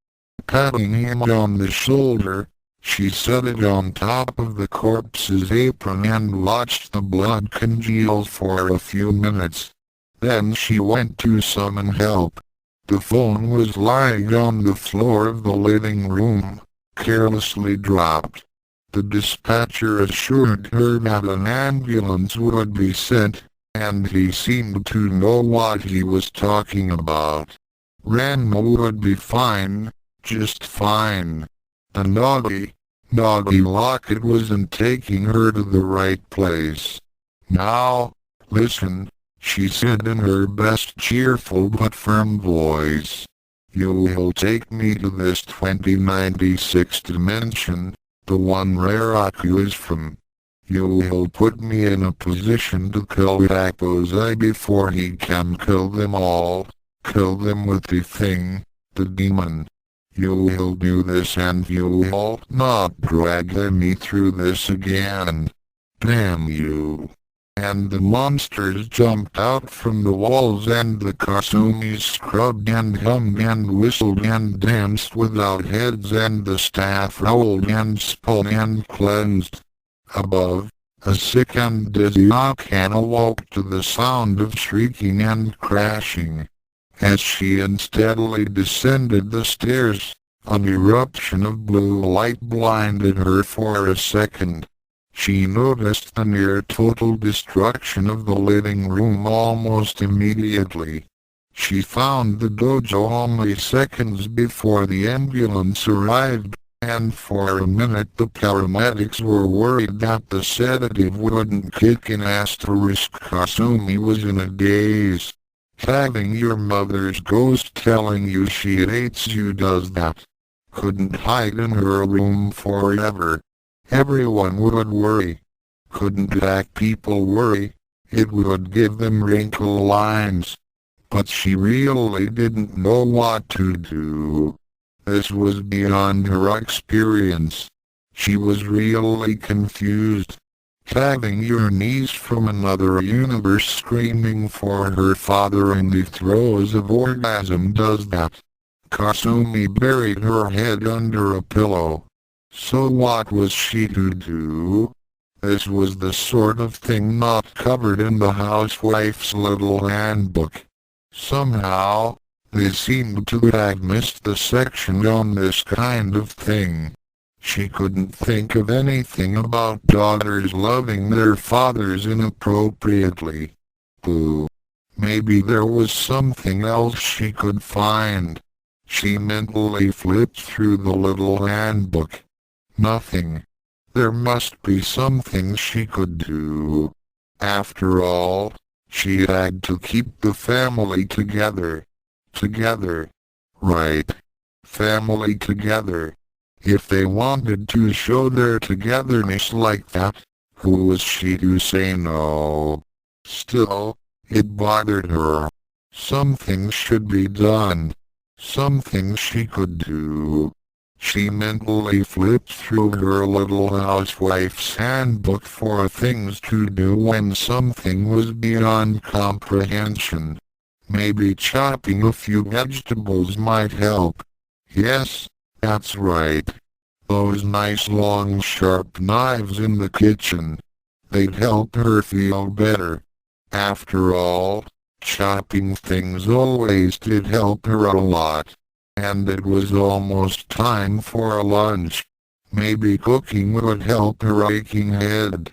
Patting him on the shoulder, she set it on top of the corpse's apron and watched the blood congeal for a few minutes. Then she went to summon help. The phone was lying on the floor of the living room, carelessly dropped. The dispatcher assured her that an ambulance would be sent, and he seemed to know what he was talking about. Ranma would be fine, just fine. The naughty locket wasn't taking her to the right place. Now, listen, she said in her best cheerful but firm voice. You will take me to this 2096 dimension, the one Ratiko is from. You will put me in a position to kill Raposei before he can kill them all. Kill them with the thing, the demon. You will do this and you will not drag me through this again. Damn you. And the monsters jumped out from the walls and the Kasumis scrubbed and hummed and whistled and danced without heads and the staff rolled and spun and cleansed. Above, a sick and dizzy Akana awoke to the sound of shrieking and crashing. As she unsteadily descended the stairs, an eruption of blue light blinded her for a second. She noticed the near total destruction of the living room almost immediately. She found the dojo only seconds before the ambulance arrived, and for a minute the paramedics were worried that the sedative wouldn't kick in. Kasumi was in a daze. Having your mother's ghost telling you she hates you does that. Couldn't hide in her room forever. Everyone would worry. Couldn't black people worry? It would give them wrinkle lines. But she really didn't know what to do. This was beyond her experience. She was really confused. Having your niece from another universe screaming for her father in the throes of orgasm does that. Kasumi buried her head under a pillow. So what was she to do? This was the sort of thing not covered in the housewife's little handbook. Somehow, they seemed to have missed the section on this kind of thing. She couldn't think of anything about daughters loving their fathers inappropriately. Boo. Maybe there was something else she could find. She mentally flipped through the little handbook. Nothing. There must be something she could do. After all, she had to keep the family together. Together. Right. Family together. If they wanted to show their togetherness like that, who was she to say no? Still, it bothered her. Something should be done. Something she could do. She mentally flipped through her little housewife's handbook for things to do when something was beyond comprehension. Maybe chopping a few vegetables might help. Yes, that's right. Those nice long sharp knives in the kitchen. They'd help her feel better. After all, chopping things always did help her a lot. And it was almost time for lunch. Maybe cooking would help her aching head.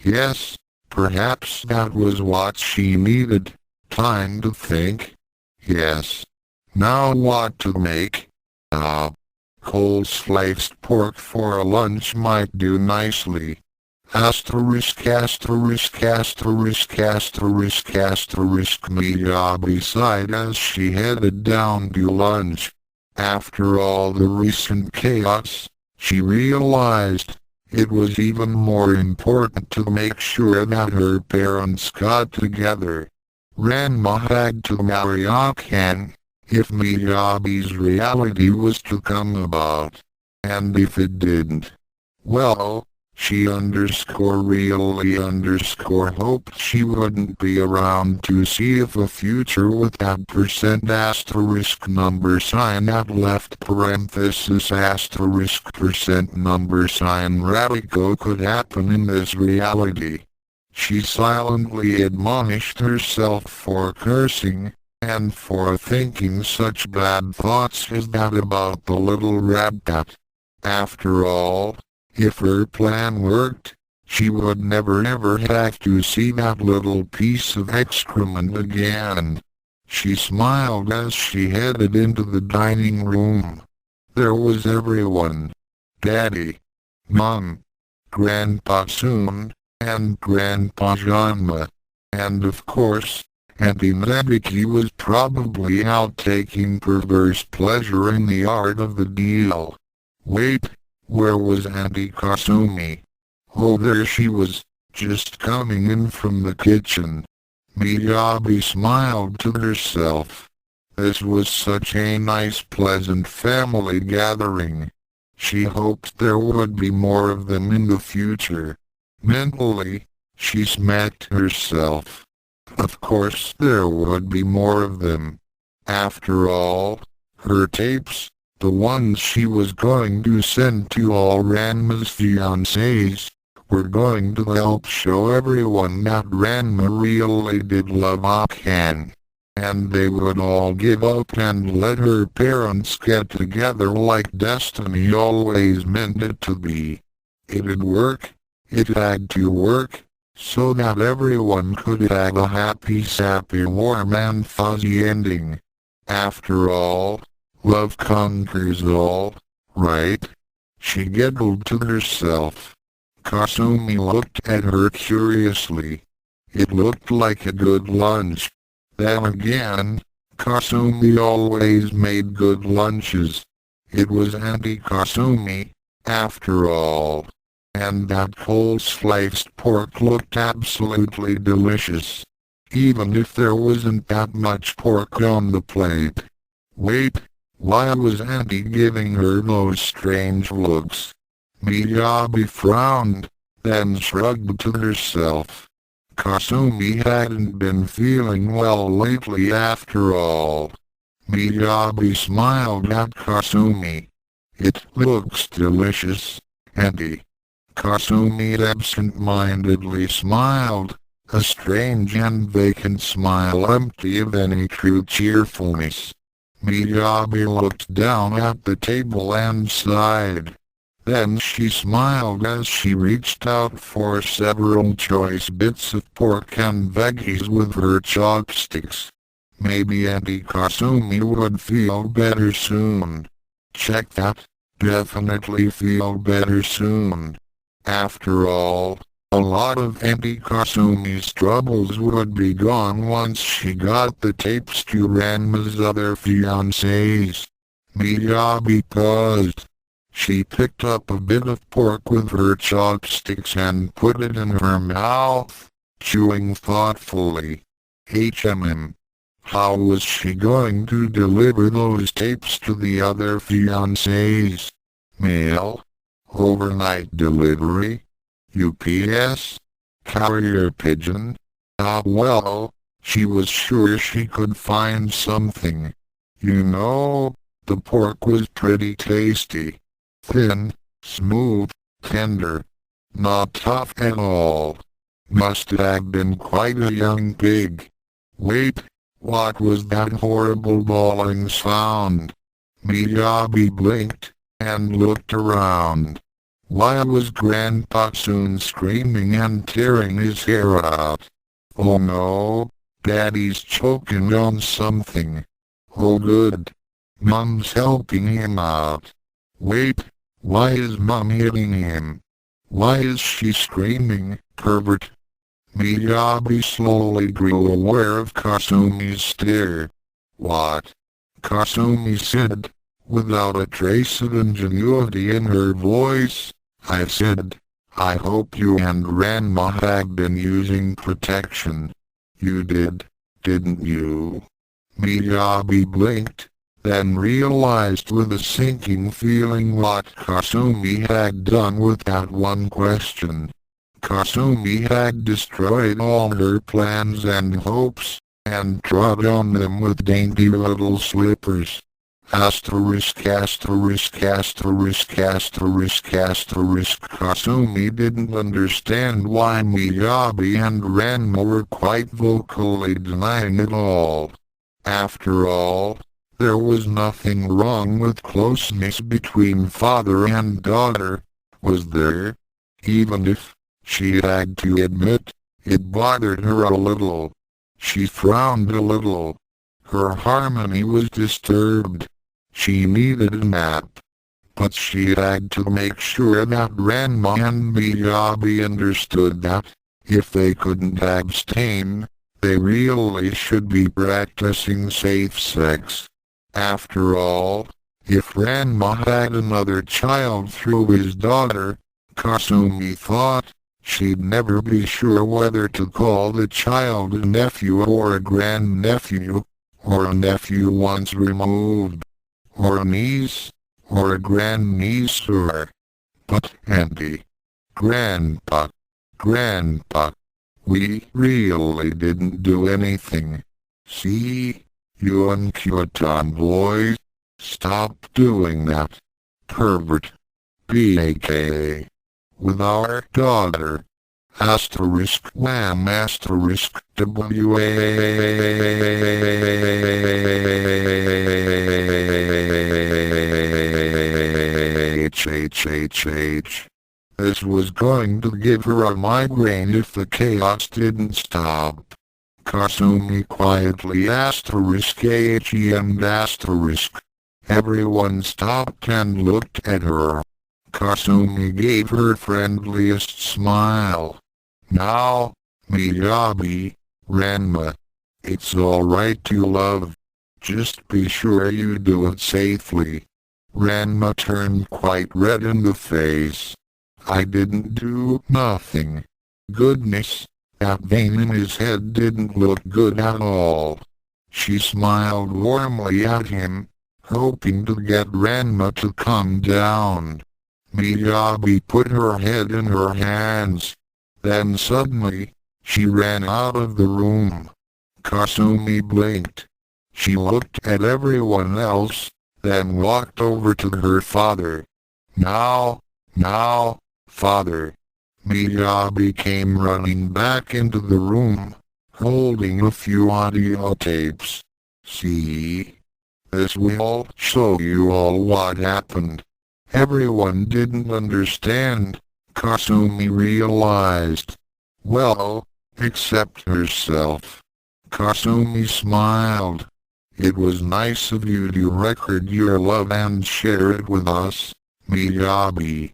Yes, perhaps that was what she needed. Time to think. Yes. Now what to make? Cold sliced pork for lunch might do nicely. Miyabi sighed as she headed down to lunch. After all the recent chaos, she realized it was even more important to make sure that her parents got together. Ranma had to marry Akan. if Miyabi's reality was to come about. And if it didn't, well, she really hoped she wouldn't be around to see if a future with that %* number sign at left parenthesis * % Ratiko could happen in this reality. She silently admonished herself for cursing, and for thinking such bad thoughts as that about the little rat. After all, if her plan worked, she would never ever have to see that little piece of excrement again. She smiled as she headed into the dining room. There was everyone. Daddy, Mom, Grandpa Soon, and Grandpa Janma. And of course, Auntie Nabiki was probably out taking perverse pleasure in the art of the deal. Wait, where was Auntie Kasumi? Oh, there she was, just coming in from the kitchen. Miyabi smiled to herself. This was such a nice pleasant family gathering. She hoped there would be more of them in the future. Mentally, she smacked herself. Of course there would be more of them. After all, her tapes, the ones she was going to send to all Ranma's fiancés, were going to help show everyone that Ranma really did love Akan. And they would all give up and let her parents get together like destiny always meant it to be. It'd work. It had to work, so that everyone could have a happy, sappy, warm and fuzzy ending. After all, love conquers all, right? She giggled to herself. Kasumi looked at her curiously. It looked like a good lunch. Then again, Kasumi always made good lunches. It was Auntie Kasumi, after all. And that whole sliced pork looked absolutely delicious. Even if there wasn't that much pork on the plate. Wait, why was Auntie giving her those strange looks? Miyabi frowned, then shrugged to herself. Kasumi hadn't been feeling well lately after all. Miyabi smiled at Kasumi. It looks delicious, Auntie. Kasumi absent-mindedly smiled, a strange and vacant smile empty of any true cheerfulness. Miyabi looked down at the table and sighed. Then she smiled as she reached out for several choice bits of pork and veggies with her chopsticks. Maybe Auntie Kasumi would feel better soon. Check that. Definitely feel better soon. After all, a lot of Auntie Kasumi's troubles would be gone once she got the tapes to Ranma's other fiancés. Miyabi paused. She picked up a bit of pork with her chopsticks and put it in her mouth, chewing thoughtfully. How was she going to deliver those tapes to the other fiancés? Mail? Overnight delivery? UPS? Carrier pigeon? Well, she was sure she could find something. You know, the pork was pretty tasty. Thin, smooth, tender. Not tough at all. Must have been quite a young pig. Wait, what was that horrible bawling sound? Miyabi blinked, and looked around. Why was Grandpa Soon screaming and tearing his hair out? Oh no, Daddy's choking on something. Oh good. Mom's helping him out. Wait, why is Mom hitting him? Why is she screaming, pervert? Miyabi slowly grew aware of Kasumi's stare. What? Kasumi said, without a trace of ingenuity in her voice. I said, I hope you and Ranma have been using protection. You did, didn't you? Miyabi blinked, then realized with a sinking feeling what Kasumi had done with that one question. Kasumi had destroyed all her plans and hopes, and trod on them with dainty little slippers. Kasumi didn't understand why Miyabi and Ranma were quite vocally denying it all. After all, there was nothing wrong with closeness between father and daughter, was there? Even if, she had to admit, it bothered her a little. She frowned a little. Her harmony was disturbed. She needed a nap. But she had to make sure that Ranma and Miyabi understood that, if they couldn't abstain, they really should be practicing safe sex. After all, if Ranma had another child through his daughter, Kasumi thought, she'd never be sure whether to call the child a nephew or a grandnephew, or a nephew once removed, or a niece, or a grandniece but Auntie, Grandpa, we really didn't do anything. See, you and Kyoton boys, stop doing that. Pervert. B.A.K. with our daughter. Asterisk wham asterisk W-A-H-H-H-H. This was going to give her a migraine if the chaos didn't stop. Kasumi quietly asterisk and asterisk. Everyone stopped and looked at her. Kasumi gave her friendliest smile. Now, Miyabi, Ranma, it's alright to love. Just be sure you do it safely. Ranma turned quite red in the face. I didn't do nothing. Goodness, that vein in his head didn't look good at all. She smiled warmly at him, hoping to get Ranma to come down. Miyabi put her head in her hands. Then suddenly, she ran out of the room. Kasumi blinked. She looked at everyone else, then walked over to her father. Now, father. Miyabi came running back into the room, holding a few audio tapes. See? This will show you all what happened. Everyone didn't understand, Kasumi realized. Well, except herself. Kasumi smiled. It was nice of you to record your love and share it with us, Miyabi.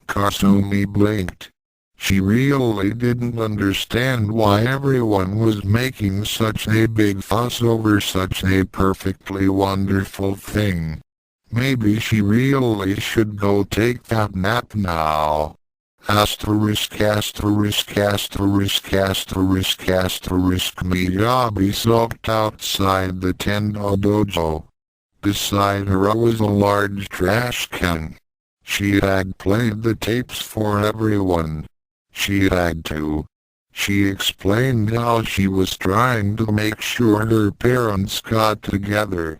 Kasumi blinked. She really didn't understand why everyone was making such a big fuss over such a perfectly wonderful thing. Maybe she really should go take that nap now. Miyabi sulked outside the Tendo dojo. Beside her was a large trash can. She had played the tapes for everyone. She had to. She explained how she was trying to make sure her parents got together.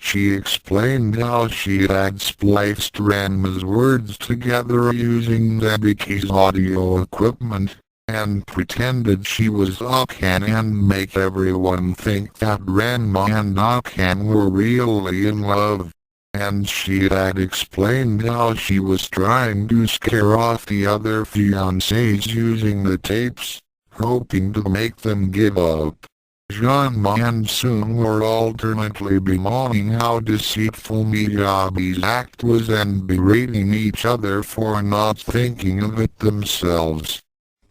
She explained how she had spliced Ranma's words together using Debiki's audio equipment, and pretended she was Akan and make everyone think that Ranma and Akan were really in love. And she had explained how she was trying to scare off the other fiancés using the tapes, hoping to make them give up. Janma and Sun were alternately bemoaning how deceitful Miyabi's act was and berating each other for not thinking of it themselves.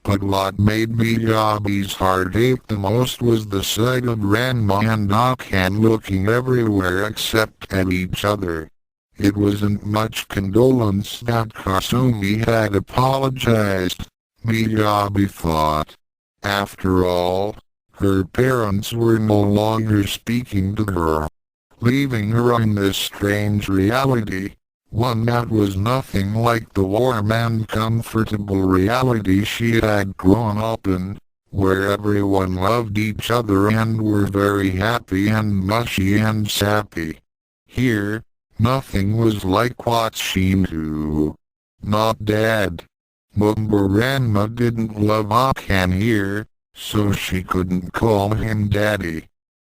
But what made Miyabi's heart ache the most was the sight of Ranma and Akan looking everywhere except at each other. It wasn't much condolence that Kasumi had apologized, Miyabi thought. After all, her parents were no longer speaking to her. leaving her in this strange reality, one that was nothing like the warm and comfortable reality she had grown up in, where everyone loved each other and were very happy and mushy and sappy. Here, nothing was like what she knew. Not Dad. Ranma didn't love Akan here, so she couldn't call him Daddy.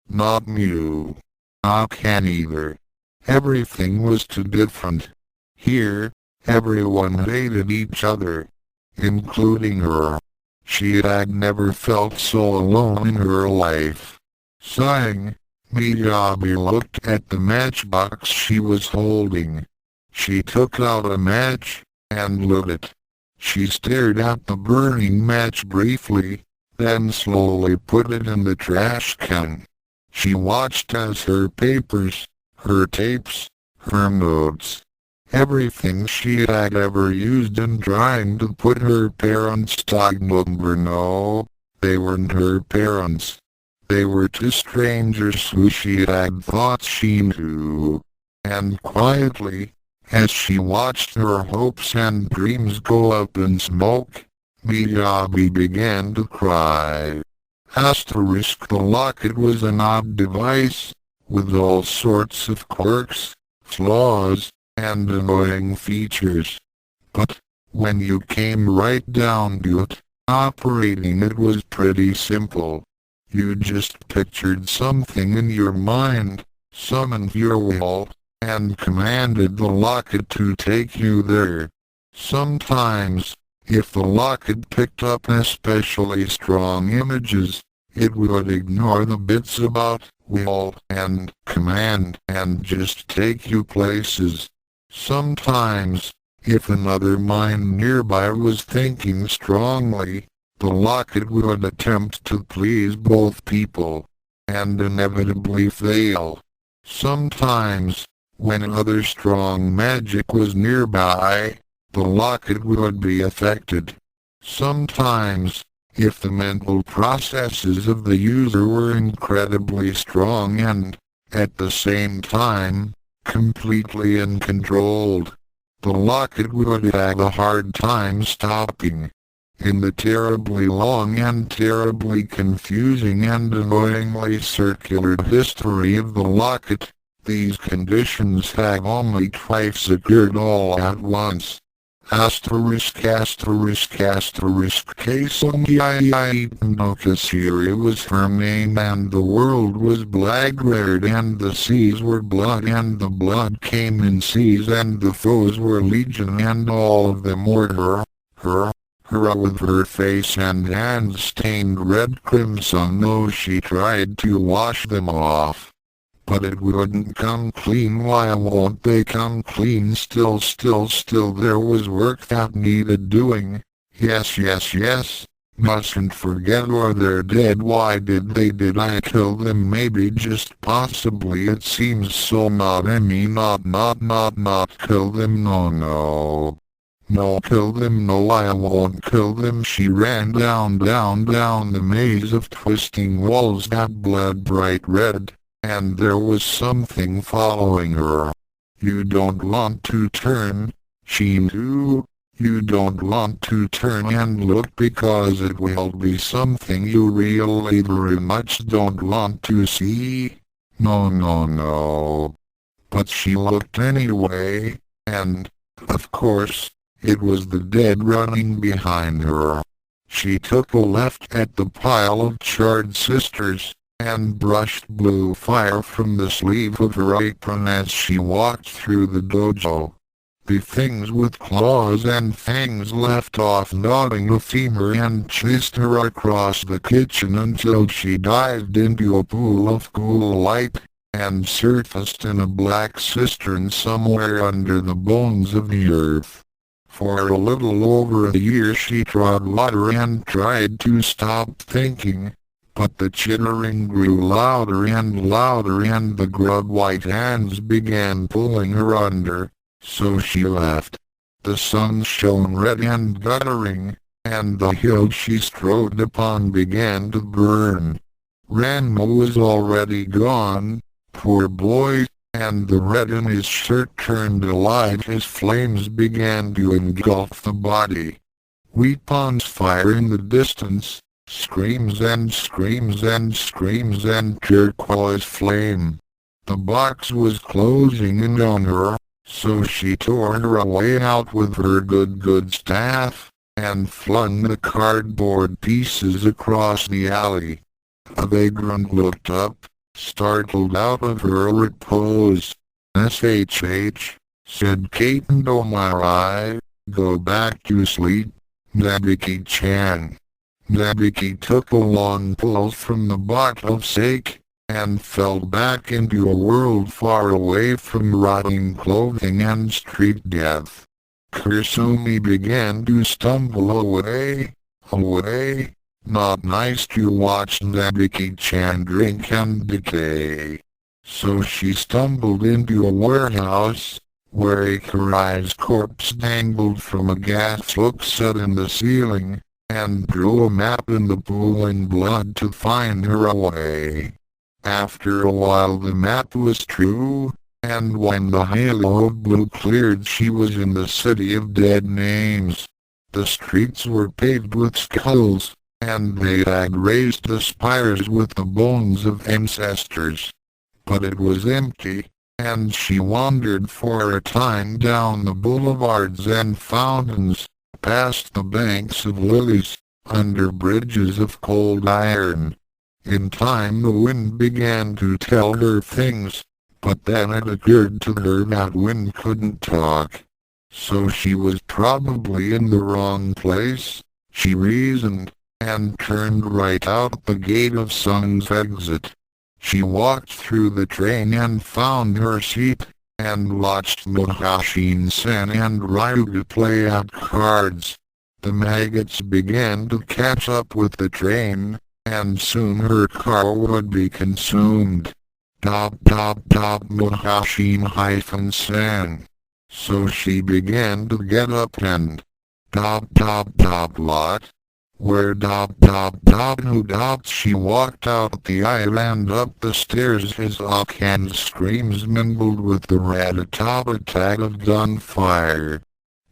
Not Mew. Akan either. Everything was too different. Here, everyone hated each other, including her. She had never felt so alone in her life. Sighing, Miyabi looked at the matchbox she was holding. She took out a match and lit it. She stared at the burning match briefly, then slowly put it in the trash can. She watched as her papers, her tapes, her notes, everything she had ever used in trying to put her parents' tag number. No, they weren't her parents. They were two strangers who she had thought she knew. And quietly, as she watched her hopes and dreams go up in smoke, Miyabi began to cry. The locket was an odd device, with all sorts of quirks, flaws, and annoying features. But, when you came right down to it, operating it was pretty simple. You just pictured something in your mind, summoned your will, and commanded the locket to take you there. Sometimes, if the locket picked up especially strong images, it would ignore the bits about will and command and just take you places. Sometimes, if another mind nearby was thinking strongly, the locket would attempt to please both people, and inevitably fail. Sometimes, when other strong magic was nearby, the locket would be affected. Sometimes, if the mental processes of the user were incredibly strong and, at the same time, completely uncontrolled, the locket would have a hard time stopping. In the terribly long and terribly confusing and annoyingly circular history of the locket, these conditions have only twice occurred all at once. Keisongi was her name, and the world was black-red, and the seas were blood, and the blood came in seas, and the foes were legion, and all of them were her with her face and hands stained red crimson, though she tried to wash them off. But it wouldn't come clean. Why won't they come clean? Still there was work that needed doing. Yes, mustn't forget, or they're dead. Why did I kill them? Maybe, just possibly, it seems so. Not kill them. No, kill them. No, I won't kill them. She ran down the maze of twisting walls that bled bright red. And there was something following her. You don't want to turn, she knew. You don't want to turn and look, because it will be something you really very much don't want to see. No. But she looked anyway, and, of course, it was the dead running behind her. She took a left at the pile of charred sisters, and brushed blue fire from the sleeve of her apron as she walked through the dojo. The things with claws and fangs left off gnawing a femur and chased her across the kitchen until she dived into a pool of cool light, and surfaced in a black cistern somewhere under the bones of the earth. For a little over a year she trod water and tried to stop thinking. But the chittering grew louder and louder, and the grub white hands began pulling her under, so she left. The sun shone red and guttering, and the hill she strode upon began to burn. Ranma was already gone, Poor boy, and the red in his shirt turned alight as flames began to engulf the body. Weapons fire in the distance, screams and screams and screams and turquoise flame. The box was closing in on her, so she tore her way out with her good staff, and flung the cardboard pieces across the alley. A vagrant looked up, startled out of her repose. "SHH," said Kaiten Omarai, "go back to sleep, Nabiki-chan." Nabiki took a long pull from the bot of sake, and fell back into a world far away from rotting clothing and street death. Kursumi began to stumble away. Not nice to watch Nabiki-chan drink and decay. So she stumbled into a warehouse, where a Kaeri's corpse dangled from a gas hook set in the ceiling, and drew a map in the pooling blood to find her way. After a while the map was true, and when the halo of blue cleared she was in the city of dead names. The streets were paved with skulls, and they had raised the spires with the bones of ancestors. But it was empty, and she wandered for a time down the boulevards and fountains, past the banks of lilies, under bridges of cold iron. In time the wind began to tell her things, but then it occurred to her that wind couldn't talk. So she was probably in the wrong place, she reasoned, and turned right out the gate of Sung's exit. She walked through the train and found her seat, and watched Muhoshin-sen and Ryo play at cards. The maggots began to catch up with the train, and soon her car would be consumed. Muhoshin-sen. So she began to get up and lot. Where she walked out the aisle and up the stairs as Akan's screams mingled with the rat-a-tat-a-tat of gunfire.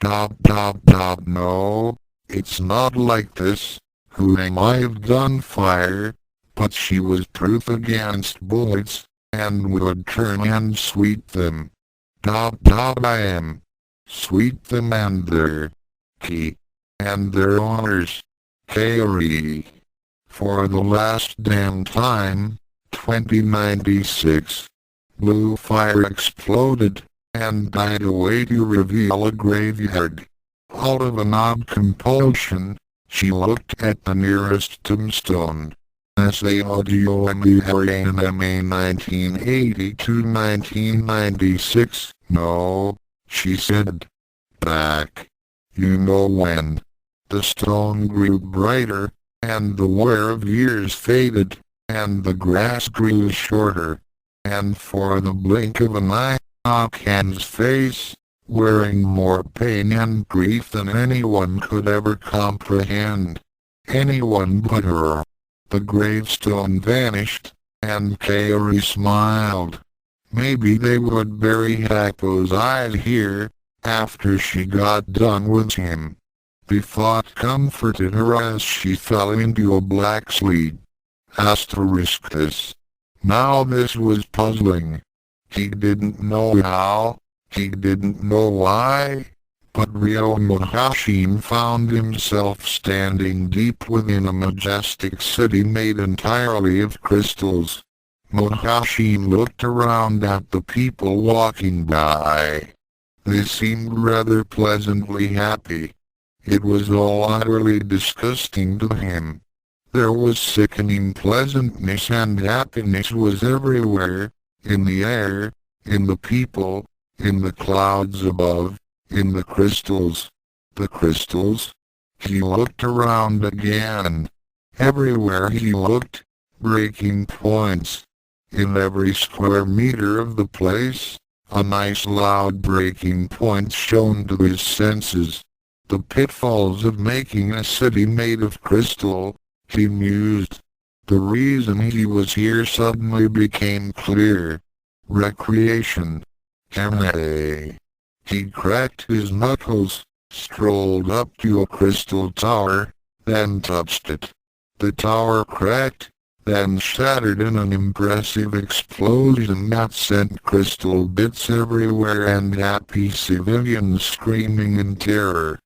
No, it's not like this. Who am I of gunfire? But she was proof against bullets, and would turn and sweep them. I am. Sweep them and their key, and their honors. Kaeri. For the last damn time, 2096. Blue fire exploded, and died away to reveal a graveyard. Out of an odd compulsion, she looked at the nearest tombstone. Essay Audio Muhoshin 1980 to 1996. No, she said. Back. You know when. The stone grew brighter, and the wear of years faded, and the grass grew shorter. And for the blink of an eye, Akan's face, wearing more pain and grief than anyone could ever comprehend. Anyone but her. The gravestone vanished, and Kaeri smiled. Maybe they would bury Hako's eyes here, after she got done with him. The thought comforted her as she fell into a black sleep. This. Now this was puzzling. He didn't know how, he didn't know why, but Ryo Muhoshin found himself standing deep within a majestic city made entirely of crystals. Muhoshin looked around at the people walking by. They seemed rather pleasantly happy. It was all utterly disgusting to him. There was sickening pleasantness and happiness was everywhere, in the air, in the people, in the clouds above, in the crystals. The crystals? He looked around again. Everywhere he looked, breaking points. In every square meter of the place, a nice loud breaking point shone to his senses. The pitfalls of making a city made of crystal, he mused. The reason he was here suddenly became clear. Recreation. Hooray. He cracked his knuckles, strolled up to a crystal tower, then touched it. The tower cracked, then shattered in an impressive explosion that sent crystal bits everywhere and happy civilians screaming in terror.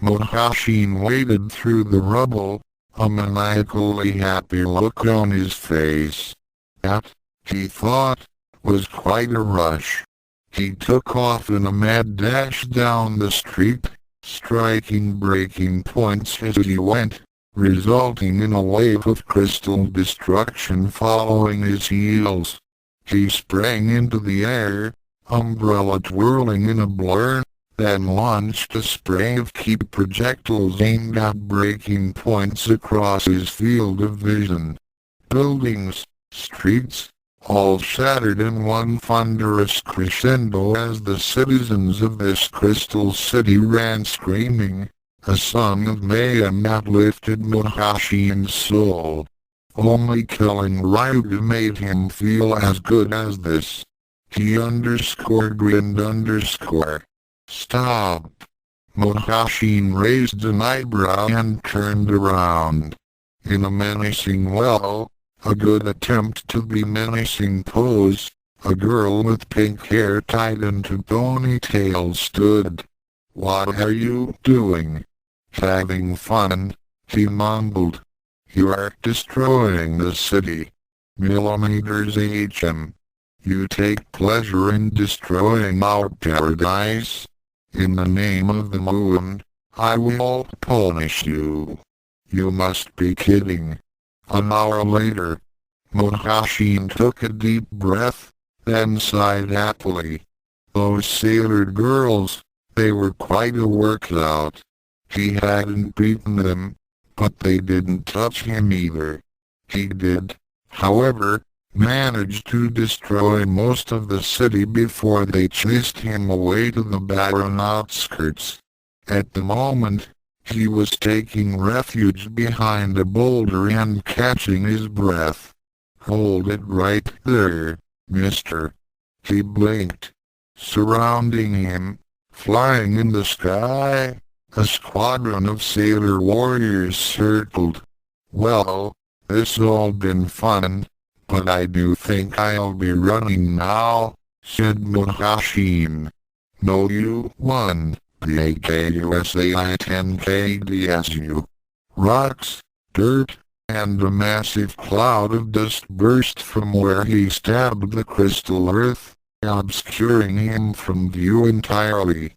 Muhoshin waded through the rubble, a maniacally happy look on his face. That, he thought, was quite a rush. He took off in a mad dash down the street, striking breaking points as he went, resulting in a wave of crystal destruction following his heels. He sprang into the air, umbrella twirling in a blur, then launched a spray of key projectiles aimed at breaking points across his field of vision. Buildings, streets, all shattered in one thunderous crescendo as the citizens of this crystal city ran screaming, a song of mayhem that lifted Muhoshin's soul. Only killing Ryo made him feel as good as this. He grinned. Stop. Muhoshin raised an eyebrow and turned around. In a menacing a good attempt to be menacing pose, a girl with pink hair tied into ponytails stood. What are you doing? Having fun, he mumbled. You are destroying the city. Millimeters HM. You take pleasure in destroying our paradise? In the name of the moon, I will punish you. You must be kidding. An hour later, Muhoshin took a deep breath, then sighed happily. Those sailor girls, they were quite a workout. He hadn't beaten them, but they didn't touch him either. He did, however, manage to destroy most of the city before they chased him away to the barren outskirts. At the moment, he was taking refuge behind a boulder and catching his breath. Hold it right there, mister. He blinked. Surrounding him, flying in the sky, a squadron of sailor warriors circled. Well, this all been fun, but I do think I'll be running now, said Muhoshin. No you won. The AKUSAI 10KDSU. Rocks, dirt, and a massive cloud of dust burst from where he stabbed the crystal earth, obscuring him from view entirely.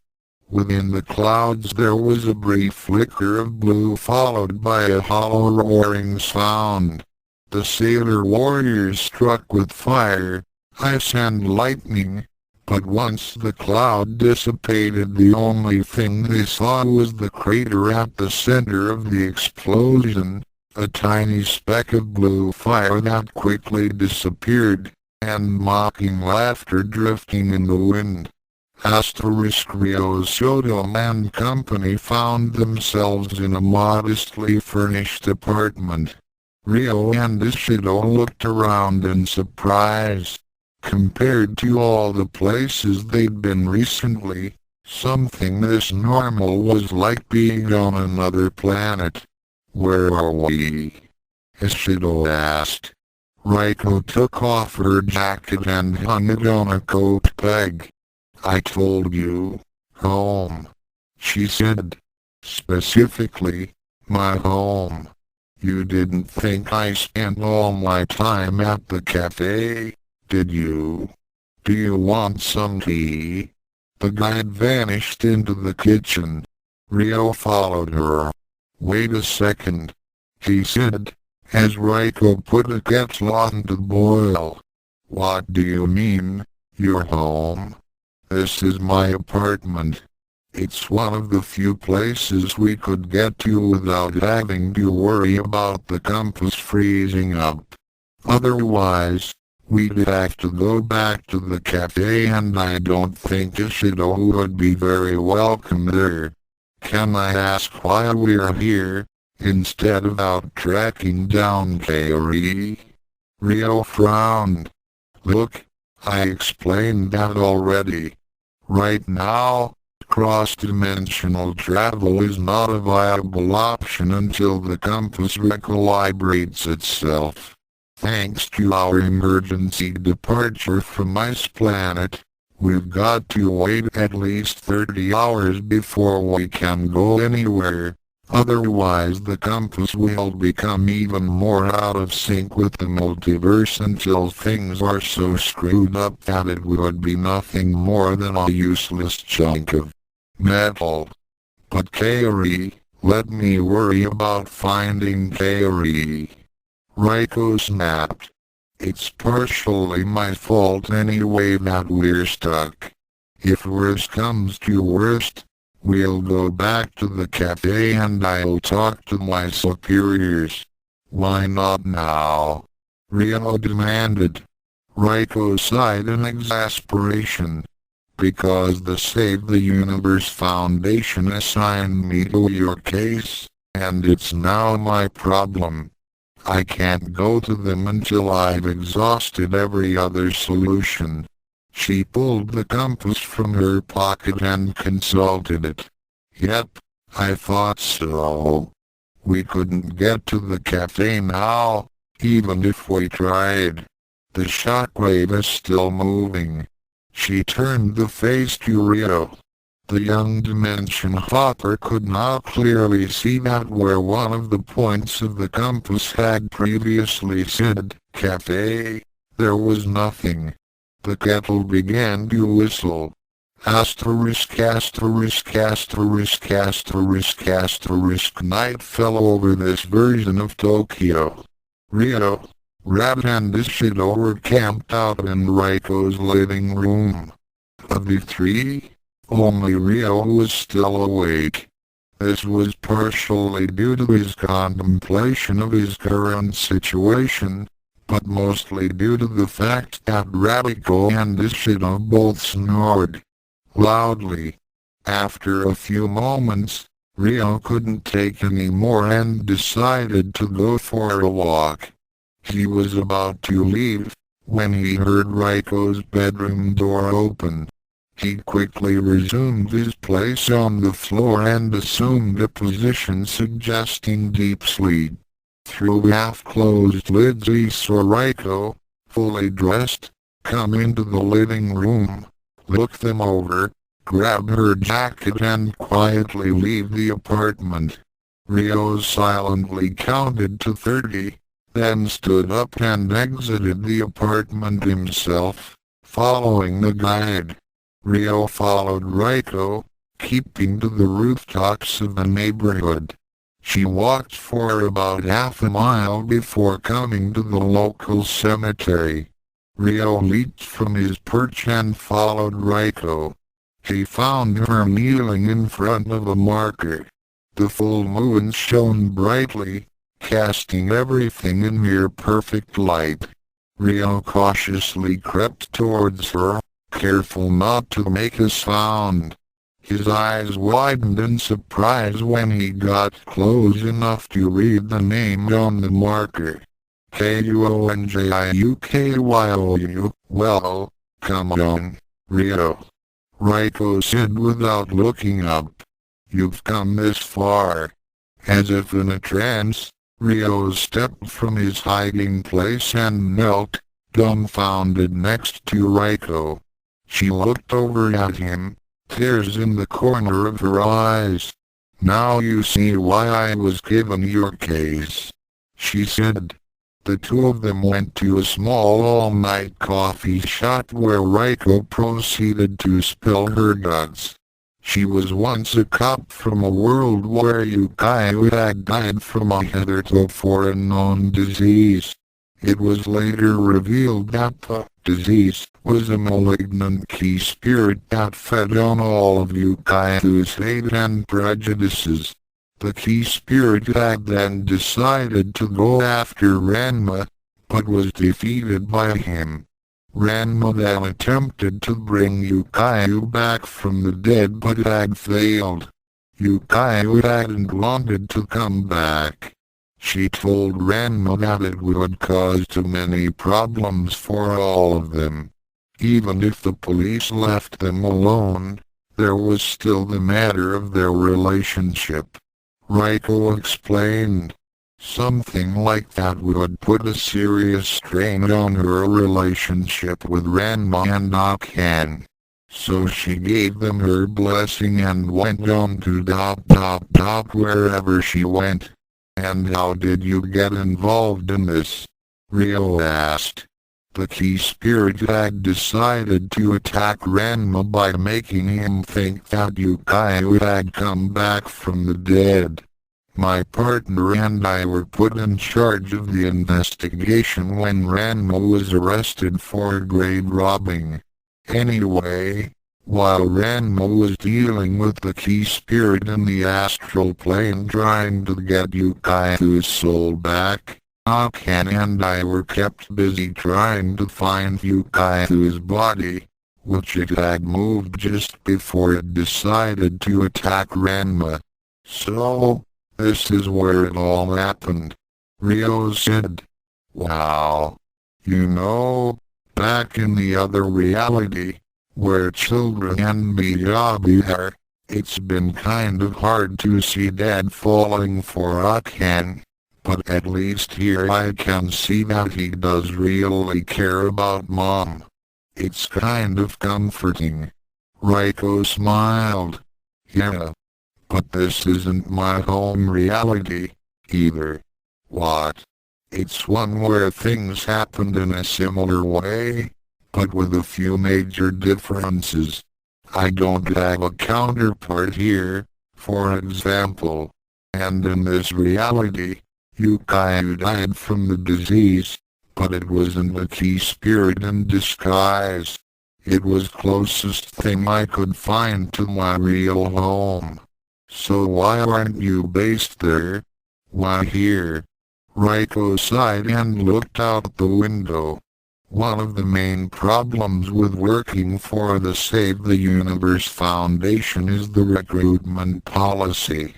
Within the clouds there was a brief flicker of blue followed by a hollow roaring sound. The sailor warriors struck with fire, ice and lightning. But once the cloud dissipated, the only thing they saw was the crater at the center of the explosion, a tiny speck of blue fire that quickly disappeared, and mocking laughter drifting in the wind. Ryo Saotome and company found themselves in a modestly furnished apartment. Ryo and Ishido looked around in surprise. Compared to all the places they'd been recently, something this normal was like being on another planet. Where are we? Ishido asked. Ryo took off her jacket and hung it on a coat peg. I told you, home, she said. Specifically, my home. You didn't think I spent all my time at the cafe? Did you? Do you want some tea? The guide vanished into the kitchen. Ryo followed her. Wait a second, he said, as Ryo put a kettle on to boil. What do you mean, your home? This is my apartment. It's one of the few places we could get to without having to worry about the compass freezing up. Otherwise, we'd have to go back to the cafe and I don't think Ishido would be very welcome there. Can I ask why we're here, instead of out tracking down Kaeri? Ryo frowned. Look, I explained that already. Right now, cross-dimensional travel is not a viable option until the compass recalibrates itself. Thanks to our emergency departure from Ice Planet, we've got to wait at least 30 hours before we can go anywhere. Otherwise the compass will become even more out of sync with the multiverse until things are so screwed up that it would be nothing more than a useless chunk of metal. But Kaeri, let me worry about finding Kaeri. Ryo snapped. It's partially my fault anyway that we're stuck. If worst comes to worst, we'll go back to the cafe and I'll talk to my superiors. Why not now? Ryo demanded. Ryo sighed in exasperation. Because the Save the Universe Foundation assigned me to your case, and it's now my problem. I can't go to them until I've exhausted every other solution. She pulled the compass from her pocket and consulted it. Yep, I thought so. We couldn't get to the cafe now, even if we tried. The shockwave is still moving. She turned the face to Ryo. The young dimension hopper could now clearly see that where one of the points of the compass had previously said, cafe, there was nothing. The kettle began to whistle. Asterisk asterisk asterisk asterisk asterisk night fell over this version of Tokyo. Ryo, Rabbit and Ishido were camped out in Ryo's living room. Of the three, only Ryo was still awake. This was partially due to his contemplation of his current situation, but mostly due to the fact that Ratiko and Ishido both snored loudly. After a few moments, Ryo couldn't take any more and decided to go for a walk. He was about to leave, when he heard Ryo's bedroom door open. He quickly resumed his place on the floor and assumed a position suggesting deep sleep. Through half-closed lids he saw Ryo, fully dressed, come into the living room, look them over, grab her jacket and quietly leave the apartment. Ryo silently counted to 30, then stood up and exited the apartment himself, following the guide. Ryo followed Ryo, keeping to the rooftops of the neighborhood. She walked for about half a mile before coming to the local cemetery. Ryo leaped from his perch and followed Ryo. He found her kneeling in front of a marker. The full moon shone brightly, casting everything in near perfect light. Ryo cautiously crept towards her, careful not to make a sound. His eyes widened in surprise when he got close enough to read the name on the marker. Kuonjiukyu. Well, come on, Ryo. Ryo said without looking up. You've come this far. As if in a trance, Ryo stepped from his hiding place and knelt, dumbfounded next to Ryo. She looked over at him, tears in the corner of her eyes. Now you see why I was given your case, she said. The two of them went to a small all-night coffee shop where Ryo proceeded to spill her guts. She was once a cop from a world where Yukai had died from a hitherto unknown disease. It was later revealed that the disease was a malignant key spirit that fed on all of Yukai's hate and prejudices. The key spirit had then decided to go after Ranma, but was defeated by him. Ranma then attempted to bring Yukai back from the dead but had failed. Yukai hadn't wanted to come back. She told Ranma that it would cause too many problems for all of them. Even if the police left them alone, there was still the matter of their relationship. Ryo explained. Something like that would put a serious strain on her relationship with Ranma and Akan. So she gave them her blessing and went on to wherever she went. And how did you get involved in this? Ryo asked. The key spirit had decided to attack Ranma by making him think that Yukai had come back from the dead. My partner and I were put in charge of the investigation when Ranma was arrested for grave robbing. Anyway, while Ranma was dealing with the key spirit in the astral plane trying to get Yukai's soul back, Akan and I were kept busy trying to find Yukai's body, which it had moved just before it decided to attack Ranma. So, this is where it all happened. Ryo said. Wow. You know, back in the other reality, where children and Miyabi are, it's been kind of hard to see Dad falling for Akan. But at least here I can see that he does really care about Mom. It's kind of comforting. Ryo smiled. Yeah. But this isn't my home reality, either. What? It's one where things happened in a similar way, but with a few major differences. I don't have a counterpart here, for example. And in this reality, Yukai died from the disease, but it wasn't a key spirit in disguise. It was closest thing I could find to my real home. So why aren't you based there? Why here? Ryo sighed and looked out the window. One of the main problems with working for the Save the Universe Foundation is the recruitment policy.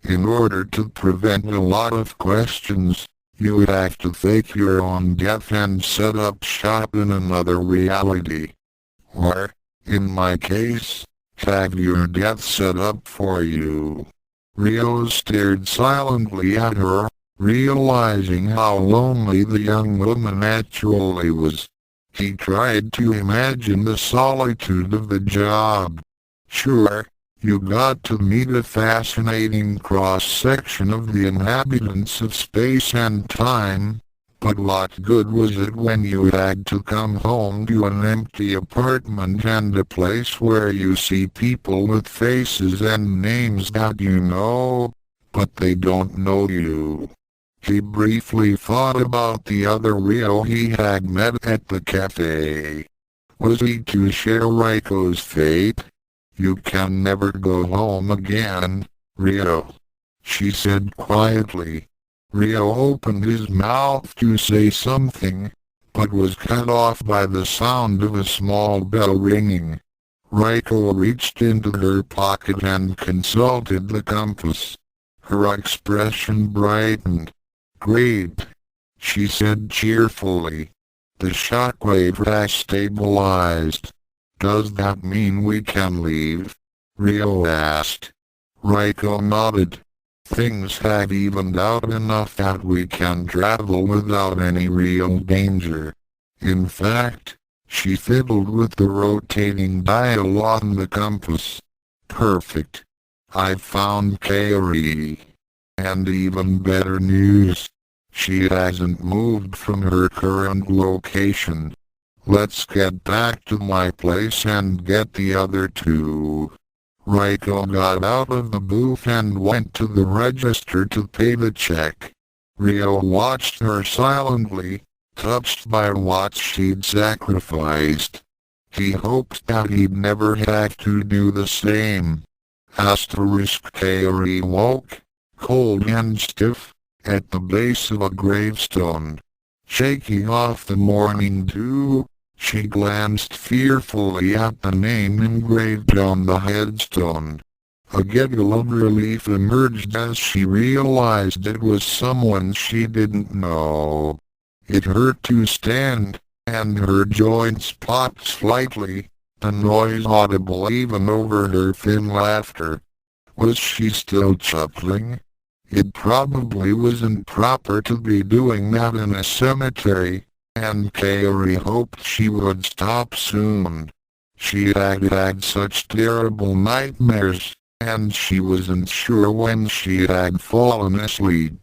In order to prevent a lot of questions, you would have to fake your own death and set up shop in another reality. Or, in my case, have your death set up for you. Ryo stared silently at her, realizing how lonely the young woman actually was. He tried to imagine the solitude of the job. Sure, you got to meet a fascinating cross-section of the inhabitants of space and time, but what good was it when you had to come home to an empty apartment and a place where you see people with faces and names that you know, but they don't know you? He briefly thought about the other Ryo he had met at the cafe. Was he to share Ryo's fate? You can never go home again, Ryo, she said quietly. Ryo opened his mouth to say something, but was cut off by the sound of a small bell ringing. Ryo reached into her pocket and consulted the compass. Her expression brightened. Great, she said cheerfully. The shockwave has stabilized. Does that mean we can leave? Ryo asked. Ryo nodded. Things have evened out enough that we can travel without any real danger. In fact, she fiddled with the rotating dial on the compass. Perfect. I've found Kaeri. And even better news. She hasn't moved from her current location. Let's get back to my place and get the other two. Ryo got out of the booth and went to the register to pay the check. Ryo watched her silently, touched by what she'd sacrificed. He hoped that he'd never have to do the same. Kaeri woke, cold and stiff, at the base of a gravestone. Shaking off the morning dew, she glanced fearfully at the name engraved on the headstone. A giggle of relief emerged as she realized it was someone she didn't know. It hurt to stand, and her joints popped slightly, a noise audible even over her thin laughter. Was she still chuckling? It probably wasn't proper to be doing that in a cemetery, and Kaeri hoped she would stop soon. She had such terrible nightmares, and she wasn't sure when she had fallen asleep.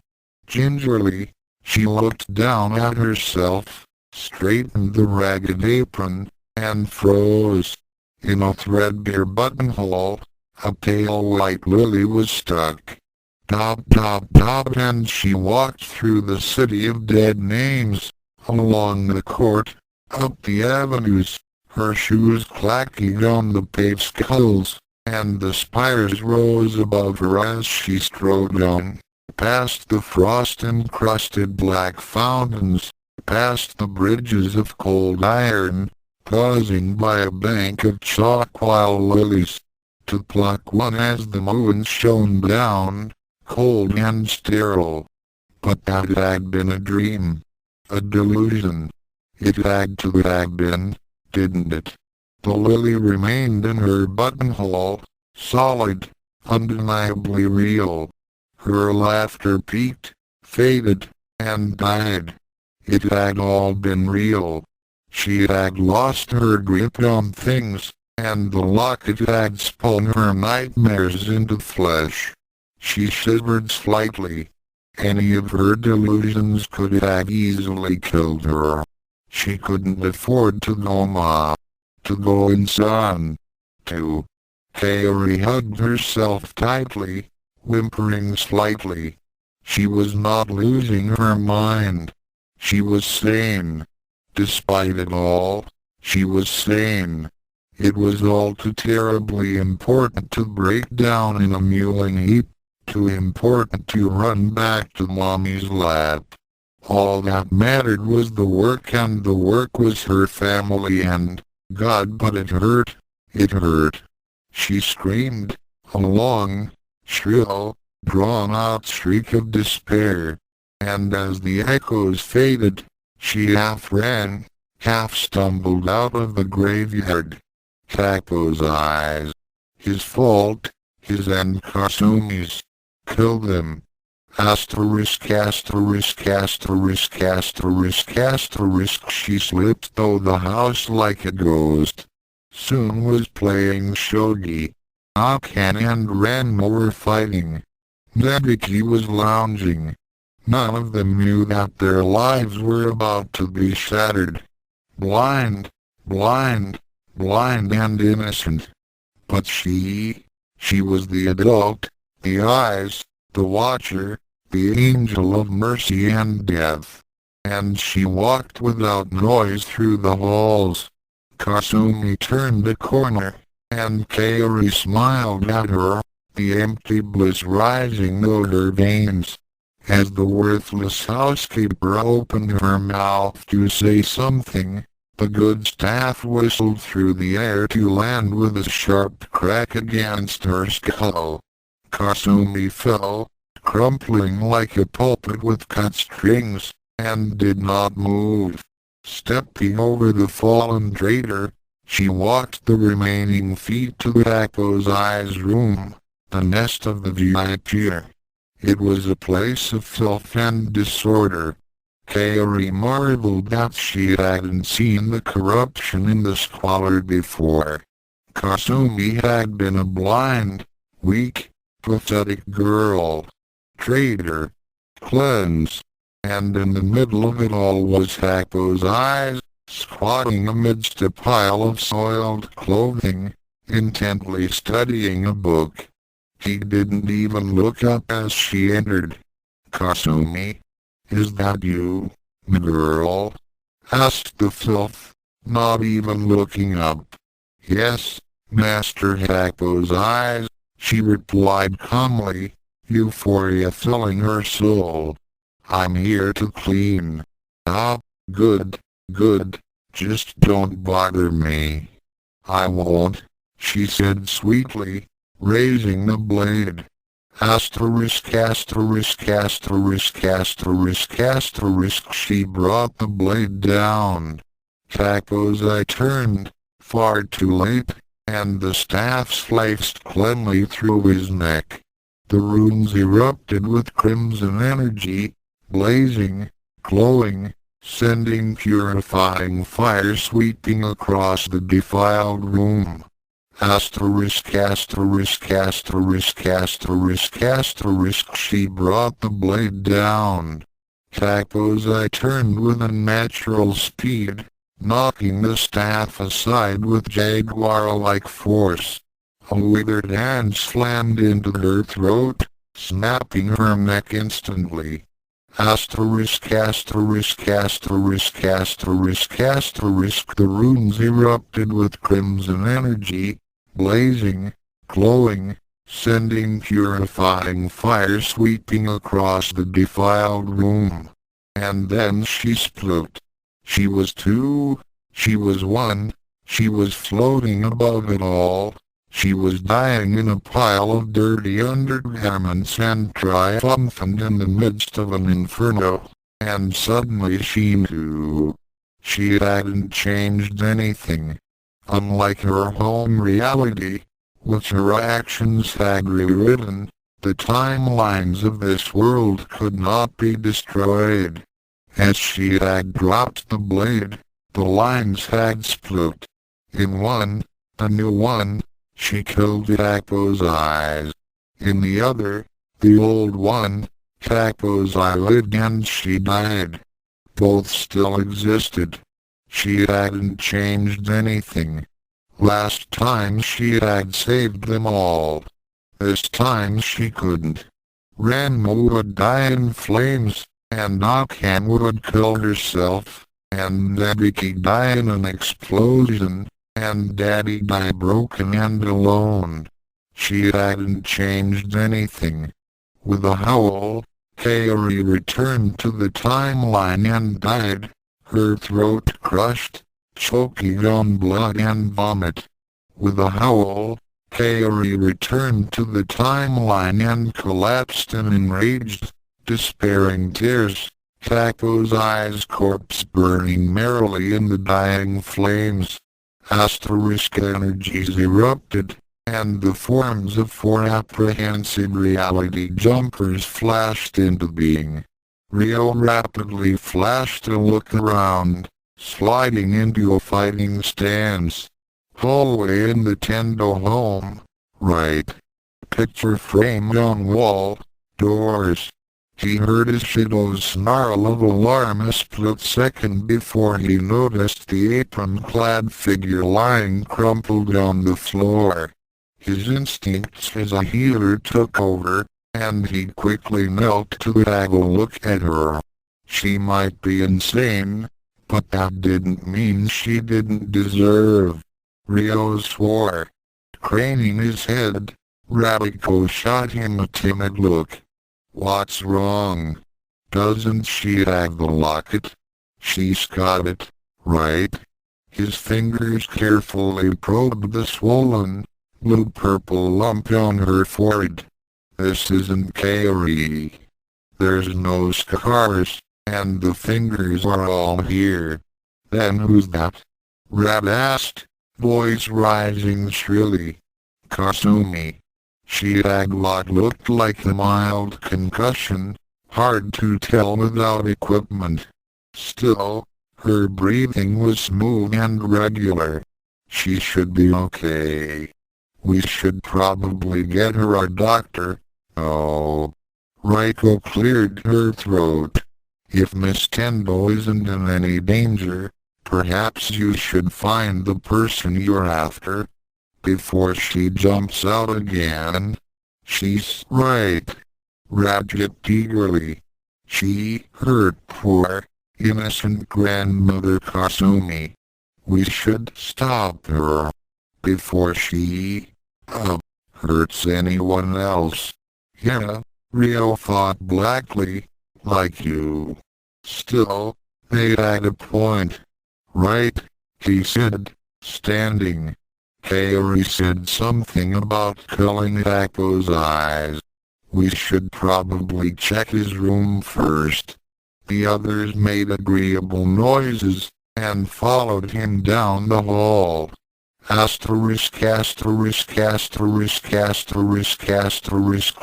Gingerly, she looked down at herself, straightened the ragged apron, and froze. In a threadbare buttonhole, a pale white lily was stuck. Dop dop dop, and she walked through the city of dead names, along the court, up the avenues, her shoes clacking on the paved skulls, and the spires rose above her as she strode on, past the frost-encrusted black fountains, past the bridges of cold iron, pausing by a bank of chalk-while lilies, to pluck one as the moon shone down, cold and sterile. But that had been a dream. A delusion. It had to have been, didn't it? The lily remained in her buttonhole, solid, undeniably real. Her laughter peaked, faded, and died. It had all been real. She had lost her grip on things, and the locket had spun her nightmares into flesh. She shivered slightly. Any of her delusions could have easily killed her. She couldn't afford to go mad, to go insane, to... Kaeri hugged herself tightly, whimpering slightly. She was not losing her mind. She was sane. Despite it all, she was sane. It was all too terribly important to break down in a mewing heap, too important to run back to Mommy's lap. All that mattered was the work, and the work was her family, and, God, but it hurt. It hurt. She screamed, a long, shrill, drawn-out shriek of despair. And as the echoes faded, she half ran, half stumbled out of the graveyard. Kapo's eyes. His fault, his and Kasumi's. Killed them. Asterisk asterisk asterisk asterisk asterisk. She slipped through the house like a ghost. Soon was playing shogi. Akane and Ranma were fighting. Nebiki was lounging. None of them knew that their lives were about to be shattered. Blind, blind, blind and innocent. But she was the adult, the eyes, the watcher, the angel of mercy and death. And she walked without noise through the halls. Kasumi turned a corner, and Kaeri smiled at her, the empty bliss rising through her veins. As the worthless housekeeper opened her mouth to say something, the good staff whistled through the air to land with a sharp crack against her skull. Kasumi fell, crumpling like a puppet with cut strings, and did not move. Stepping over the fallen traitor, she walked the remaining feet to Kapo's eyes room, the nest of the VIP. It was a place of filth and disorder. Kaeri marveled that she hadn't seen the corruption in the squalor before. Kasumi had been a blind, weak, pathetic girl. Traitor. Cleanse. And in the middle of it all was Kapo's eyes, squatting amidst a pile of soiled clothing, intently studying a book. He didn't even look up as she entered. Kasumi? Is that you, my girl? Asked the filth, not even looking up. Yes, Master Kapo's eyes, she replied calmly, euphoria filling her soul. I'm here to clean. Ah, good, good, just don't bother me. I won't, she said sweetly, raising the blade. Asterisk asterisk asterisk asterisk asterisk. She brought the blade down. Tako's eye turned, far too late, and the staff sliced cleanly through his neck. The runes erupted with crimson energy, blazing, glowing, sending purifying fire sweeping across the defiled room. Asterisk, asterisk, asterisk, asterisk, asterisk, she brought the blade down. Tako's eye turned with unnatural speed, knocking the staff aside with jaguar-like force. A withered hand slammed into her throat, snapping her neck instantly. Asterisk, asterisk, asterisk, asterisk, asterisk, the runes erupted with crimson energy, blazing, glowing, sending purifying fire sweeping across the defiled room. And then she split. She was two, she was one, she was floating above it all. She was dying in a pile of dirty undergarments and triumphant in the midst of an inferno. And suddenly she knew. She hadn't changed anything. Unlike her home reality, which her actions had rewritten, the timelines of this world could not be destroyed. As she had dropped the blade, the lines had split. In one, a new one, she killed Tako's eyes. In the other, the old one, Tako's eyelid, and she died. Both still existed. She hadn't changed anything. Last time she had saved them all. This time she couldn't. Ranma would die in flames, and Akan would kill herself, and Nebiki die in an explosion, and Daddy die broken and alone. She hadn't changed anything. With a howl, Kaeri returned to the timeline and died, her throat crushed, choking on blood and vomit. With a howl, Kaeri returned to the timeline and collapsed in enraged, despairing tears, Tako's eyes corpse burning merrily in the dying flames. Asterisk energies erupted, and the forms of four apprehensive reality jumpers flashed into being. Ryo rapidly flashed a look around, sliding into a fighting stance. Hallway in the Tendo home. Right. Picture frame on wall. Doors. He heard Ishido's snarl of alarm a split second before he noticed the apron-clad figure lying crumpled on the floor. His instincts as a healer took over, and he quickly knelt to have a look at her. She might be insane, but that didn't mean she didn't deserve. Ryo swore. Craning his head, Ratiko shot him a timid look. What's wrong? Doesn't she have the locket? She's got it, right? His fingers carefully probed the swollen, blue-purple lump on her forehead. This isn't Kaeri. There's no scars, and the fingers are all here. Then who's that? Rat asked, voice rising shrilly. Kasumi. She had what looked like a mild concussion, hard to tell without equipment. Still, her breathing was smooth and regular. She should be okay. We should probably get her a doctor. Oh. Ryo cleared her throat. If Miss Tendo isn't in any danger, perhaps you should find the person you're after. Before she jumps out again. She's right. Rat yipped eagerly. She hurt poor, innocent grandmother Kasumi. We should stop her. Before she, hurts anyone else. Yeah, Ryo thought blackly, like you. Still, they had a point. Right, he said, standing. Kaeri said something about culling Tako's eyes. We should probably check his room first. The others made agreeable noises, and followed him down the hall.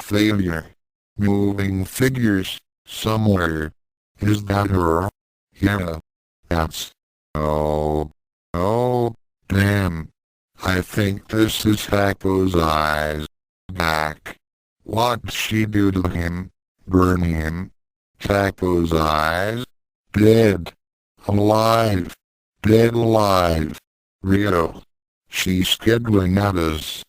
Failure. Moving figures, somewhere. Is that her? Yeah. That's... Oh. Oh, damn. I think this is Hako's eyes. Back. What'd she do to him? Burn him? Hako's eyes? Dead. Alive. Dead alive. Ryo. She's giggling at us.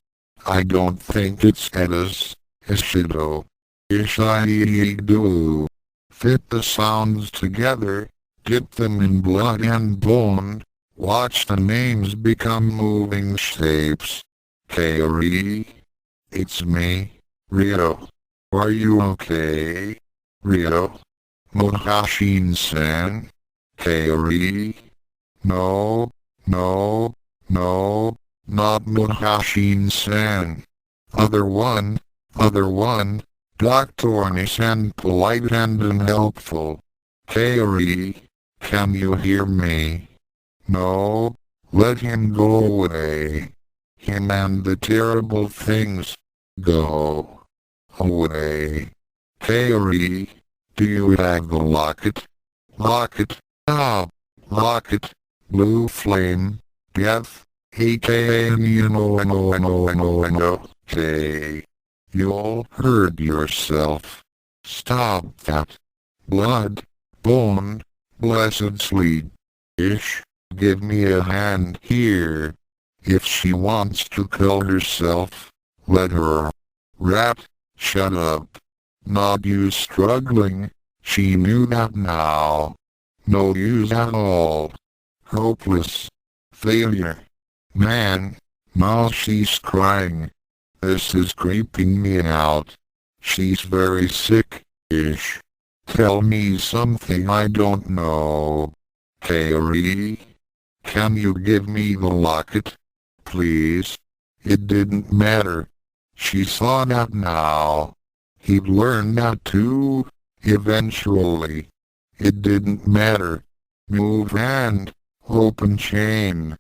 I don't think it's at us. Ishido. Ishido. Fit the sounds together, dip them in blood and bone, watch the names become moving shapes. Kaeri. It's me. Ryo. Are you okay? Ryo. Muhoshin-san. Kaeri. No, no, no, not Muhoshin-san. Other one, doctorish and polite and unhelpful. Kaeri, can you hear me? No, let him go away. Him and the terrible things. Go away. Kaeri, do you have the locket? Locket, locket, blue flame, death, aka okay. You'll hurt yourself. Stop that. Blood, bone, blessed sleep. Ish, give me a hand here. If she wants to kill herself, let her. Rat, shut up. Not you struggling. She knew that now. No use at all. Hopeless. Failure. Man, now she's crying. This is creeping me out. She's very sick-ish. Tell me something I don't know. Kaeri? Can you give me the locket? Please? It didn't matter. She saw that now. He'd learn that too, eventually. It didn't matter. Move hand, open chain.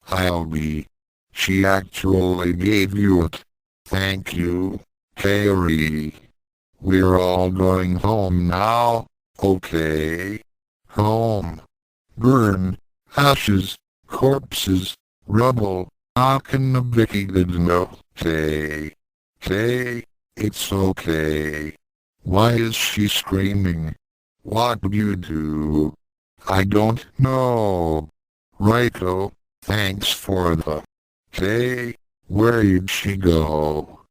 I'll be. She actually gave you it. Thank you, Kaeri. We're all going home now, okay? Home. Burn, ashes, corpses, rubble, okay. Okay, it's okay. Why is she screaming? What do you do? I don't know. Ryo, thanks for the... Okay. Where'd she go?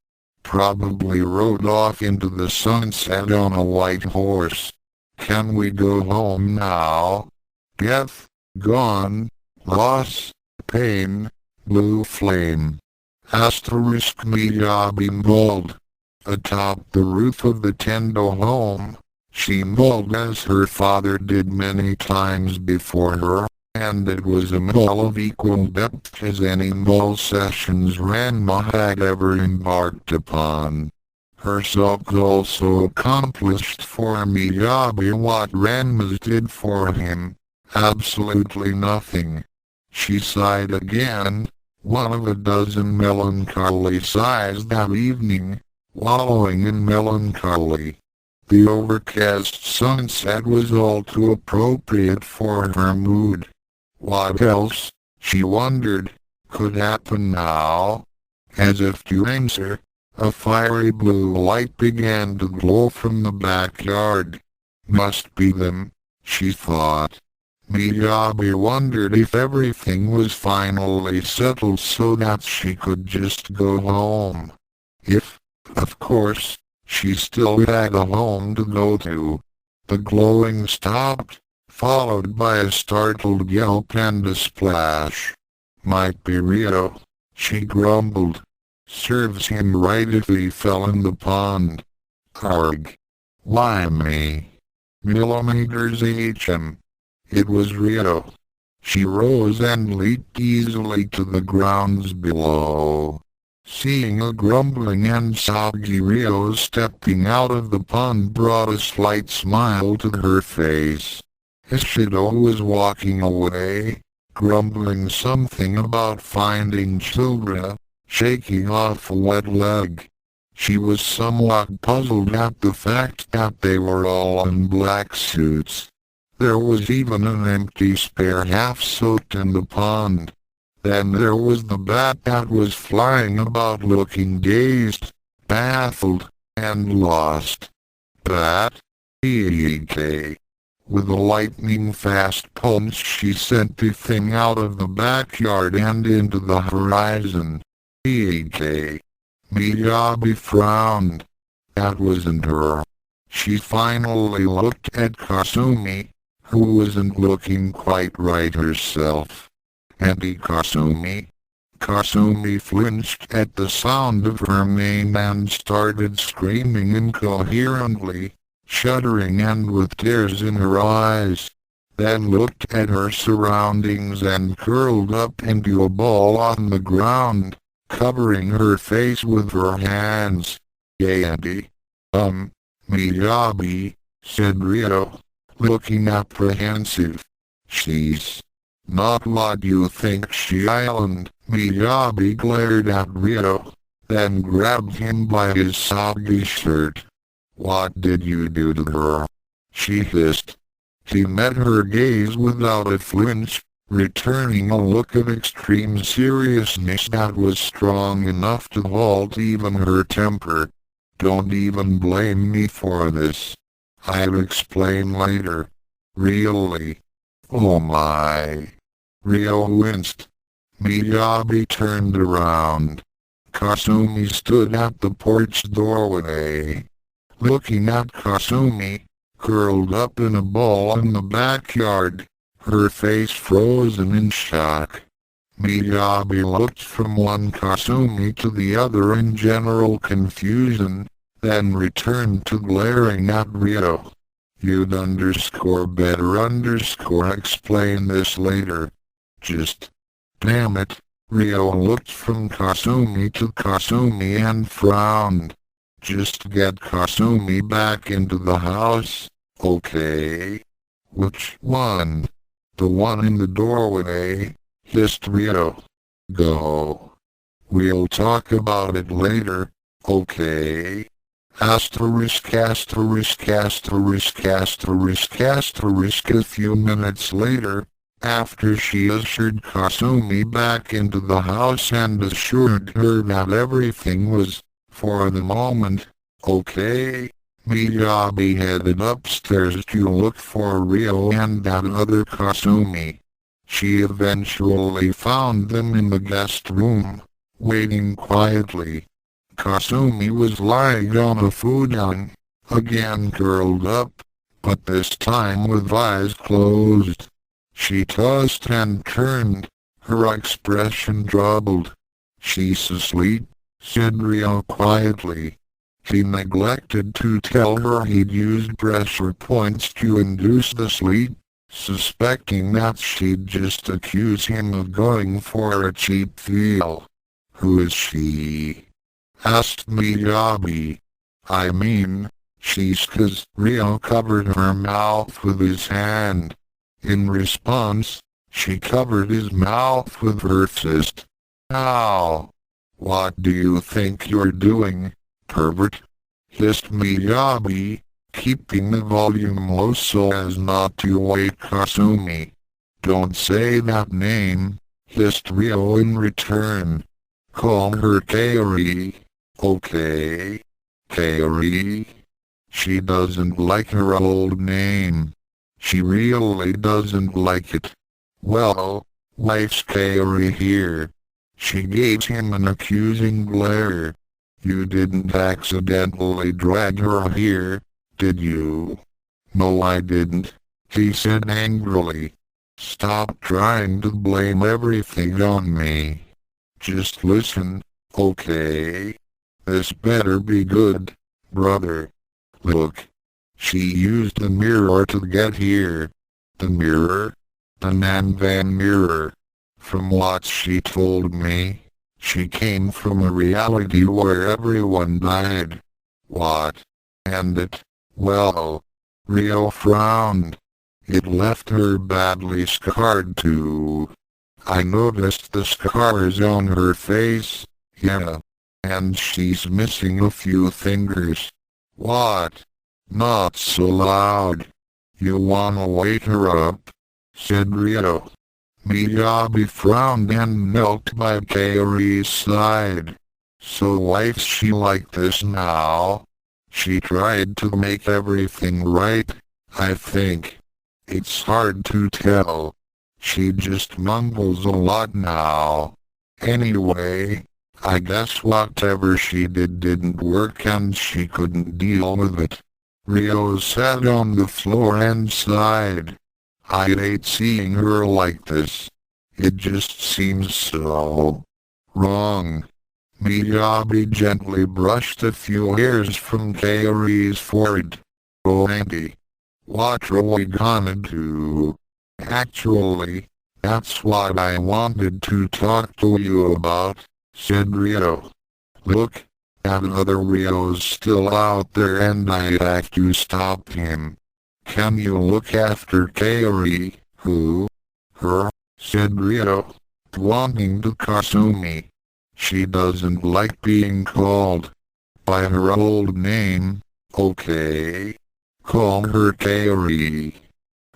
Probably rode off into the sunset on a white horse. Can we go home now? Death, gone, loss, pain, blue flame. Miyabi mulled. Atop the roof of the Tendo home, she mulled as her father did many times before her. And it was a mull of equal depth as any mull sessions Ranma had ever embarked upon. Her sock also accomplished for Miyabi what Ranma's did for him. Absolutely nothing. She sighed again, one of a dozen melancholy sighs that evening, wallowing in melancholy. The overcast sunset was all too appropriate for her mood. What else, she wondered, could happen now? As if to answer, a fiery blue light began to glow from the backyard. Must be them, she thought. Miyabi wondered if everything was finally settled so that she could just go home. If, of course, she still had a home to go to. The glowing stopped, followed by a startled yelp and a splash. Might be Ryo, she grumbled. Serves him right if he fell in the pond. Arg. Why me? Millimeters HM. It was Ryo. She rose and leaped easily to the grounds below. Seeing a grumbling and soggy Ryo stepping out of the pond brought a slight smile to her face. Ishido was walking away, grumbling something about finding Childra, shaking off a wet leg. She was somewhat puzzled at the fact that they were all in black suits. There was even an empty spare half soaked in the pond. Then there was the bat that was flying about looking dazed, baffled, and lost. Bat? Eek. With a lightning-fast punch she sent the thing out of the backyard and into the horizon. Eek. Miyabi frowned. That wasn't her. She finally looked at Kasumi, who wasn't looking quite right herself. Auntie Kasumi? Kasumi flinched at the sound of her name and started screaming incoherently, shuddering and with tears in her eyes. Then looked at her surroundings and curled up into a ball on the ground, covering her face with her hands. Auntie. Miyabi, said Ryo, looking apprehensive. She's not what you think she island. Miyabi glared at Ryo, then grabbed him by his soggy shirt. What did you do to her? She hissed. He met her gaze without a flinch, returning a look of extreme seriousness that was strong enough to halt even her temper. Don't even blame me for this. I'll explain later. Really? Oh my. Ryo winced. Miyabi turned around. Kasumi stood at the porch doorway. Looking at Kasumi, curled up in a ball in the backyard, her face frozen in shock. Miyabi looked from one Kasumi to the other in general confusion, then returned to glaring at Ryo. You'd better explain this later. Just, damn it. Ryo looked from Kasumi to Kasumi and frowned. Just get Kasumi back into the house, okay? Which one? The one in the doorway, hissed Ryo. Go. We'll talk about it later, okay? Asterisk. A few minutes later, after she ushered Kasumi back into the house and assured her that everything was, for the moment, okay, Miyabi headed upstairs to look for Ryo and that other Kasumi. She eventually found them in the guest room, waiting quietly. Kasumi was lying on a futon, again curled up, but this time with eyes closed. She tossed and turned, her expression troubled. She's asleep, said Ryo quietly. He neglected to tell her he'd used pressure points to induce the sleep, suspecting that she'd just accuse him of going for a cheap thrill. Who is she? Asked Miyabi. I mean, she's 'cause Ryo covered her mouth with his hand. In response, she covered his mouth with her fist. Ow! What do you think you're doing, pervert? Hissed Miyabi, keeping the volume low so as not to wake Kasumi. Don't say that name, hissed Ryo in return. Call her Kaeri, okay? Kaeri? She doesn't like her old name. She really doesn't like it. Well, wife's Kaeri here. She gave him an accusing glare. You didn't accidentally drag her here, did you? No, I didn't, he said angrily. Stop trying to blame everything on me. Just listen, okay? This better be good, brother. Look. She used the mirror to get here. The mirror? The Nanvan mirror. From what she told me, she came from a reality where everyone died. What? And it? Well, Ryo frowned. It left her badly scarred too. I noticed the scars on her face, yeah. And she's missing a few fingers. What? Not so loud. You wanna wake her up? Said Ryo. Miyabi frowned and knelt by Kaeri's side. So why's she like this now? She tried to make everything right, I think. It's hard to tell. She just mumbles a lot now. Anyway, I guess whatever she did didn't work and she couldn't deal with it. Ryo sat on the floor and sighed. I hate seeing her like this. It just seems so wrong. Miyabi gently brushed a few hairs from Kaeri's forehead. Oh auntie, what are we gonna do? Actually, that's what I wanted to talk to you about, said Ryo. Look, that other Ryo's still out there and I have to stop him. Can you look after Kaeri? Who? Her? Said Ryo, pointing to Kasumi. She doesn't like being called by her old name. Okay. Call her Kaeri.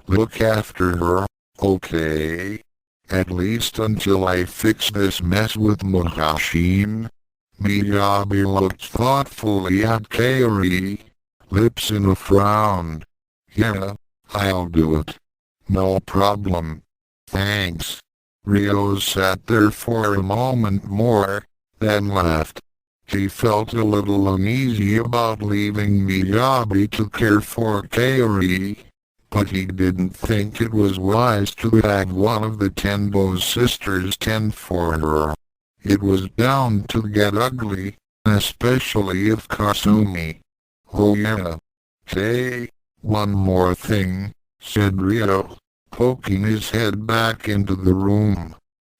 Look after her, okay? At least until I fix this mess with Muhoshin. Miyabi looked thoughtfully at Kaeri, lips in a frown. Yeah, I'll do it. No problem. Thanks. Ryo sat there for a moment more, then laughed. He felt a little uneasy about leaving Miyabi to care for Kaeri, but he didn't think it was wise to have one of the Tenbo sisters tend for her. It was bound to get ugly, especially if Kasumi. Oh yeah. Hey, one more thing, said Ryo, poking his head back into the room.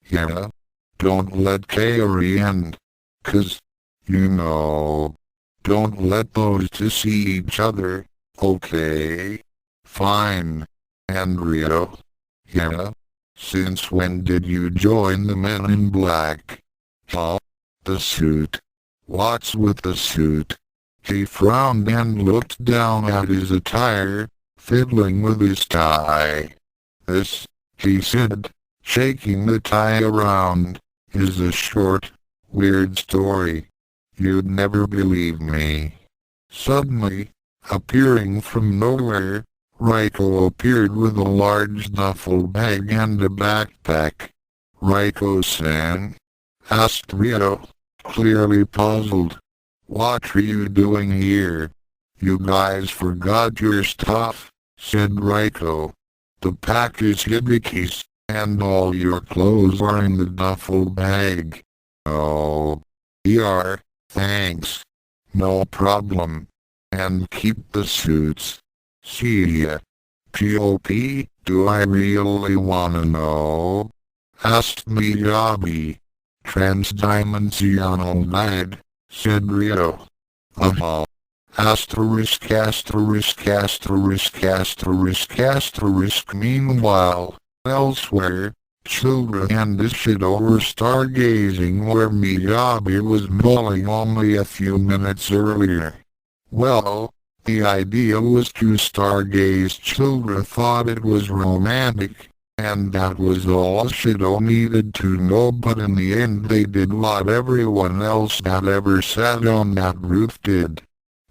Yeah? Don't let Kaeri end. 'Cause, you know, don't let those two see each other, okay? Fine. And Ryo? Yeah? Since when did you join the Men in Black? Huh? The suit. What's with the suit? He frowned and looked down at his attire, fiddling with his tie. This, he said, shaking the tie around, is a short, weird story. You'd never believe me. Suddenly, appearing from nowhere, Ryo appeared with a large duffel bag and a backpack. Ryo-san? Asked Ryo, clearly puzzled. What are you doing here? You guys forgot your stuff, said Ryo. The pack is Hibiki's, and all your clothes are in the duffel bag. Oh. Here, thanks. No problem. And keep the suits. See ya. P.O.P., do I really wanna know? Asked Miyabi. Transdimensional guide, said Ryo. Uh-huh. Asterisk asterisk asterisk asterisk asterisk. Meanwhile, elsewhere, Childra and Ishido were stargazing where Miyabi was mulling only a few minutes earlier. Well, the idea was to stargaze. Childra thought it was romantic, and that was all Ishido needed to know, but in the end they did what everyone else that ever sat on that roof did.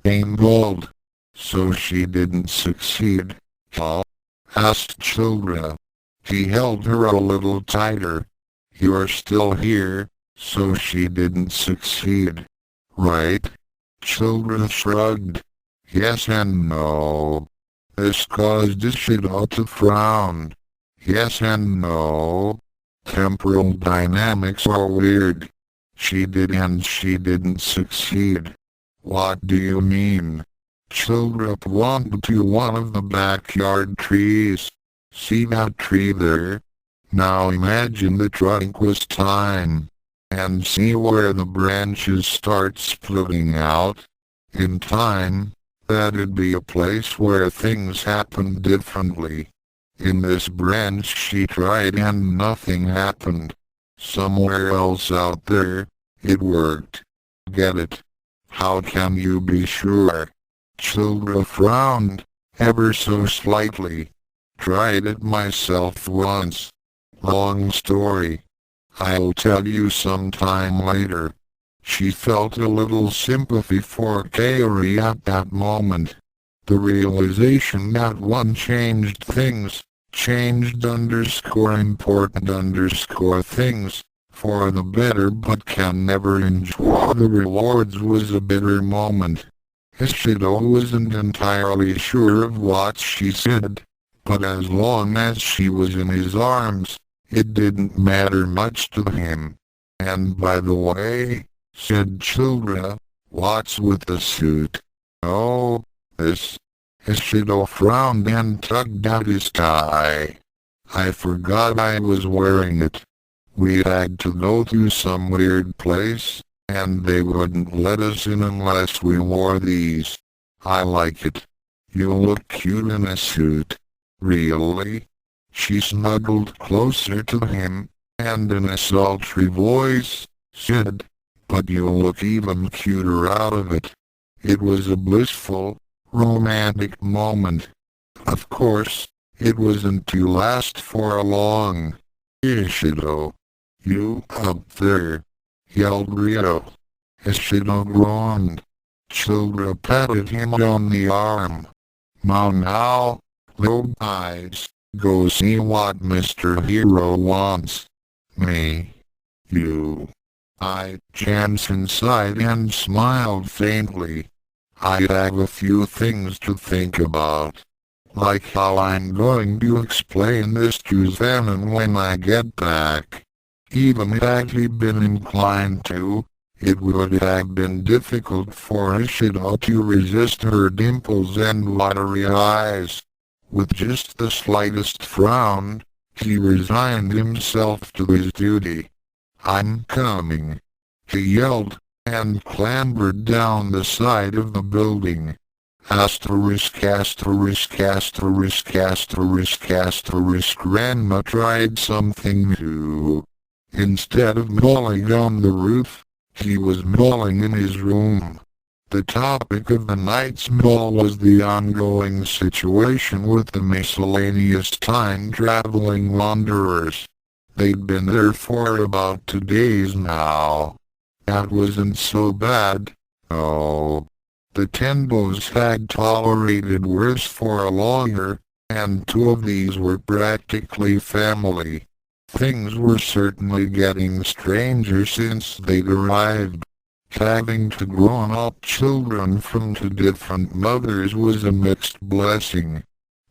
Aim gold. So she didn't succeed, huh? Asked Childra. He held her a little tighter. You're still here, so she didn't succeed, right? Childra shrugged. Yes and no. This caused Ishido to frown. Yes and no. Temporal dynamics are weird. She did and she didn't succeed. What do you mean? Childra pointed to one of the backyard trees. See that tree there? Now imagine the trunk was time. And see where the branches start splitting out? In time, that'd be a place where things happen differently. In this branch she tried and nothing happened. Somewhere else out there, it worked. Get it? How can you be sure? Childra frowned, ever so slightly. Tried it myself once. Long story. I'll tell you sometime later. She felt a little sympathy for Kaeri at that moment. The realization that one changed things, changed_important_ things, for the better but can never enjoy the rewards was a bitter moment. Ishido wasn't entirely sure of what she said, but as long as she was in his arms, it didn't matter much to him. And by the way, said Childra, what's with the suit? Oh, this. Ishido frowned and tugged at his tie. I forgot I was wearing it. We had to go to some weird place, and they wouldn't let us in unless we wore these. I like it. You look cute in a suit. Really? She snuggled closer to him, and in a sultry voice, said, but you look even cuter out of it. It was a blissful, romantic moment. Of course, it wasn't to last for long. Ishido. You up there, yelled Ryo. Ishido groaned. Childra patted him on the arm. Now, little eyes, go see what Mr. Hero wants. Me. You. Jansen sighed and smiled faintly. I have a few things to think about. Like how I'm going to explain this to Zenon when I get back. Even had he been inclined to, it would have been difficult for Ishido to resist her dimples and watery eyes. With just the slightest frown, he resigned himself to his duty. I'm coming, he yelled, and clambered down the side of the building. Ranma tried something new. Instead of mauling on the roof, he was mauling in his room. The topic of the night's maul was the ongoing situation with the miscellaneous time-traveling wanderers. They'd been there for about 2 days now. That wasn't so bad. Oh. The Tenbos had tolerated worse for longer, and 2 of these were practically family. Things were certainly getting stranger since they'd arrived. Having 2 grown-up children from 2 different mothers was a mixed blessing.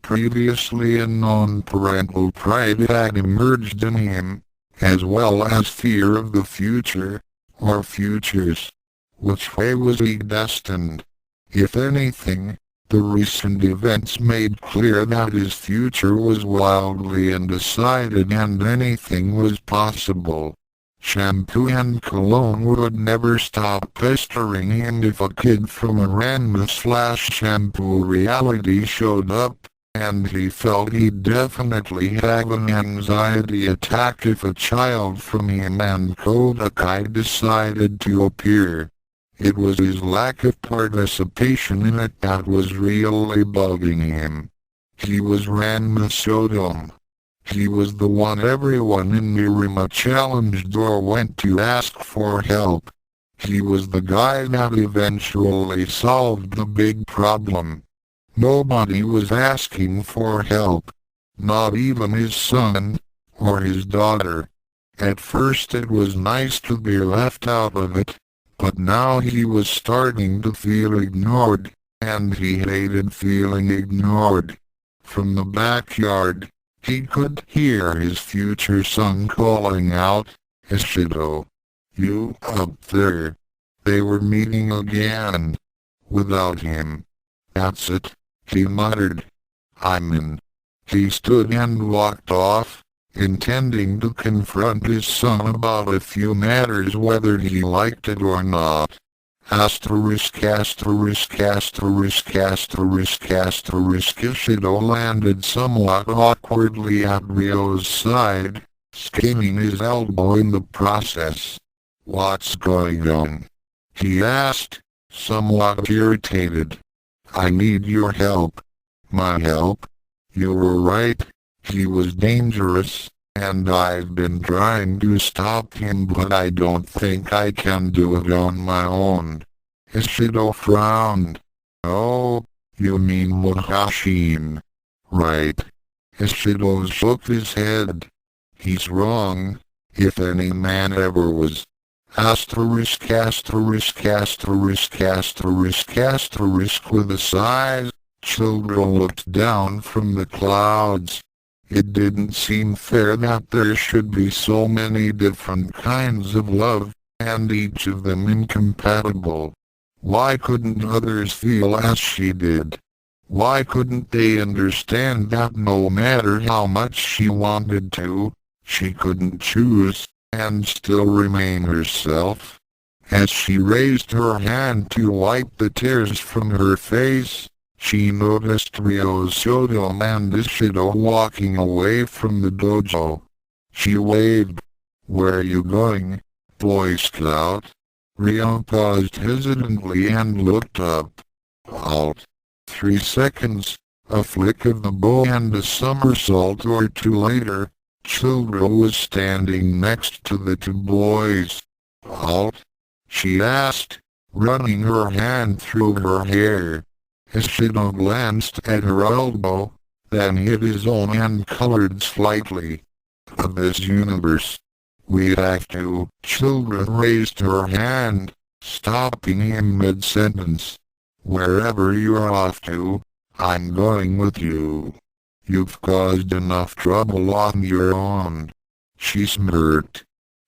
Previously unknown parental pride had emerged in him, as well as fear of the future, or futures. Which way was he destined? If anything, the recent events made clear that his future was wildly undecided and anything was possible. Shampoo and cologne would never stop pestering him if a kid from a Ranma/Shampoo reality showed up, and he felt he'd definitely have an anxiety attack if a child from him and Kodakai decided to appear. It was his lack of participation in it that was really bugging him. He was Ryo Saotome. He was the one everyone in Mirima challenged or went to ask for help. He was the guy that eventually solved the big problem. Nobody was asking for help. Not even his son, or his daughter. At first it was nice to be left out of it, but now he was starting to feel ignored, and he hated feeling ignored. From the backyard, he could hear his future son calling out, Ishido. You up there. They were meeting again. Without him. That's it, he muttered. I'm in. He stood and walked off, intending to confront his son about a few matters whether he liked it or not. Ishido landed somewhat awkwardly at Ryo's side, scanning his elbow in the process. "What's going on?" he asked, somewhat irritated. "I need your help." "My help?" "You were right. He was dangerous, and I've been trying to stop him, but I don't think I can do it on my own." Ishido frowned. "Oh, you mean Muhoshin. Right." Ishido shook his head. "He's wrong, if any man ever was." With a sigh, Childra looked down from the clouds. It didn't seem fair that there should be so many different kinds of love, and each of them incompatible. Why couldn't others feel as she did? Why couldn't they understand that no matter how much she wanted to, she couldn't choose, and still remain herself? As she raised her hand to wipe the tears from her face, she noticed Ryo Saotome and Ishido walking away from the dojo. She waved. "Where are you going, Boy Scout?" Ryo paused hesitantly and looked up. "Halt." 3 seconds, a flick of the bow and a somersault or two later, Childra was standing next to the two boys. "Halt?" she asked, running her hand through her hair. Ishido glanced at her elbow, then hit his own and colored slightly. "Of this universe, we have to." Childra raised her hand, stopping him mid-sentence. "Wherever you're off to, I'm going with you. You've caused enough trouble on your own." She smirked.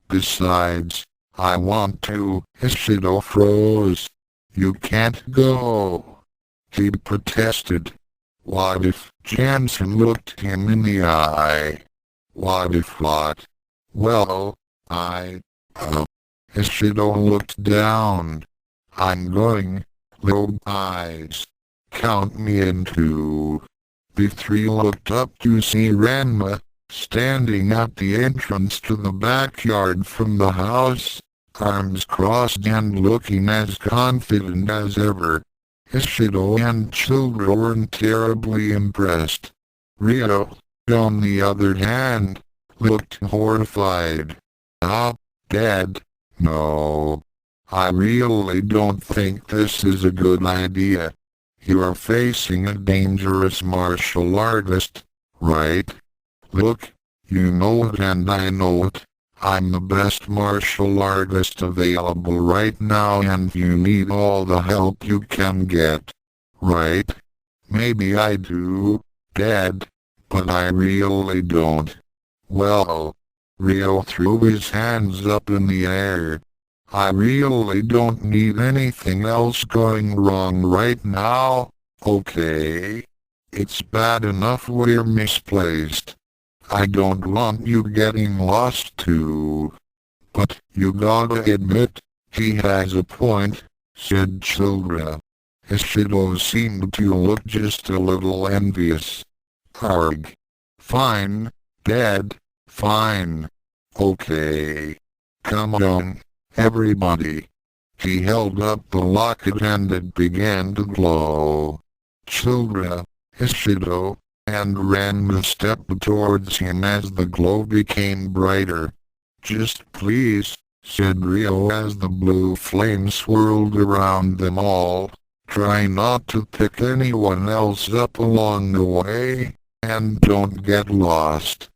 "Besides, I want to." Ishido froze. "You can't go," he protested. "What if?" Jansen looked him in the eye. "What if what?" "Well, Ishido looked down. "I'm going." Low eyes. "Count me in too." The three looked up to see Ranma, standing at the entrance to the backyard from the house, arms crossed and looking as confident as ever. Ishido and Childra weren't terribly impressed. Ryo, on the other hand, looked horrified. "Ah, Dad, no. I really don't think this is a good idea. You're facing a dangerous martial artist, right? Look, you know it and I know it. I'm the best martial artist available right now and you need all the help you can get. Right? Maybe I do, Dad, but I really don't." "Well," Ryo threw his hands up in the air, "I really don't need anything else going wrong right now, okay? It's bad enough we're misplaced. I don't want you getting lost too. But you gotta admit, he has a point," said Childra. Ishido seemed to look just a little envious. "Arg. Fine, Dad, fine. Okay. Come on, everybody." He held up the locket and it began to glow. Childra, Ishido, and Ranma stepped towards him as the glow became brighter. "Just please," said Ryo as the blue flame swirled around them all, "try not to pick anyone else up along the way, and don't get lost."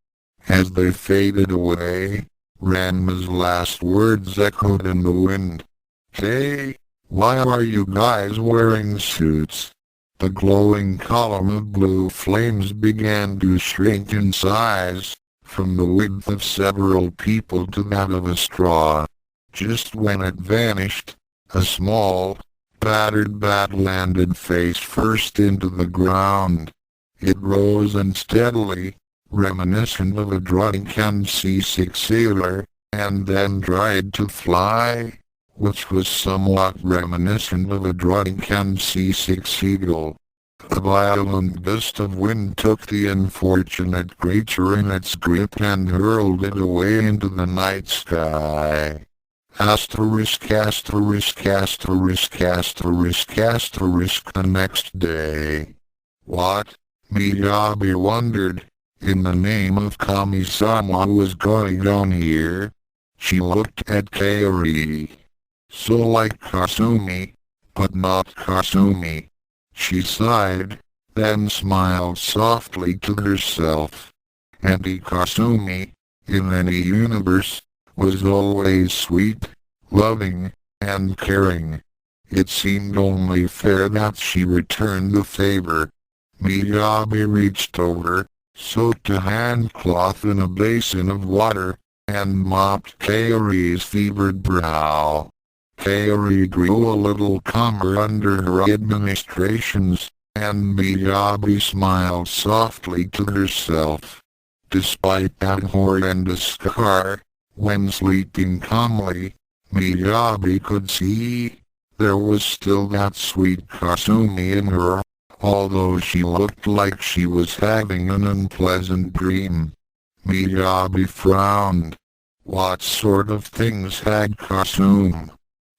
As they faded away, Ranma's last words echoed in the wind. "Hey, why are you guys wearing suits?" The glowing column of blue flames began to shrink in size, from the width of several people to that of a straw. Just when it vanished, a small, battered bat landed face first into the ground. It rose unsteadily, reminiscent of a drunk and seasick sailor, and then tried to fly. which was somewhat reminiscent of a drunken seasick seagull. A violent gust of wind took the unfortunate creature in its grip and hurled it away into the night sky. Asterisk asterisk asterisk asterisk asterisk the next day. What? Miyabi wondered. In the name of Kami-sama was going on here? She looked at Kaeri. So like Kasumi, but not Kasumi. She sighed, then smiled softly to herself. Auntie Kasumi, in any universe, was always sweet, loving, and caring. It seemed only fair that she returned the favor. Miyabi reached over, soaked a handcloth in a basin of water, and mopped Kaeri's fevered brow. Kaeri grew a little calmer under her administrations, and Miyabi smiled softly to herself. Despite that horrendous scar, when sleeping calmly, Miyabi could see there was still that sweet Kasumi in her, although she looked like she was having an unpleasant dream. Miyabi frowned. What sort of things had Kasumi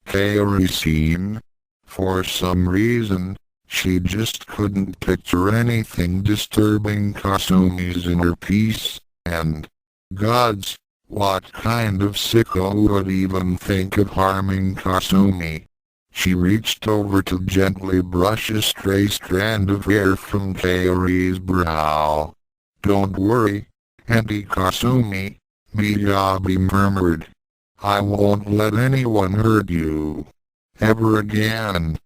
Kaeri seen? For some reason, she just couldn't picture anything disturbing Kasumi's inner peace, and, gods, what kind of sicko would even think of harming Kasumi? She reached over to gently brush a stray strand of hair from Kaeri's brow. Don't worry, Auntie Kasumi, Miyabi murmured. I won't let anyone hurt you. Ever again.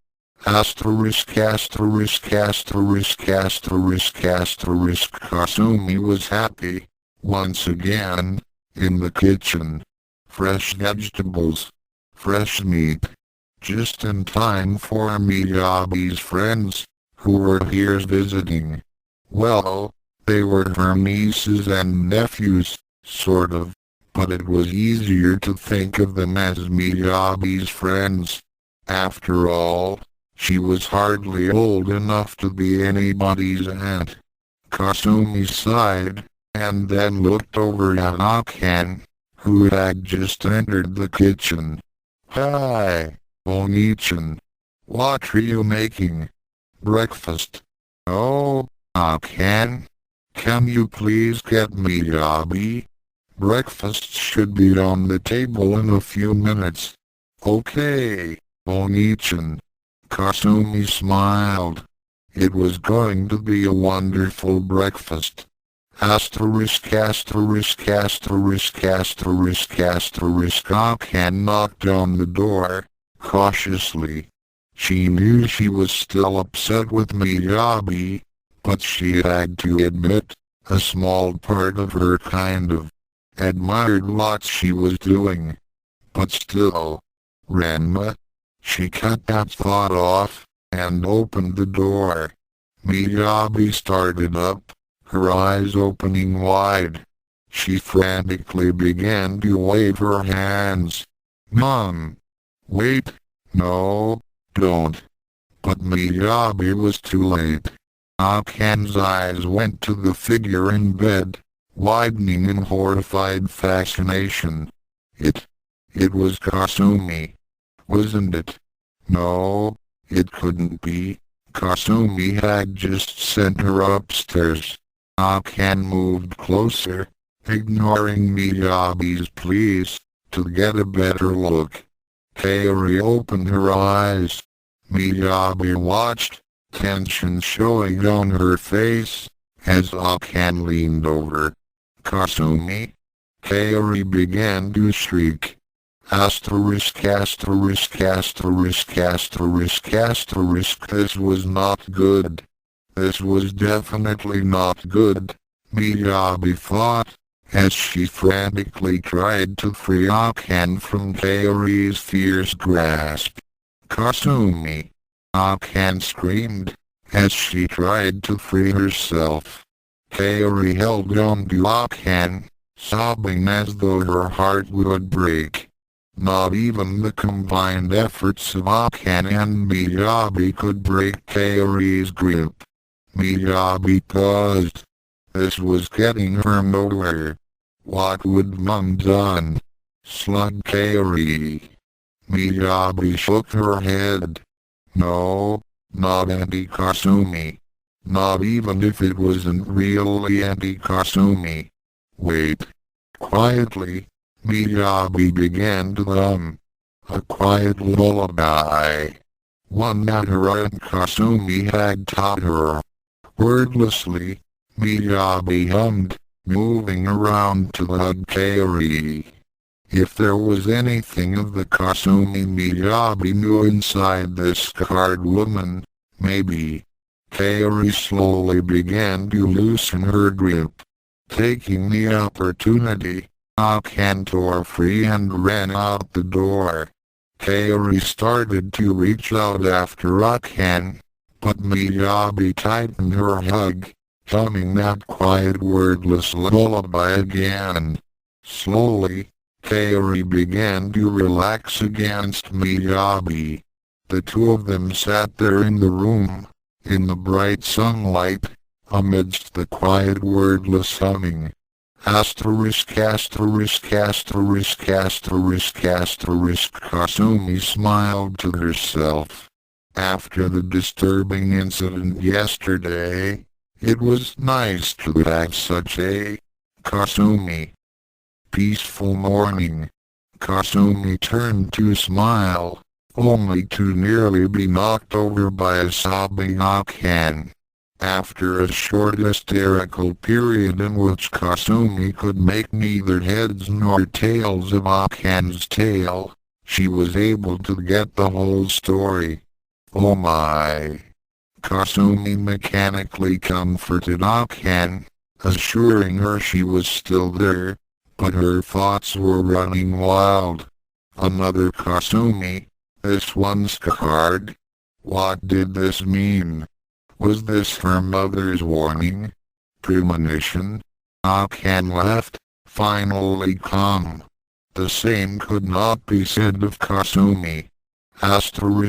Asterisk asterisk asterisk asterisk asterisk Kasumi was happy, once again, in the kitchen. Fresh vegetables. Fresh meat. Just in time for Miyabi's friends, who were here visiting. Well, they were her nieces and nephews, sort of, but it was easier to think of them as Miyabi's friends. After all, she was hardly old enough to be anybody's aunt. Kasumi sighed, and then looked over at Akan, who had just entered the kitchen. Hi, Onichan. What are you making? Breakfast. Oh, Akan. Can you please get Miyabi? Breakfast should be on the table in a few minutes. Okay, Onichan. Kasumi smiled. It was going to be a wonderful breakfast. Asterisk asterisk asterisk asterisk asterisk Akan knocked on the door, cautiously. She knew she was still upset with Miyabi, but she had to admit, a small part of her kind of admired what she was doing. But still, Ranma. She cut that thought off, and opened the door. Miyabi started up, her eyes opening wide. She frantically began to wave her hands. Mom! Wait! No, don't. But Miyabi was too late. Akan's eyes went to the figure in bed, widening in horrified fascination. It was Kasumi. Wasn't it? No, it couldn't be. Kasumi had just sent her upstairs. Akan moved closer, ignoring Miyabi's pleas, to get a better look. Kaeri opened her eyes. Miyabi watched, tension showing on her face, as Akan leaned over. Kasumi? Kaeri began to shriek. Asterisk asterisk asterisk asterisk asterisk. This was not good. This was definitely not good, Miyabi thought, as she frantically tried to free Akan from Kaeri's fierce grasp. Kasumi! Akan screamed, as she tried to free herself. Kaeri held on to Akan, sobbing as though her heart would break. Not even the combined efforts of Akan and Miyabi could break Kaeri's grip. Miyabi paused. This was getting her nowhere. What would Mum done? Slug Kaeri. Miyabi shook her head. No, not Auntie Kasumi. Not even if it wasn't really Auntie Kasumi. Wait. Quietly, Miyabi began to hum. A quiet lullaby. One that her Aunt Kasumi had taught her. Wordlessly, Miyabi hummed, moving around to hug Kaeri. If there was anything of the Kasumi Miyabi knew inside this scarred woman, maybe. Kaeri slowly began to loosen her grip. Taking the opportunity, Akan tore free and ran out the door. Kaeri started to reach out after Akan, but Miyabi tightened her hug, humming that quiet wordless lullaby again. Slowly, Kaeri began to relax against Miyabi. The two of them sat there in the room, in the bright sunlight, amidst the quiet wordless humming. Kasumi smiled to herself. After the disturbing incident yesterday, it was nice to have such a Kasumi. Peaceful morning. Kasumi turned to smile, only to nearly be knocked over by a sobbing Akan. After a short hysterical period in which Kasumi could make neither heads nor tails of Akan's tail, she was able to get the whole story. Oh my! Kasumi mechanically comforted Akan, assuring her she was still there, but her thoughts were running wild. Another Kasumi, this one scarred. What did this mean? Was this her mother's warning? Premonition? Akan left, finally calm. The same could not be said of Kasumi. Somewhere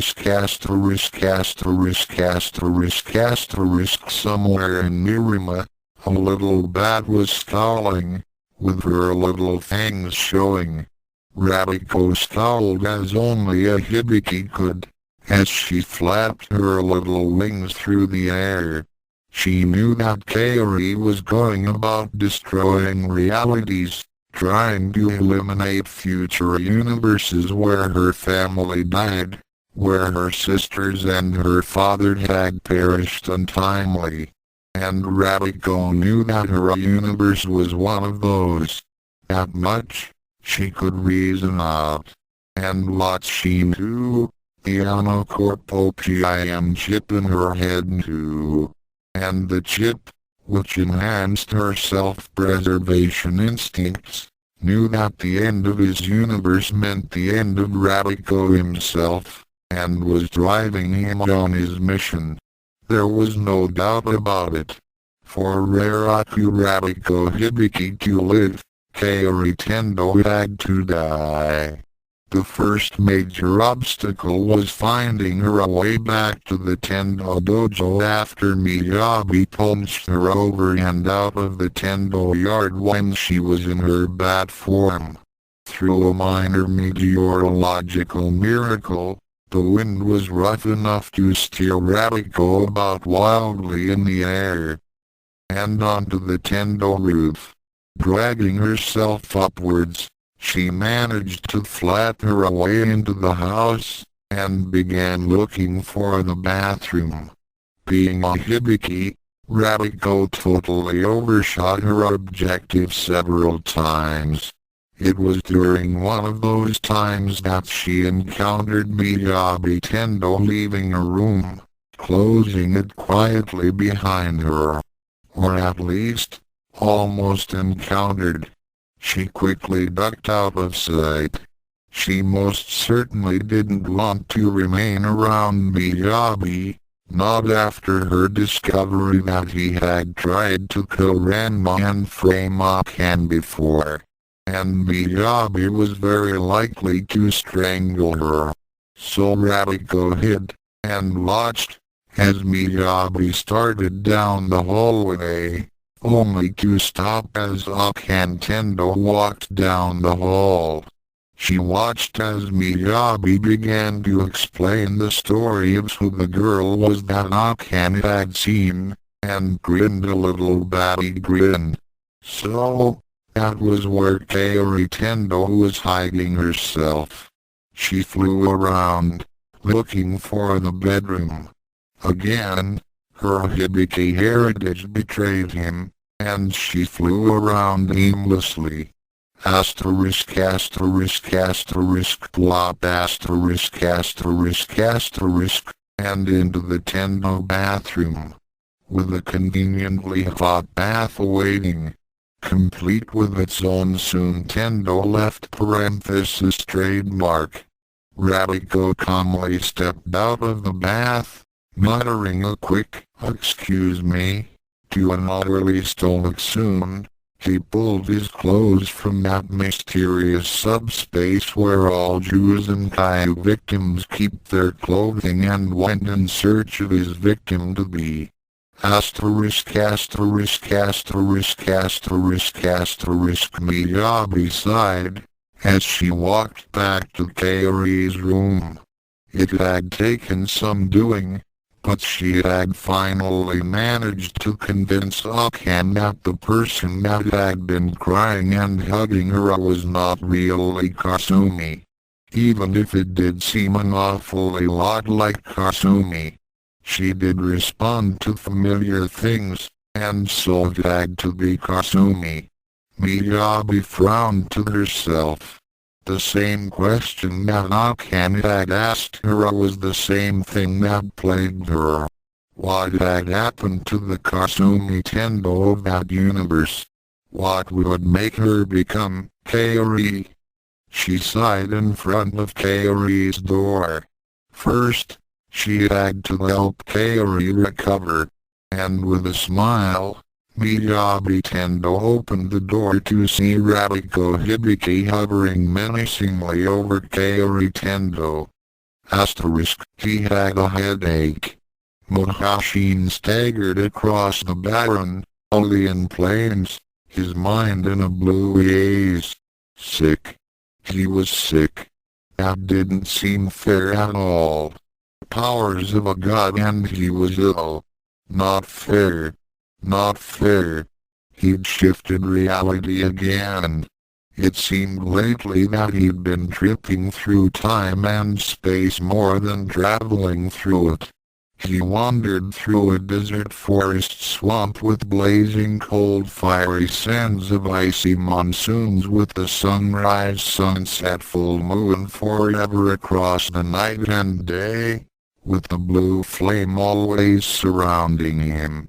in Mirima, a little bat was scowling, with her little fangs showing. Ratiko scowled as only a hibiki could, as she flapped her little wings through the air. She knew that Kaeri was going about destroying realities, trying to eliminate future universes where her family died, where her sisters and her father had perished untimely. And Ratiko knew that her universe was one of those. That much, she could reason out. And what she knew, the Anocorpopium chip in her head too. And the chip, which enhanced her self-preservation instincts, knew that the end of his universe meant the end of Ratiko himself, and was driving him on his mission. There was no doubt about it. For Reiraku Ratiko Hibiki to live, Kaeri Tendo had to die. The first major obstacle was finding her way back to the Tendo dojo after Miyabi punched her over and out of the Tendo yard when she was in her bat form. Through a minor meteorological miracle, the wind was rough enough to steer Ratiko about wildly in the air. And onto the Tendo roof. Dragging herself upwards, she managed to flap her way into the house, and began looking for the bathroom. Being a hibiki, Ratiko totally overshot her objective several times. It was during one of those times that she encountered Miyabi Tendo leaving a room, closing it quietly behind her. Or at least, almost encountered. She quickly ducked out of sight. She most certainly didn't want to remain around Miyabi, not after her discovery that he had tried to kill Ranma and frame Akan before. and Miyabi was very likely to strangle her. So Ratiko hid, and watched, as Miyabi started down the hallway, only to stop as Akantendo walked down the hall. She watched as Miyabi began to explain the story of who the girl was that Akan had seen, and grinned a little batty grin. So, that was where Kaeri Tendo was hiding herself. She flew around, looking for the bedroom. Again, her Hibiki heritage betrayed him, and she flew around aimlessly. Asterisk asterisk asterisk plop asterisk asterisk asterisk, and into the Tendo bathroom, with a conveniently hot bath awaiting, complete with its own soon Tendo left parenthesis trademark. Ratiko calmly stepped out of the bath, muttering a quick, "Excuse me," to an utterly stoic soon. He pulled his clothes from that mysterious subspace where all Juzenkai victims keep their clothing and went in search of his victim to be. Asterisk asterisk asterisk asterisk asterisk Miyabi sighed, as she walked back to Kaeri's room. It had taken some doing, but she had finally managed to convince Akan that the person that had been crying and hugging her was not really Kasumi, even if it did seem an awfully lot like Kasumi. She did respond to familiar things, and so it had to be Kasumi. Miyabi frowned to herself. The same question that Akan had asked her was the same thing that plagued her. What had happened to the Kasumi Tendo of that universe? What would make her become Kaeri? She sighed in front of Kaeri's door. First, she had to help Kaeri recover, and with a smile, Miyabi Tendo opened the door to see Ratiko Hibiki hovering menacingly over Kaeri Tendo. Asterisk, he had a headache. Muhoshin staggered across the barren, alien plains, his mind in a blue haze. Sick. He was sick. That didn't seem fair at all. Powers of a god and he was ill. Not fair. Not fair. He'd shifted reality again. It seemed lately that he'd been tripping through time and space more than traveling through it. He wandered through a desert forest swamp with blazing cold fiery sands of icy monsoons with the sunrise sunset full moon forever across the night and day, with the blue flame always surrounding him.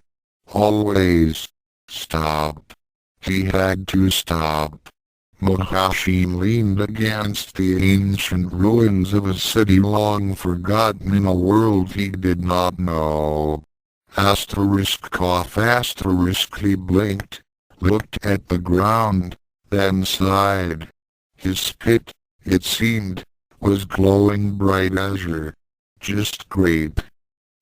Always. Stop. He had to stop. Muhoshin leaned against the ancient ruins of a city long forgotten in a world he did not know. Asterisk cough asterisk he blinked, looked at the ground, then sighed. His spit, it seemed, was glowing bright azure. Just great.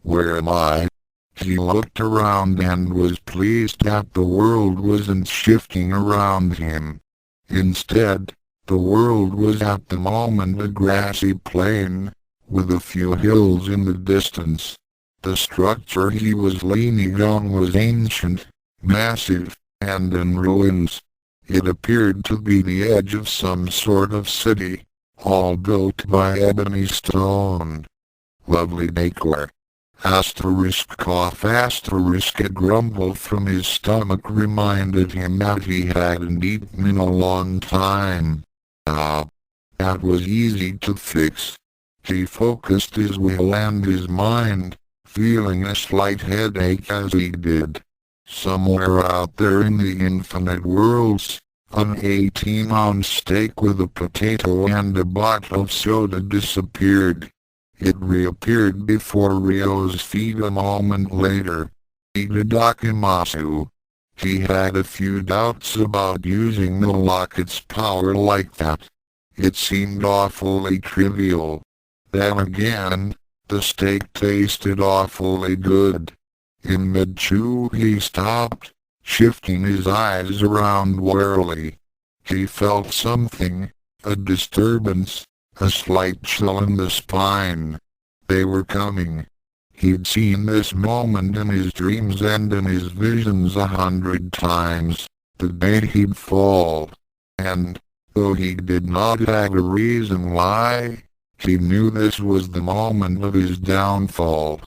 Where am I? He looked around and was pleased that the world wasn't shifting around him. Instead, the world was at the moment a grassy plain, with a few hills in the distance. The structure he was leaning on was ancient, massive, and in ruins. It appeared to be the edge of some sort of city, all built by ebony stone. Lovely decor. Asterisk cough asterisk a grumble from his stomach reminded him that he hadn't eaten in a long time. That was easy to fix. He focused his will and his mind, feeling a slight headache as he did. Somewhere out there in the infinite worlds, an 18-ounce steak with a potato and a bottle of soda disappeared. It reappeared before Ryo's feet a moment later. Itadakimasu. He had a few doubts about using the locket's power like that. It seemed awfully trivial. Then again, the steak tasted awfully good. In mid-chew he stopped, shifting his eyes around warily. He felt something, a disturbance, a slight chill in the spine. They were coming. He'd seen this moment in his dreams and in his visions 100 times, the day he'd fall. And, though he did not have a reason why, he knew this was the moment of his downfall.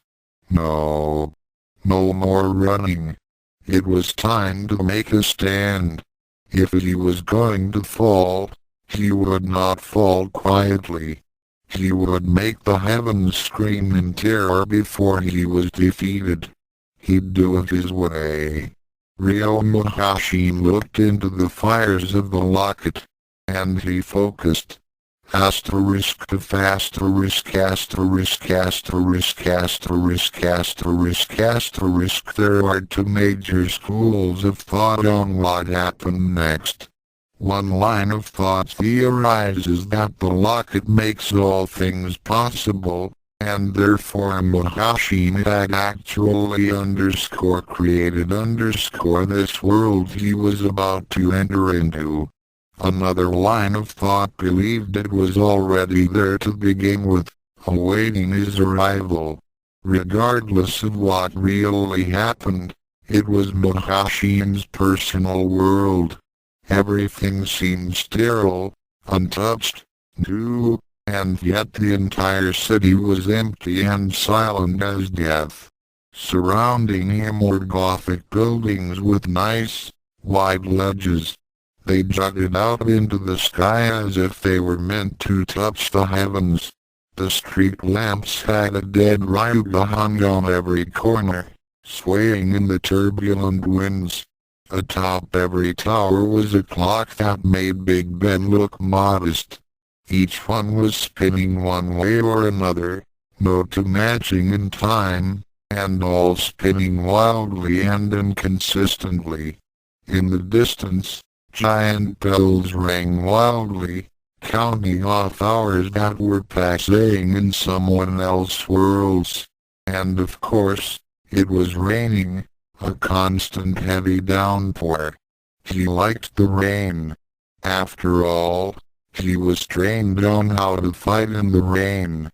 No more running. It was time to make a stand. If he was going to fall, he would not fall quietly. He would make the heavens scream in terror before he was defeated. He'd do it his way. Ryo Muhoshin looked into the fires of the locket, and he focused. Asterisk of asterisk asterisk asterisk asterisk asterisk asterisk. There are two major schools of thought on what happened next. One line of thought theorizes that the locket makes all things possible, and therefore Muhoshin had actually created this world he was about to enter into. Another line of thought believed it was already there to begin with, awaiting his arrival. Regardless of what really happened, it was Muhoshin's personal world. Everything seemed sterile, untouched, new, and yet the entire city was empty and silent as death. Surrounding him were Gothic buildings with nice, wide ledges. They jutted out into the sky as if they were meant to touch the heavens. The street lamps had a dead ryuga hung on every corner, swaying in the turbulent winds. Atop every tower was a clock that made Big Ben look modest. Each one was spinning one way or another, no two matching in time, and all spinning wildly and inconsistently. In the distance, giant bells rang wildly, counting off hours that were passing in someone else's worlds. And of course, it was raining, a constant heavy downpour. He liked the rain. After all, he was trained on how to fight in the rain.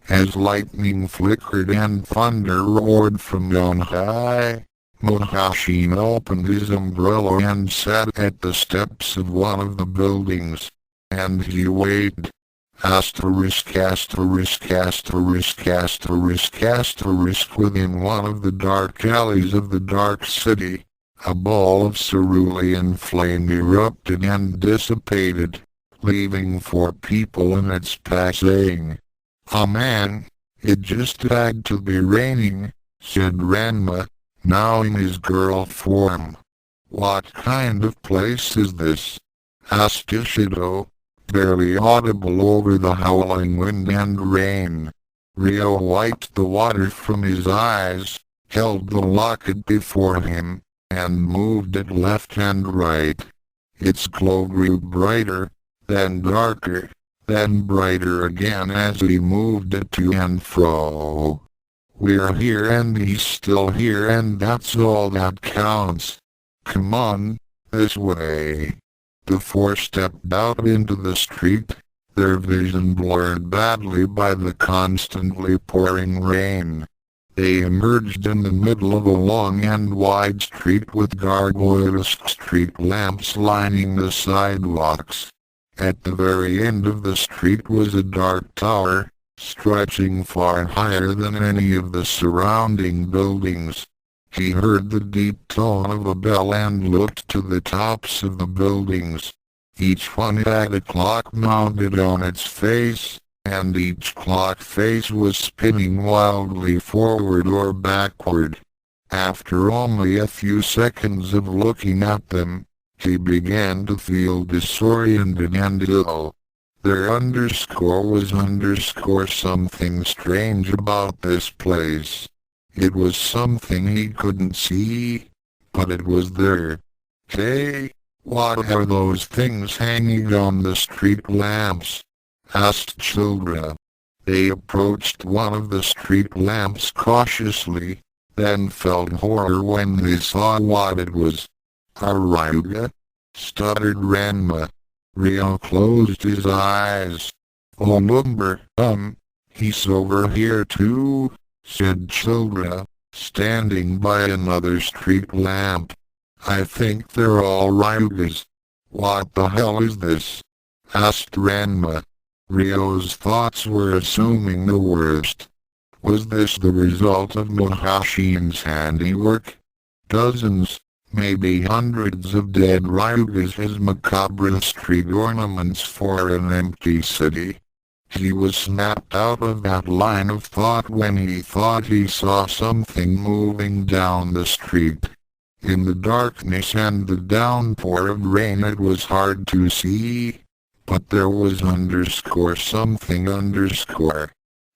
As lightning flickered and thunder roared from on high, Muhoshin opened his umbrella and sat at the steps of one of the buildings. And he waited. Asterisk asterisk asterisk asterisk asterisk. Within one of the dark alleys of the dark city, a ball of cerulean flame erupted and dissipated, leaving 4 people in its path saying, "Ah man, it just had to be raining," said Ranma, now in his girl form. "What kind of place is this?" asked Ishido, barely audible over the howling wind and rain. Ryo wiped the water from his eyes, held the locket before him, and moved it left and right. Its glow grew brighter, then darker, then brighter again as he moved it to and fro. "We're here and he's still here, and that's all that counts. Come on, this way." The 4 stepped out into the street, their vision blurred badly by the constantly pouring rain. They emerged in the middle of a long and wide street with gargoyle-esque street lamps lining the sidewalks. At the very end of the street was a dark tower, stretching far higher than any of the surrounding buildings. He heard the deep tone of a bell and looked to the tops of the buildings. Each one had a clock mounted on its face, and each clock face was spinning wildly forward or backward. After only a few seconds of looking at them, he began to feel disoriented and ill. There was something strange about this place. It was something he couldn't see, but it was there. Hey, what are those things hanging on the street lamps? Asked Childra. They approached one of the street lamps cautiously, then felt horror when they saw what it was. A Ryuga? Stuttered Ranma. Ryo closed his eyes. Oh number, he's over here too, said Childra, standing by another street lamp. I think they're all Ryugas. What the hell is this? Asked Ranma. Ryo's thoughts were assuming the worst. Was this the result of Muhoshin's handiwork? Dozens, maybe hundreds of dead Ryugas as macabre street ornaments for an empty city. He was snapped out of that line of thought when he thought he saw something moving down the street. In the darkness and the downpour of rain it was hard to see, but there was something.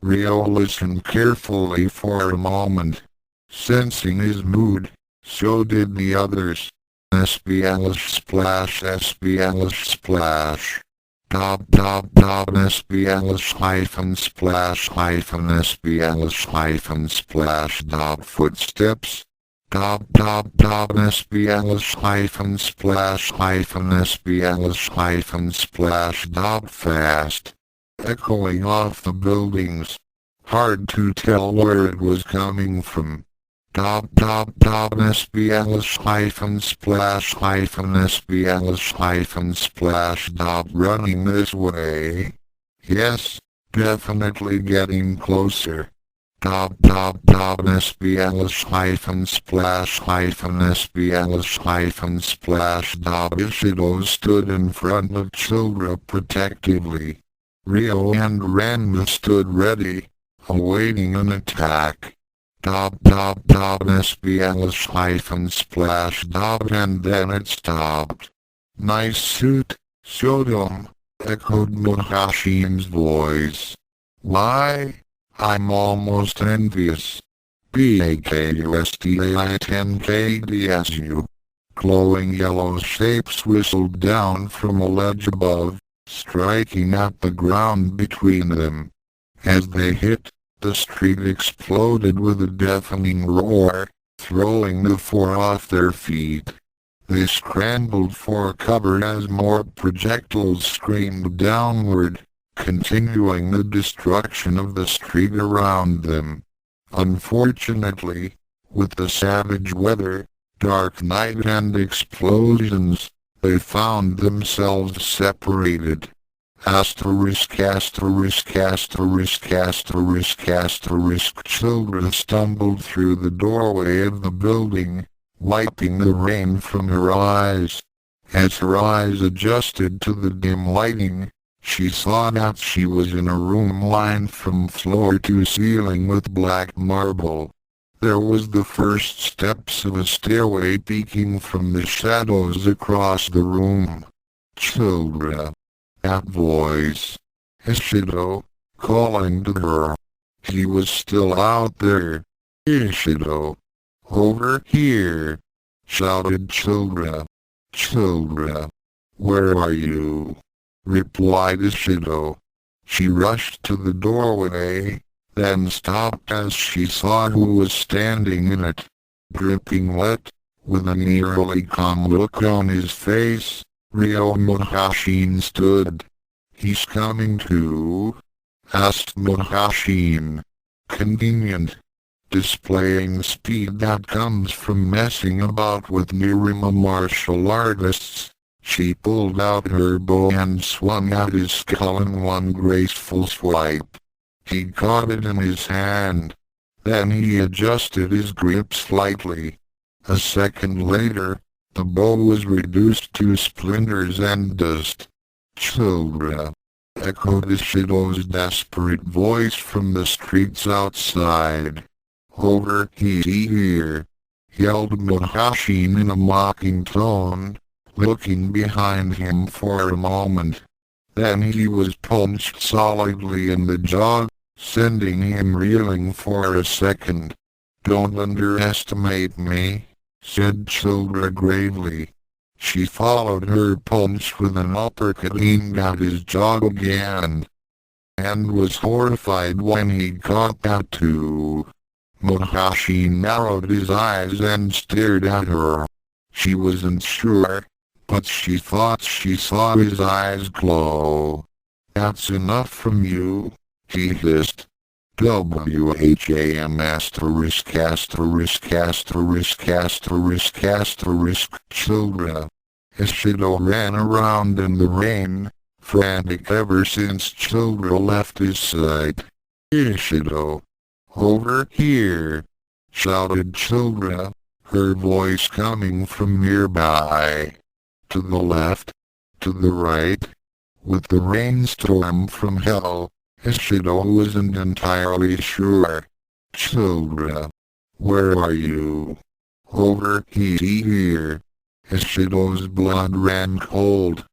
Ryo listened carefully for a moment. Sensing his mood, so did the others. Splash splash, splash. Top, splash splash, footsteps. Top, splash, fast. Echoing off the buildings. Hard to tell where it was coming from. Top, splash splash, running this way. Yes, definitely getting closer. Top, splash splash, Ishido stood in front of Childra protectively. Ryo and Ranma stood ready, awaiting an attack. Top, splash, and then it stopped. Nice suit, Saotome, echoed Muhoshin's voice. Why? I'm almost envious. BAKUSTAI10KDSU. Glowing yellow shapes whistled down from a ledge above, striking at the ground between them. As they hit, the street exploded with a deafening roar, throwing the four off their feet. They scrambled for cover as more projectiles screamed downward, continuing the destruction of the street around them. Unfortunately, with the savage weather, dark night and explosions, they found themselves separated. Children stumbled through the doorway of the building, wiping the rain from her eyes. As her eyes adjusted to the dim lighting, she saw that she was in a room lined from floor to ceiling with black marble. There was the first steps of a stairway peeking from the shadows across the room. Childra. That voice. Ishido, calling to her. He was still out there. Ishido. Over here. Shouted Childra. Childra. Where are you? Replied Ishido. She rushed to the doorway, then stopped as she saw who was standing in it. Dripping wet, with an eerily calm look on his face, Ryo Muhoshin stood. He's coming too? Asked Muhoshin. Convenient. Displaying speed that comes from messing about with Nirima martial artists, she pulled out her bow and swung at his skull in one graceful swipe. He caught it in his hand. Then he adjusted his grip slightly. A second later, the bow was reduced to splinters and dust. Childra. Echoed Ishido's desperate voice from the streets outside. Over here. Yelled Muhoshin in a mocking tone, looking behind him for a moment. Then he was punched solidly in the jaw, sending him reeling for a second. Don't underestimate me, said Childra gravely. She followed her punch with an uppercut aimed at his jaw again, and was horrified when he caught that too. Muhoshin narrowed his eyes and stared at her. She wasn't sure, but she thought she saw his eyes glow. That's enough from you, he hissed. WHAM asterisk asterisk asterisk asterisk asterisk Childra. Ishido ran around in the rain, frantic ever since Childra left his side. Ishido! Over here! Shouted Childra, her voice coming from nearby. To the left, to the right. With the rainstorm from hell, Ishido wasn't entirely sure. Childra, where are you? Over here. Ishido's blood ran cold.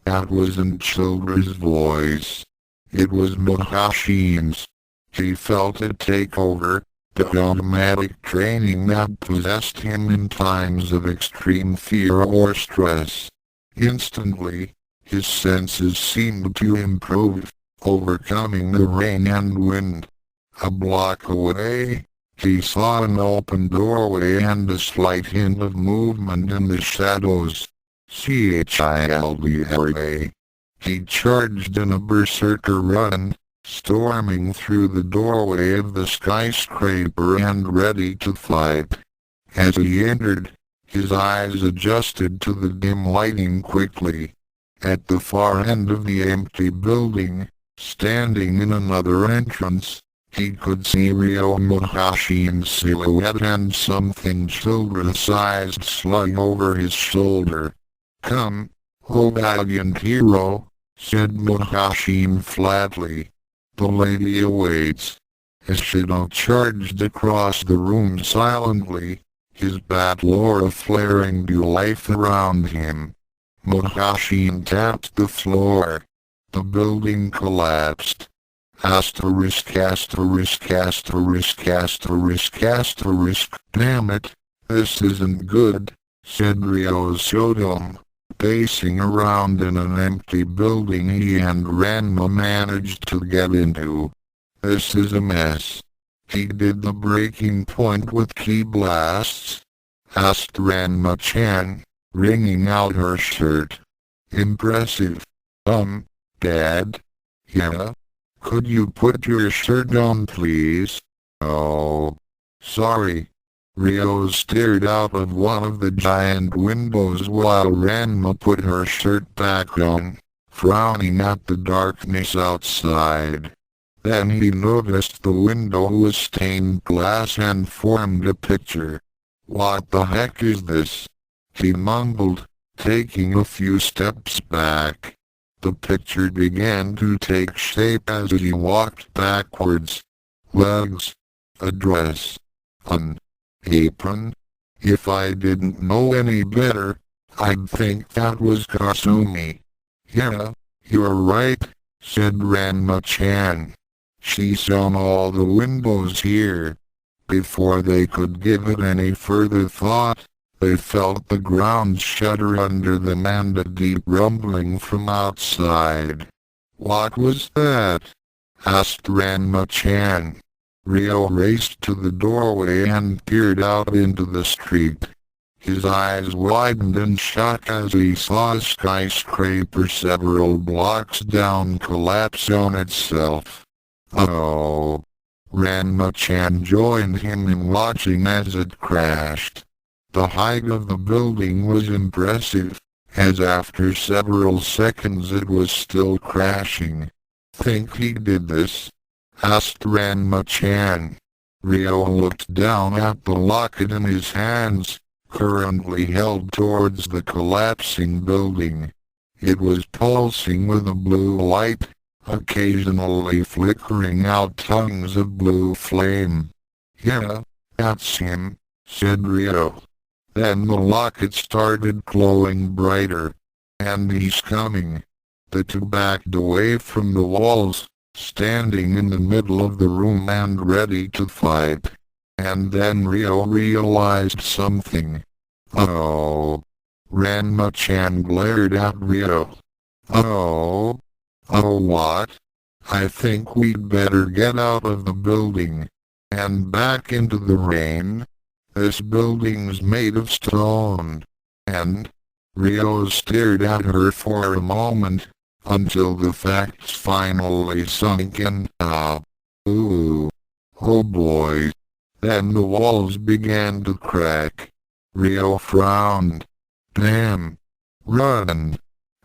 That wasn't Childra's voice. It was Muhoshin's. He felt it take over, the automatic training that possessed him in times of extreme fear or stress. Instantly, his senses seemed to improve, overcoming the rain and wind. A block away, he saw an open doorway and a slight hint of movement in the shadows. Childra. He charged in a berserker run, storming through the doorway of the skyscraper and ready to fight. As he entered, his eyes adjusted to the dim lighting quickly. At the far end of the empty building, standing in another entrance, he could see Ryo Muhoshin's silhouette and something Childra-sized slung over his shoulder. Come, O valiant hero, said Muhoshin flatly. The lady awaits. Ishido charged across the room silently, his battle aura flaring to life around him. Muhoshin tapped the floor. The building collapsed. Asterisk asterisk asterisk asterisk asterisk. Damn it, this isn't good, said Ryo Saotome, pacing around in an empty building he and Ranma managed to get into. This is a mess. He did the breaking point with ki blasts? Asked Ranma-chan, wringing out her shirt. Impressive. Dad? Yeah? Could you put your shirt on please? Oh. Sorry. Ryo stared out of one of the giant windows while Ranma put her shirt back on, frowning at the darkness outside. Then he noticed the window was stained glass and formed a picture. What the heck is this? He mumbled, taking a few steps back. The picture began to take shape as he walked backwards. Legs. A dress. An apron. If I didn't know any better, I'd think that was Kasumi. Yeah, you're right, said Ranma-chan. She's on all the windows here. Before they could give it any further thought, they felt the ground shudder under them and a deep rumbling from outside. What was that? Asked Ranma-chan. Ryo raced to the doorway and peered out into the street. His eyes widened in shock as he saw a skyscraper several blocks down collapse on itself. Oh! Ranma-chan joined him in watching as it crashed. The height of the building was impressive, as after several seconds it was still crashing. Think he did this? Asked Ranma-chan. Ryo looked down at the locket in his hands, currently held towards the collapsing building. It was pulsing with a blue light, occasionally flickering out tongues of blue flame. Yeah, that's him, said Ryo. Then the locket started glowing brighter. And he's coming. The two backed away from the walls, standing in the middle of the room and ready to fight. And then Ryo realized something. Oh. Ranma-chan glared at Ryo. Oh? Oh what? I think we'd better get out of the building. And back into the rain. This building's made of stone. And Ryo stared at her for a moment, until the facts finally sunk in. Ooh. Oh boy. Then the walls began to crack. Ryo frowned. Damn. Run.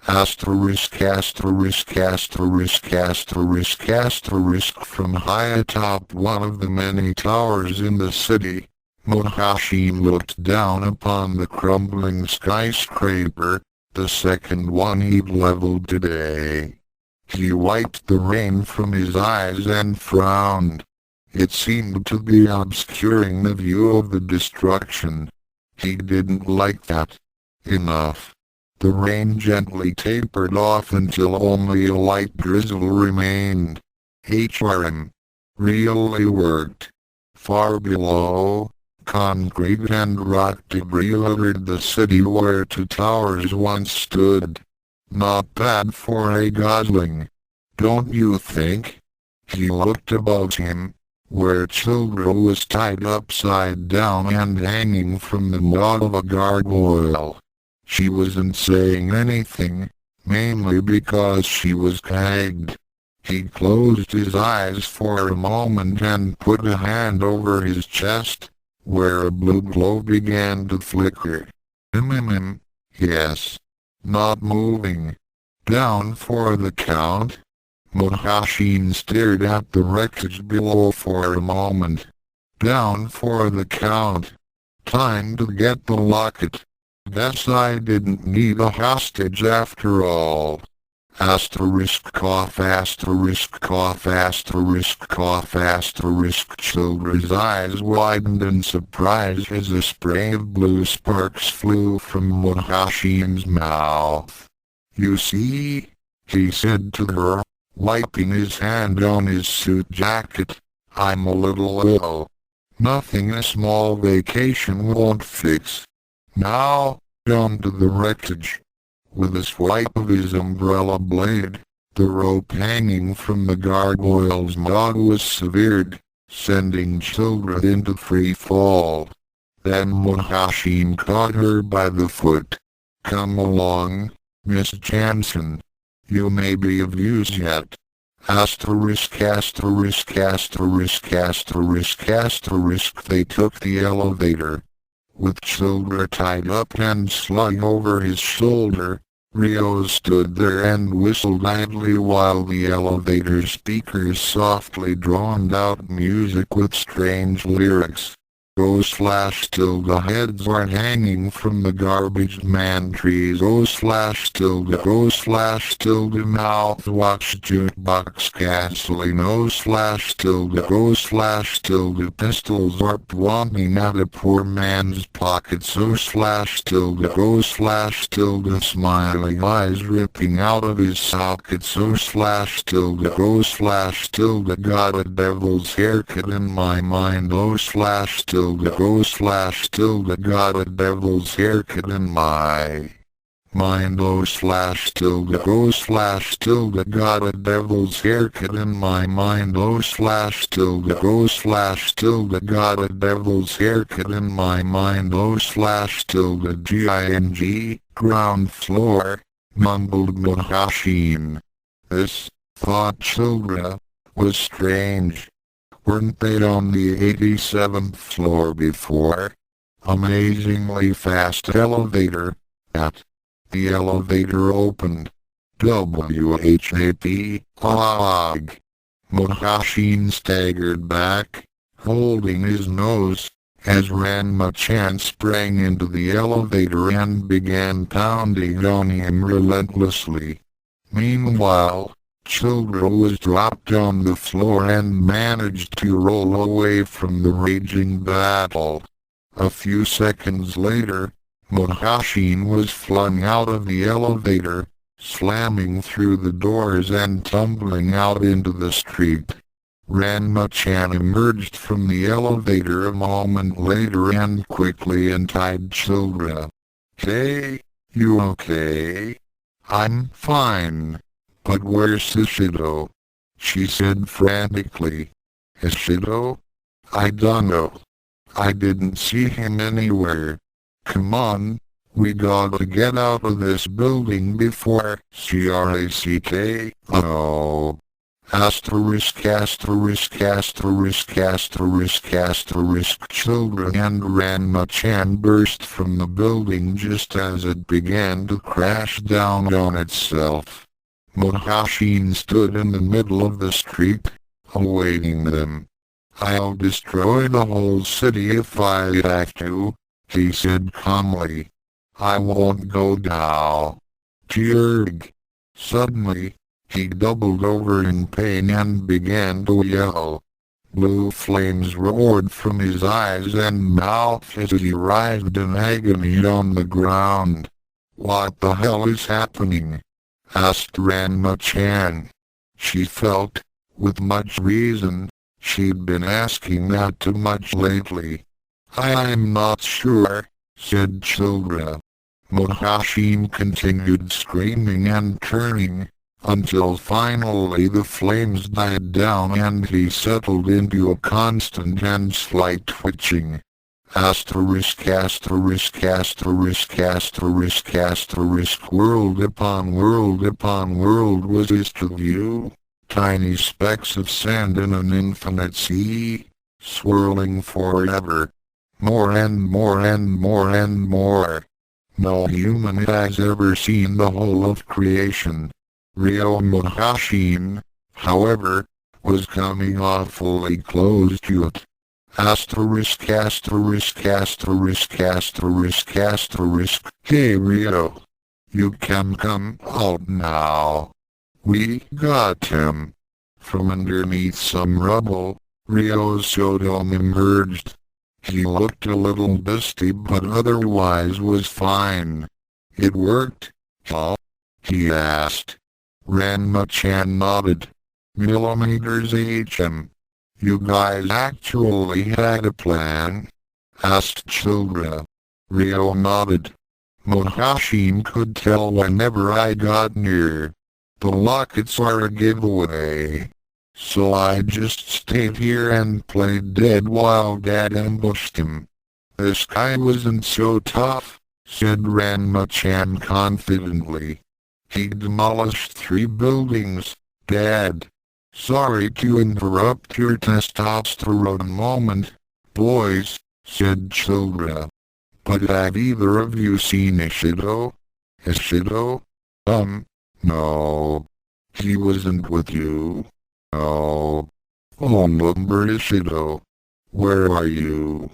Asterisk asterisk asterisk asterisk asterisk from high atop one of the many towers in the city. Muhoshin looked down upon the crumbling skyscraper, the second one he'd leveled today. He wiped the rain from his eyes and frowned. It seemed to be obscuring the view of the destruction. He didn't like that. Enough. The rain gently tapered off until only a light drizzle remained. HRM. Really worked. Far below, concrete and rock debris littered the city where two towers once stood. Not bad for a godling. Don't you think? He looked above him, where Childra was tied upside down and hanging from the maw of a gargoyle. She wasn't saying anything, mainly because she was gagged. He closed his eyes for a moment and put a hand over his chest, where a blue glow began to flicker. Yes. Not moving. Down for the count. Muhoshin stared at the wreckage below for a moment. Down for the count. Time to get the locket. Guess I didn't need a hostage after all. Asterisk cough asterisk cough asterisk cough asterisk. Childra's eyes widened in surprise as a spray of blue sparks flew from Muhoshin's mouth. You see? He said to her, wiping his hand on his suit jacket. I'm a little ill. Nothing a small vacation won't fix. Now, down to the wreckage. With a swipe of his umbrella blade, the rope hanging from the gargoyle's maw was severed, sending Childra into free fall. Then Muhoshin caught her by the foot. Come along, Miss Jansen. You may be of use yet. Asterisk asterisk asterisk asterisk asterisk. They took the elevator. With Childra tied up and slung over his shoulder, Ryo stood there and whistled idly while the elevator speakers softly droned out music with strange lyrics. Go/tilde heads are hanging from the garbage man trees. Go/tilde go/tilde mouthwash jukebox gasoline. Go/tilde go/tilde pistols are pointing at a poor man's pockets. Go/tilde go/tilde smiling eyes ripping out of his sockets. Go/tilde go/tilde got a devil's haircut in my mind. Go/tilde go/tilde got a devil's haircut in my mind. Go/tilde go/tilde got a devil's haircut in my mind. Go/tilde go/tilde got a devil's haircut in my mind. Go/tilde ging, ground floor, mumbled Muhoshin. This, thought Childra, was strange. Weren't they on the 87th floor before? Amazingly fast elevator. The elevator opened. WHAP, OG. Muhoshin staggered back, holding his nose, as Ranma-chan sprang into the elevator and began pounding on him relentlessly. Meanwhile, Childra was dropped on the floor and managed to roll away from the raging battle. A few seconds later, Muhoshin was flung out of the elevator, slamming through the doors and tumbling out into the street. Ranma-chan emerged from the elevator a moment later and quickly untied Childra. "Hey, you okay?" "I'm fine. But where's Ishido?" she said frantically. "Ishido? I dunno. I didn't see him anywhere. Come on, we gotta get out of this building before CRACK. Oh. Asterisk asterisk asterisk asterisk asterisk Children and Ranma-chan burst from the building just as it began to crash down on itself. Muhoshin stood in the middle of the street, awaiting them. "I'll destroy the whole city if I have to," he said calmly. "I won't go down." Jerg. Suddenly, he doubled over in pain and began to yell. Blue flames roared from his eyes and mouth as he writhed in agony on the ground. "What the hell is happening?" asked Ranma-chan. She felt, with much reason, she'd been asking that too much lately. "I'm not sure," said Childra. Muhoshin continued screaming and turning, until finally the flames died down and he settled into a constant and slight twitching. Asterisk asterisk asterisk asterisk asterisk world upon world was his to view. Tiny specks of sand in an infinite sea, swirling forever. More and more and more and more. No human has ever seen the whole of creation. Ryo Muhoshin, however, was coming awfully close to it. Asterisk asterisk asterisk asterisk asterisk. "Hey Ryo, you can come out now. We got him." From underneath some rubble, Ryo Saotome emerged. He looked a little dusty but otherwise was fine. "It worked, huh?" he asked. Ranma-chan nodded. "Millimeters HM. You guys actually had a plan?" asked Childra. Ryo nodded. "Muhoshin could tell whenever I got near. The lockets are a giveaway. So I just stayed here and played dead while Dad ambushed him." "This guy wasn't so tough," said Ranma-chan confidently. "He demolished 3 buildings, Dad." "Sorry to interrupt your testosterone moment, boys," said Childra. "But have either of you seen Ishido?" "Ishido? No. He wasn't with you." "Oh. Oh number Ishido. Where are you?"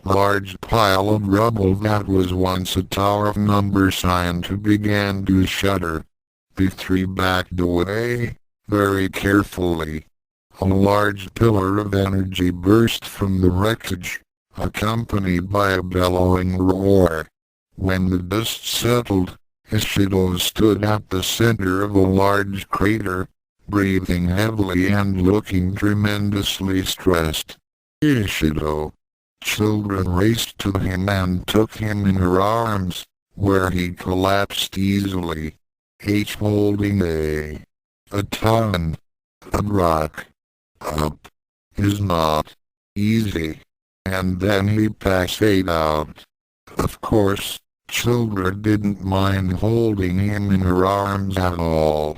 Large pile of rubble that was once a tower of number sign began to shudder. The 3 backed away, very carefully. A large pillar of energy burst from the wreckage, accompanied by a bellowing roar. When the dust settled, Ishido stood at the center of a large crater, breathing heavily and looking tremendously stressed. "Ishido." Children raced to him and took him in her arms, where he collapsed easily, holding a ton of rock. Up is not easy. And then he passed out. Of course, Children didn't mind holding him in her arms at all.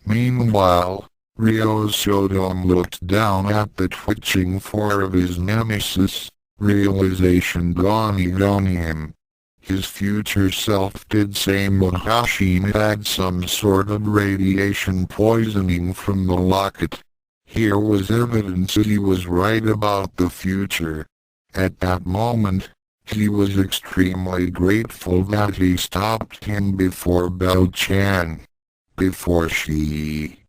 Meanwhile, Ryo Saotome looked down at the twitching form of his nemesis. Realization dawned on him. His future self did say Muhoshin had some sort of radiation poisoning from the locket. Here was evidence he was right about the future. At that moment, he was extremely grateful that he stopped him before Bell-chan. Before she.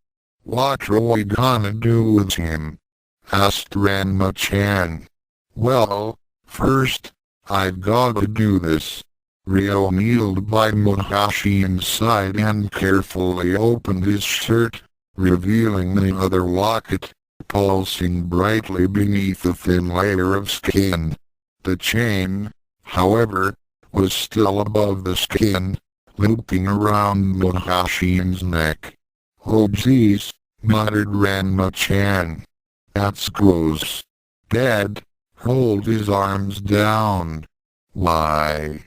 "What are we gonna do with him?" asked Ranma-chan. "Well, first, I've gotta do this." Ryo kneeled by Muhoshin's side and carefully opened his shirt, revealing the other locket, pulsing brightly beneath a thin layer of skin. The chain, however, was still above the skin, looping around Muhoshin's neck. "Oh geez," muttered Ranma-chan. "That's gross." Dad, hold his arms down. "Why?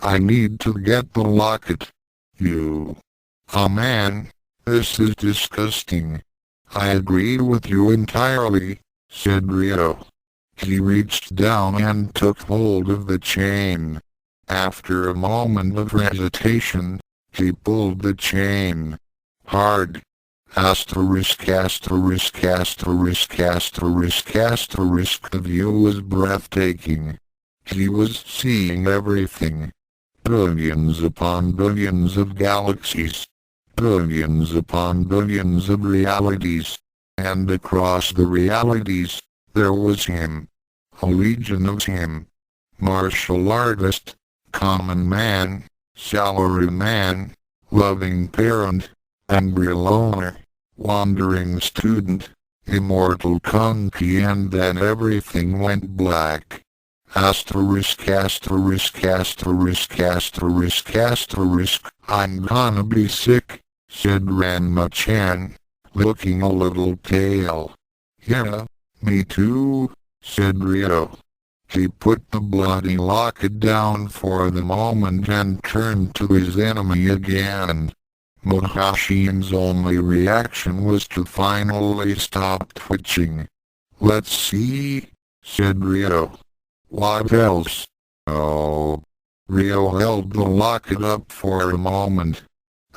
I need to get the locket." "You. Oh man, this is disgusting." "I agree with you entirely," said Ryo. He reached down and took hold of the chain. After a moment of hesitation, he pulled the chain hard. Asterisk, asterisk, asterisk, asterisk, asterisk. The view was breathtaking. He was seeing everything. Billions upon billions of galaxies. Billions upon billions of realities. And across the realities, there was him. A legion of him. Martial artist, common man, salaryman, loving parent, angry loner, wandering student, immortal Kunki, and then everything went black. Asterisk, asterisk, asterisk, asterisk, asterisk. "I'm gonna be sick," said Ranma-chan, looking a little pale. "Yeah, me too," said Ryo. He put the bloody locket down for the moment and turned to his enemy again. Muhoshin's only reaction was to finally stop twitching. "Let's see," said Ryo. "What else?" "Oh." Ryo held the locket up for a moment.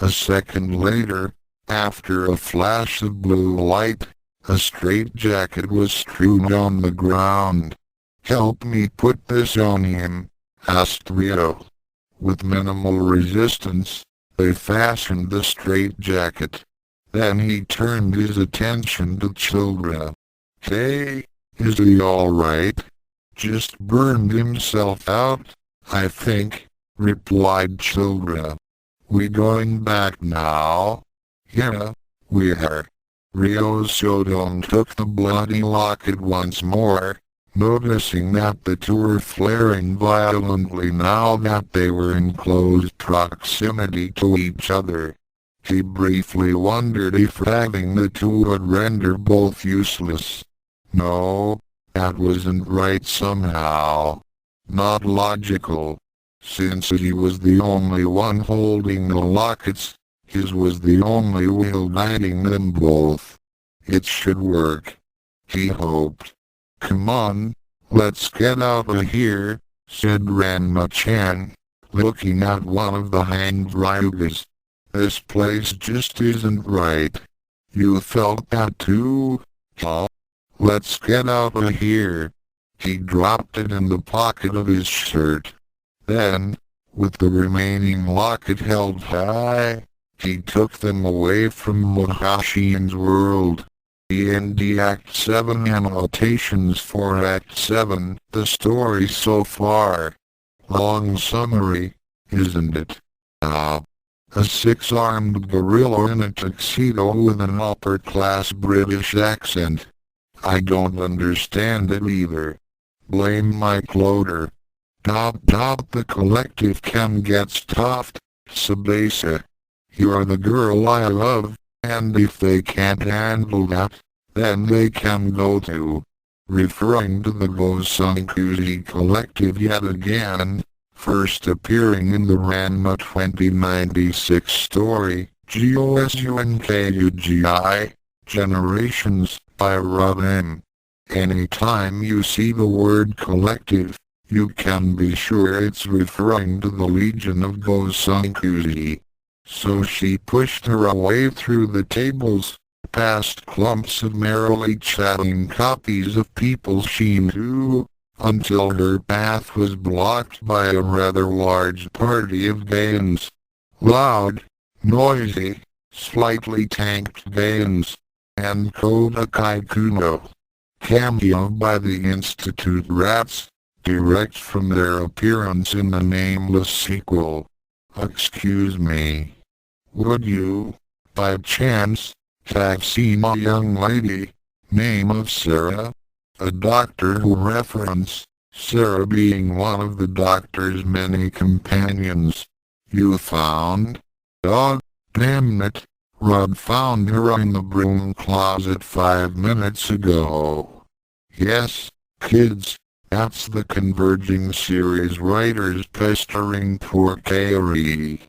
A second later, after a flash of blue light, a straitjacket was strewn on the ground. "Help me put this on him," asked Ryo. With minimal resistance, they fastened the straitjacket. Then he turned his attention to Childra. "Hey, is he alright?" "Just burned himself out, I think," replied Childra. "We going back now?" "Yeah, we are." Ryo Saotome took the bloody locket once more, noticing that the two were flaring violently now that they were in close proximity to each other. He briefly wondered if having the two would render both useless. No, that wasn't right somehow. Not logical. Since he was the only one holding the lockets, his was the only will guiding them both. It should work. He hoped. "Come on, let's get out of here," said Ranma-chan, looking at one of the hanged Ryugas. "This place just isn't right." "You felt that too, huh? Let's get out of here." He dropped it in the pocket of his shirt. Then, with the remaining locket held high, he took them away from Muhoshin's world. D&D Act 7 Annotations for Act 7, the story so far. Long summary, isn't it? A six-armed gorilla in a tuxedo with an upper-class British accent. I don't understand it either. Blame my clother. The collective can get stuffed, Sabasa. You're the girl I love, and if they can't handle that, then they can go to. Referring to the Gosankuji collective yet again, first appearing in the Ranma 2096 story, Gosunkugi, Generations, by Ryo. Anytime you see the word collective, you can be sure it's referring to the Legion of Gosankuji. So she pushed her way through the tables, past clumps of merrily chatting copies of people she knew, until her path was blocked by a rather large party of Gains. Loud, noisy, slightly tanked Gains, and Kodakai Kuno. Cameo by the Institute Rats, direct from their appearance in the nameless sequel. Excuse me. Would you, by chance, have seen a young lady Name of Sarah. A doctor who reference, Sarah being one of the doctor's many companions. You found? Dog, damn it. Rod found her in the broom closet 5 minutes ago. Yes, kids, that's the Converging series writers pestering poor Kaeri.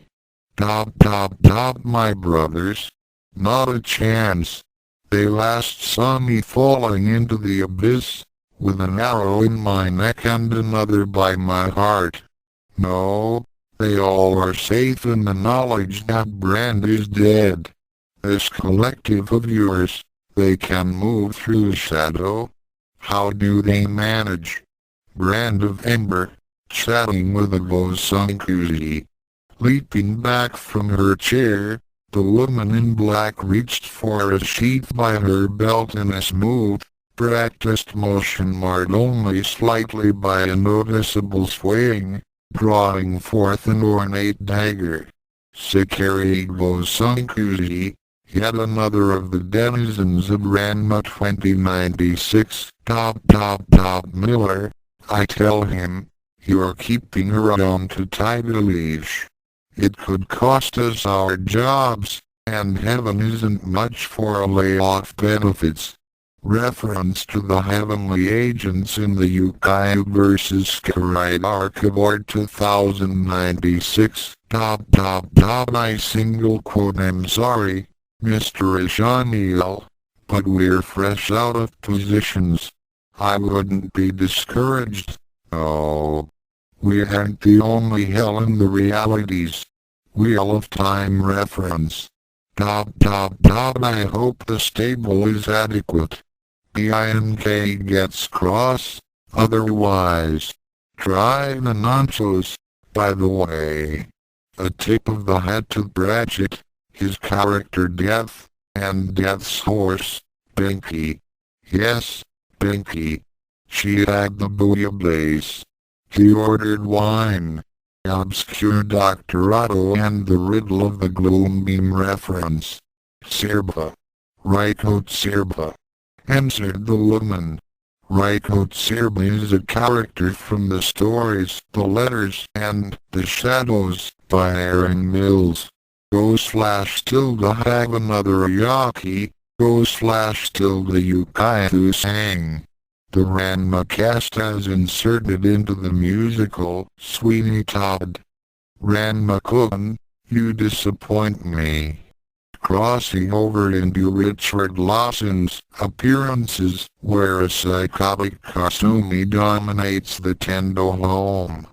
My brothers. Not a chance. They last saw me falling into the abyss, with an arrow in my neck and another by my heart. No, they all are safe in the knowledge that Brand is dead. This collective of yours, they can move through shadow. How do they manage? Brand of Ember, chatting with a Gosankuzi. Leaping back from her chair, the woman in black reached for a sheath by her belt in a smooth, practiced motion marred only slightly by a noticeable swaying, drawing forth an ornate dagger. Kaeri Gosankuzi, yet another of the denizens of Ranma 2096, Miller, I tell him, you're keeping her on to tight a leash. It could cost us our jobs, and heaven isn't much for a layoff benefits. Reference to the heavenly agents in the Yukai vs. Kaeri arc of Art 2096, I single quote I'm sorry, Mr. Ishaniel, but we're fresh out of positions. I wouldn't be discouraged, oh. We aren't the only hell in the realities. Wheel of Time reference. I hope the stable is adequate. BINK gets cross, otherwise. Try the nachos, by the way. A tip of the hat to Pratchett, his character Death, and Death's horse, Binky. Yes, Binky. She had the bouillabaisse. He ordered wine. Obscure Dr. Otto and the riddle of the Gloombeam reference. Sirba. Ryo Sirba. Answered the woman. Ryo Sirba is a character from the stories, The Letters, and The Shadows, by Aaron Mills. Have another Ayaki, Yukai who sang. The Ranma cast as inserted into the musical, Sweeney Todd. Ranma-kun, you disappoint me. Crossing over into Richard Lawson's appearances, where a psychotic Kasumi dominates the Tendo home.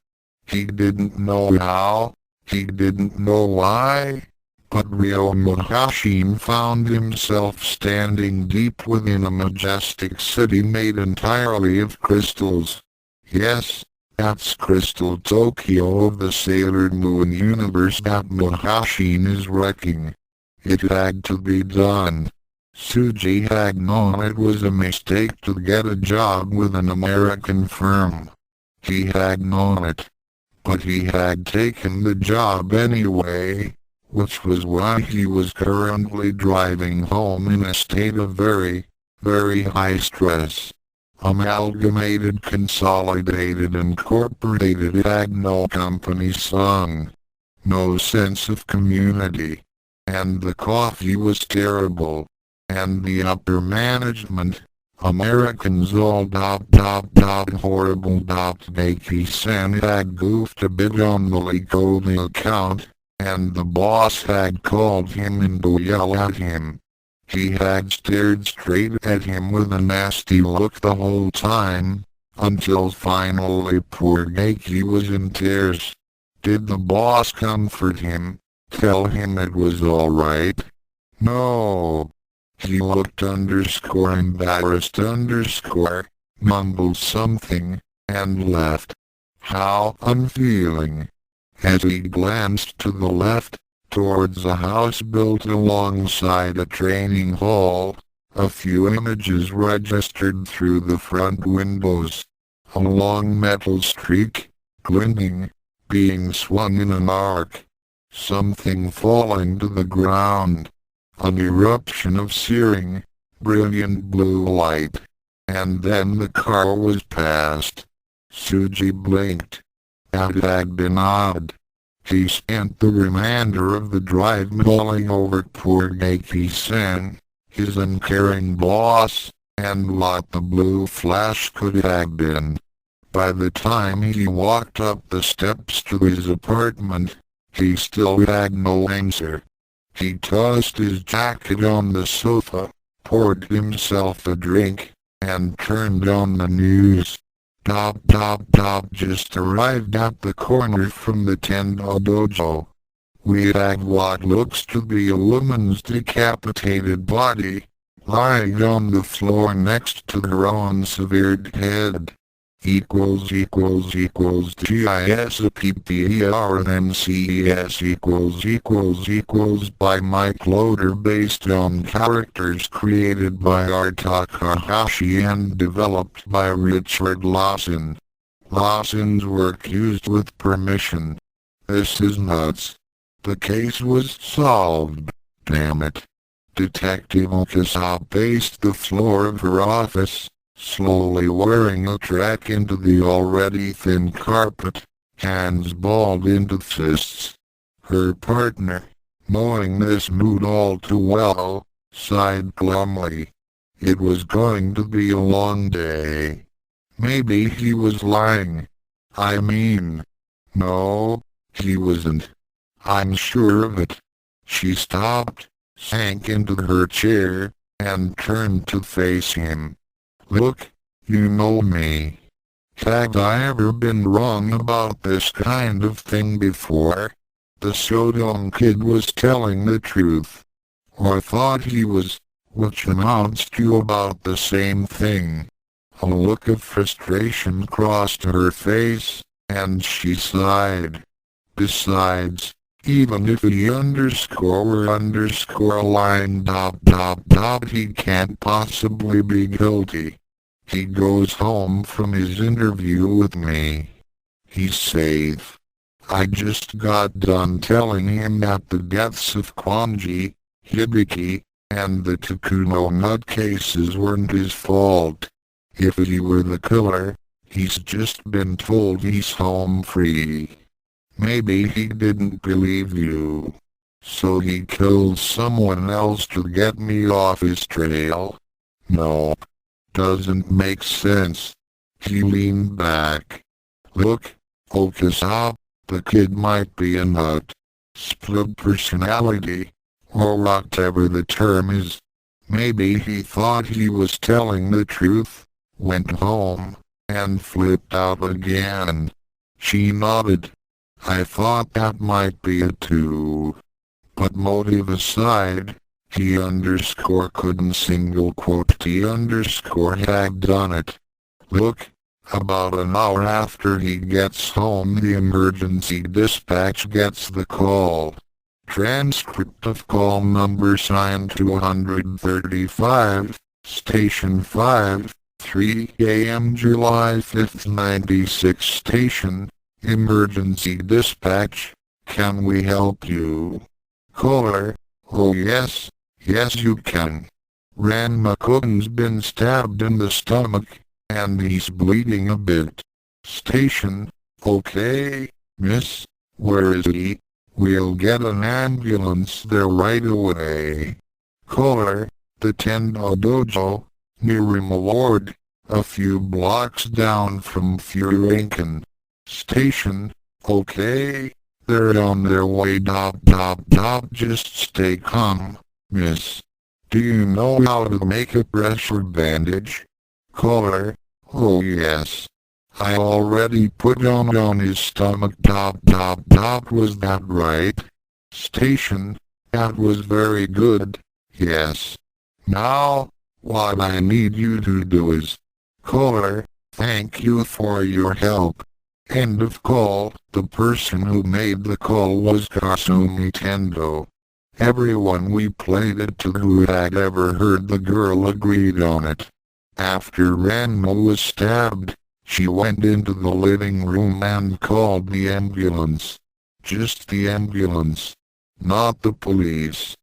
He didn't know how, he didn't know why. But Ryo Muhoshin found himself standing deep within a majestic city made entirely of crystals. Yes, that's Crystal Tokyo of the Sailor Moon universe that Muhoshin is wrecking. It had to be done. Tsuji had known it was a mistake to get a job with an American firm. He had known it. But he had taken the job anyway, which was why he was currently driving home in a state of very, very high stress. Amalgamated Consolidated Incorporated had no company song. No sense of community. And the coffee was terrible. And the upper management, Americans all horrible. Makey-san had goofed a bit on the League account, and the boss had called him in to yell at him. He had stared straight at him with a nasty look the whole time, until finally poor Geki was in tears. Did the boss comfort him, tell him it was alright? No. He looked embarrassed mumbled something, and left. How unfeeling. As he glanced to the left, towards a house built alongside a training hall, a few images registered through the front windows. A long metal streak, glinting, being swung in an arc. Something falling to the ground. An eruption of searing, brilliant blue light. And then the car was passed. Suji blinked. It had been odd. He spent the remainder of the drive mulling over poor Geki-san, his uncaring boss, and what the blue flash could have been. By the time he walked up the steps to his apartment, he still had no answer. He tossed his jacket on the sofa, poured himself a drink, and turned on the news. Just arrived at the corner from the Tendo Dojo. We have what looks to be a woman's decapitated body, lying on the floor next to her own severed head. GISAPPERNMCES by Mike Loader based on characters created by Art Takahashi and developed by Richard Lawson. Lawson's work used with permission. This is nuts. The case was solved. Damn it. Detective Okasa paced the floor of her office, slowly wearing a track into the already thin carpet, hands balled into fists. Her partner, knowing this mood all too well, sighed glumly. It was going to be a long day. Maybe he was lying. No, he wasn't. I'm sure of it. She stopped, sank into her chair, and turned to face him. Look, you know me. Have I ever been wrong about this kind of thing before? The Saotome kid was telling the truth. Or thought he was, which amounts to about the same thing. A look of frustration crossed her face, and she sighed. Besides, even if he __line ... he can't possibly be guilty. He goes home from his interview with me. He's safe. I just got done telling him that the deaths of Kwanji, Hibiki, and the Takuno nutcases weren't his fault. If he were the killer, he's just been told he's home free. Maybe he didn't believe you. So he killed someone else to get me off his trail. Nope. Doesn't make sense. He leaned back. Look, Okasa, the kid might be a nut. Split personality, or whatever the term is. Maybe he thought he was telling the truth, went home, and flipped out again. She nodded. I thought that might be it too. But motive aside, he couldn't have done it. Look, about an hour after he gets home the emergency dispatch gets the call. Transcript of call number signed 235, Station 5, 3 a.m. July 5, 96 Station, Emergency Dispatch, can we help you? Caller, oh yes you can. Ranma-kun's been stabbed in the stomach, and he's bleeding a bit. Station, okay, miss, where is he? We'll get an ambulance there right away. Caller, the Tendo Dojo, near Rima Ward, a few blocks down from Furanken. Station, okay, they're on their way. Just stay calm, miss. Do you know how to make a pressure bandage? Caller, oh yes. I already put on his stomach. Was that right? Station, that was very good, yes. Now, what I need you to do is... Caller, thank you for your help. End of call. The person who made the call was Kasumi Tendo. Everyone we played it to who had ever heard the girl agreed on it. After Ranma was stabbed, she went into the living room and called the ambulance. Just the ambulance. Not the police.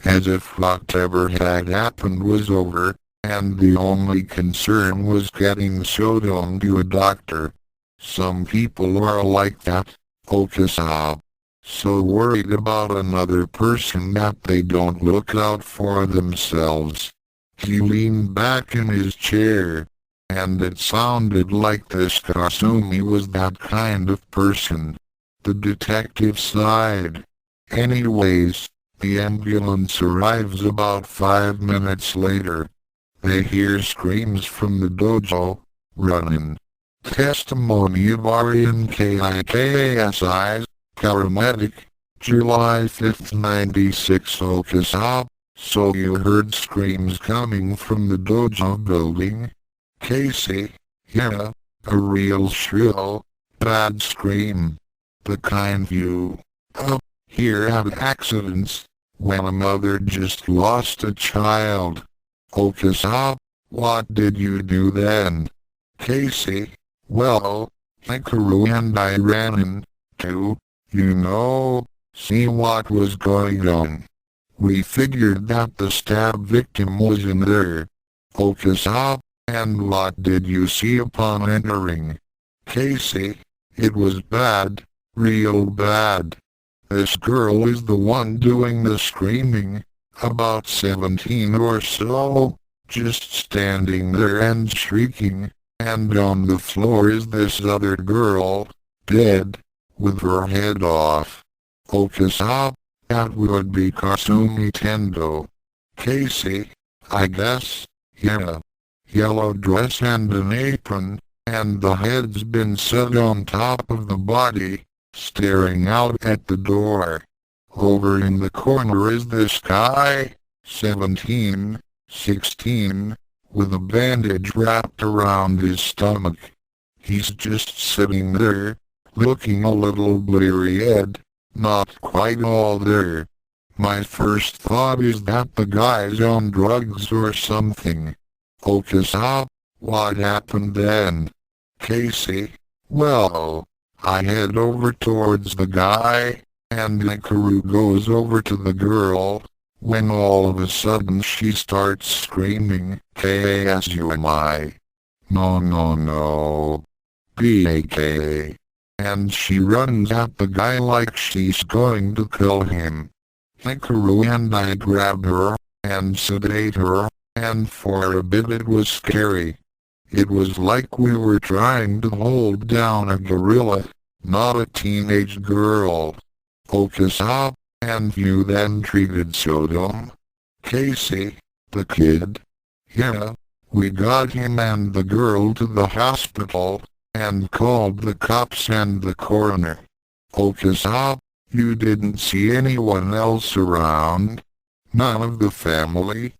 as if whatever had happened was over, and the only concern was getting Saotome to a doctor. Some people are like that, Okasa. So worried about another person that they don't look out for themselves. He leaned back in his chair, and it sounded like this Kasumi was that kind of person. The detective sighed. Anyways, the ambulance arrives about 5 minutes later. They hear screams from the dojo, running. Testimony of Arian Kikas's paramedic, July 5, 96 Okasa. So you heard screams coming from the dojo building? Casey, yeah, a real shrill, bad scream. The kind you hear at accidents, when a mother just lost a child. Okasa, what did you do then? Casey, well, Hikaru and I ran in, to, see what was going on. We figured that the stab victim was in there. Okasa, and what did you see upon entering? Casey, it was bad, real bad. This girl is the one doing the screaming, about 17 or so, just standing there and shrieking, and on the floor is this other girl, dead, with her head off. Okasa, that would be Kasumi Tendo. Casey, I guess, yeah. Yellow dress and an apron, and the head's been set on top of the body, staring out at the door. Over in the corner is this guy, 17, 16, with a bandage wrapped around his stomach. He's just sitting there, looking a little bleary-eyed, not quite all there. My first thought is that the guy's on drugs or something. Okasa, what happened then? Casey, well, I head over towards the guy, and Hikaru goes over to the girl, when all of a sudden she starts screaming, Kasumi. No no no. BAK. And she runs at the guy like she's going to kill him. Hikaru and I grab her, and sedate her, and for a bit it was scary. It was like we were trying to hold down a gorilla, not a teenage girl. Okasa, and you then treated Saotome? Casey, the kid? Yeah, we got him and the girl to the hospital, and called the cops and the coroner. Okasa, you didn't see anyone else around? None of the family?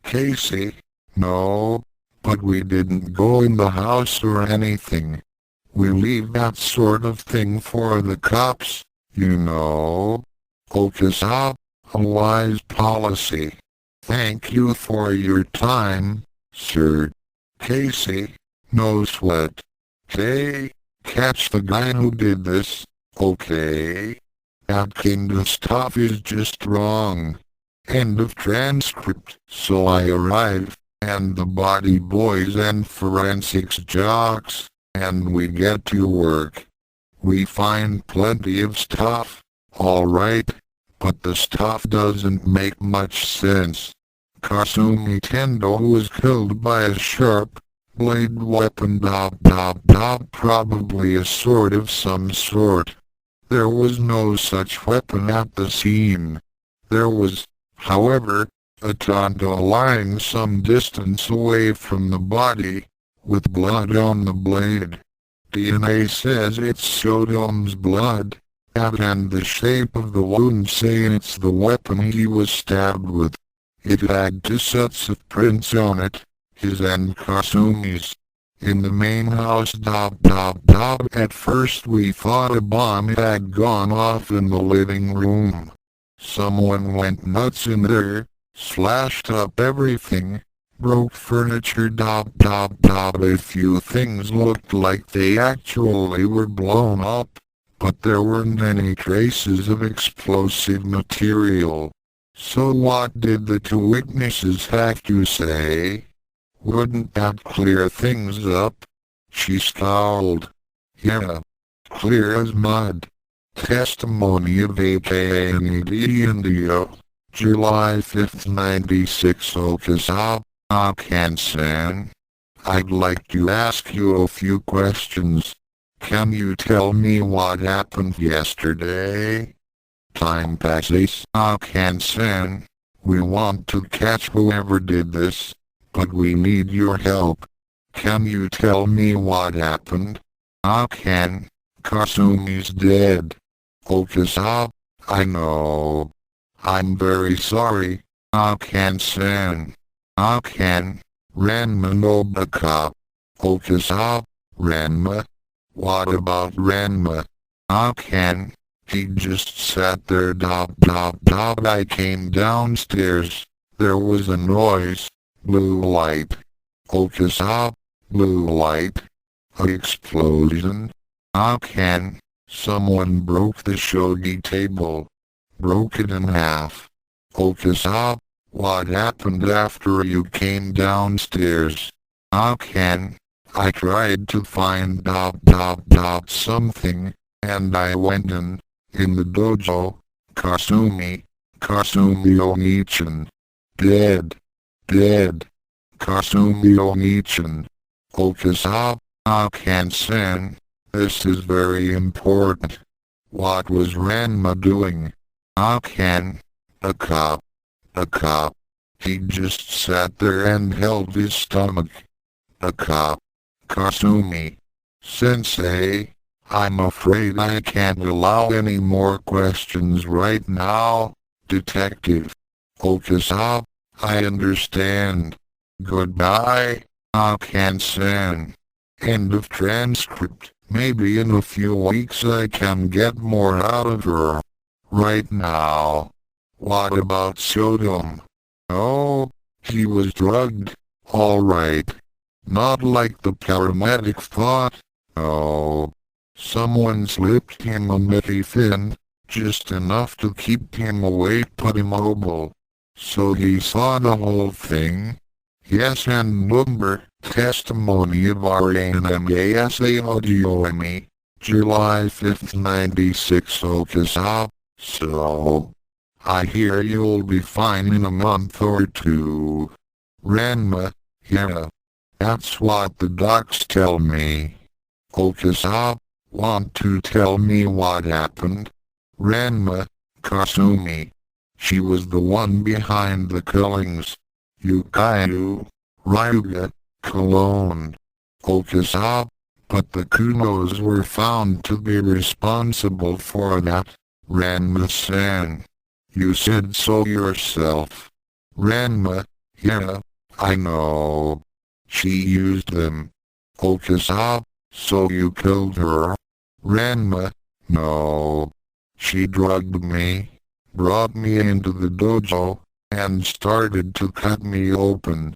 Casey, no, but we didn't go in the house or anything. We leave that sort of thing for the cops, Okasa, a wise policy. Thank you for your time, sir. Casey, no sweat. Hey, catch the guy who did this, okay? That kind of stuff is just wrong. End of transcript. So I arrive, and the body boys and forensics jocks, and we get to work. We find plenty of stuff, alright, but the stuff doesn't make much sense. Kasumi Tendo was killed by a sharp blade weapon, probably a sword of some sort. There was no such weapon at the scene. There was, however, a Tondo lying some distance away from the body, with blood on the blade. DNA says it's Saotome's blood, and the shape of the wound say it's the weapon he was stabbed with. It had 2 sets of prints on it, his and Kasumi's. In the main house, at first we thought a bomb had gone off in the living room. Someone went nuts in there, slashed up everything, broke furniture, A few things looked like they actually were blown up, but there weren't any traces of explosive material. So what did the two witnesses have to say? Wouldn't that clear things up? She scowled. Yeah. Clear as mud. Testimony of AKA Indio. July 5th 96 Okasa, Akan-san. I'd like to ask you a few questions. Can you tell me what happened yesterday? Time passes, Akan-san. We want to catch whoever did this, but we need your help. Can you tell me what happened? Akan. Kasumi's dead. Okasa. I know. I'm very sorry, Akan-san. Akan. Ranma Nobaka. Okasa. Ranma. What about Ranma? Akan. He just sat there. I came downstairs. There was a noise. Blue light. Okasa. Blue light. A explosion. Akan. Someone broke the shogi table. Broke it in half. Okasa. What happened after you came downstairs? Akan. I tried to find something, and I went in the dojo. Kasumi. Kasumi Onichan. Dead. Dead. Kasumi Onichan. Okasa. Akan-san. This is very important. What was Ranma doing? Akan. A cop. A cop. He just sat there and held his stomach. A cop. Kasumi. Sensei. I'm afraid I can't allow any more questions right now, Detective. Okasa. I understand. Goodbye, Akan-san. End of transcript. Maybe in a few weeks I can get more out of her. Right now. What about Saotome? Oh, he was drugged. Alright. Not like the paramedic thought. Oh. Someone slipped him a methamphetamine, just enough to keep him awake but immobile. So he saw the whole thing. Yes, and number, testimony of RNMASA Audioemi, July 5th 96 Okasa. So, I hear you'll be fine in a month or two. Ranma, yeah. That's what the docs tell me. Okasa, want to tell me what happened? Ranma, Kasumi. She was the one behind the killings. Yukayu, Ryuga, Cologne. Okasa, but the Kunos were found to be responsible for that. Ranma-san. You said so yourself. Ranma, yeah, I know. She used them. Okasa, so you killed her? Ranma, no. She drugged me, brought me into the dojo, and started to cut me open.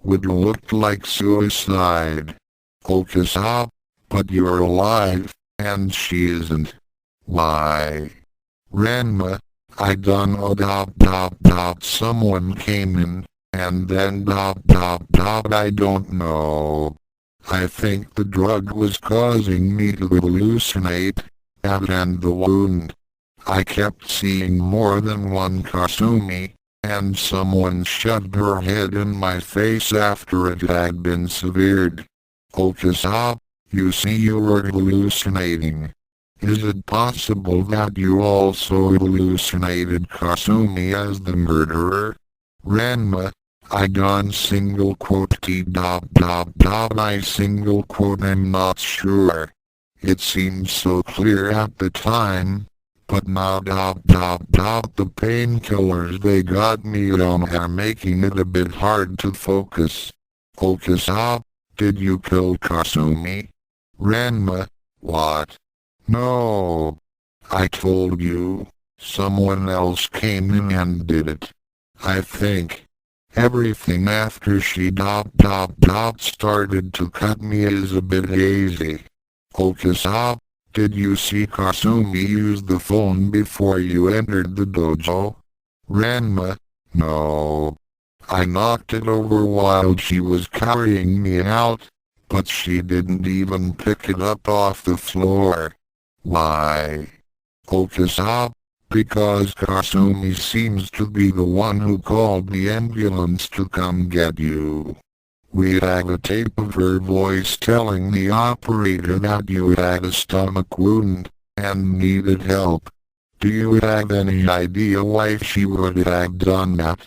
Would look like suicide. Okasa, but you're alive, and she isn't. Why? Ranma, I don't know. Someone came in, and then I don't know. I think the drug was causing me to hallucinate, and the wound. I kept seeing more than one Kasumi, and someone shoved her head in my face after it had been severed. Okasa, you see you were hallucinating. Is it possible that you also hallucinated Kasumi as the murderer? Ranma, I don't single quote I single quote I'm not sure. It seemed so clear at the time, but now the painkillers they got me on are making it a bit hard to focus. Okasa, did you kill Kasumi? Ranma, what? No. I told you, someone else came in and did it. I think. Everything after she started to cut me is a bit hazy. Okasa, did you see Kasumi use the phone before you entered the dojo? Ranma, no. I knocked it over while she was carrying me out, but she didn't even pick it up off the floor. Why? Okasa? Because Kasumi seems to be the one who called the ambulance to come get you. We have a tape of her voice telling the operator that you had a stomach wound and needed help. Do you have any idea why she would have done that?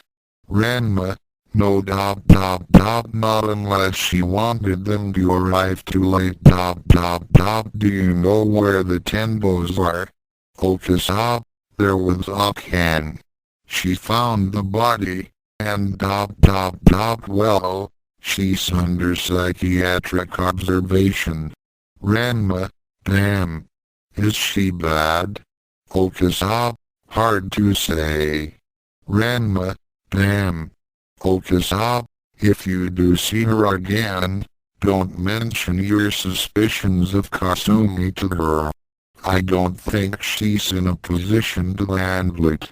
Ranma, no. Not unless she wanted them to arrive too late. Do you know where the Tenbos are? Okasa, there was Akan. She found the body, and well, she's under psychiatric observation. Ranma, damn. Is she bad? Okasa, hard to say. Ranma, damn. Okasa, if you do see her again, don't mention your suspicions of Kasumi to her. I don't think she's in a position to handle it.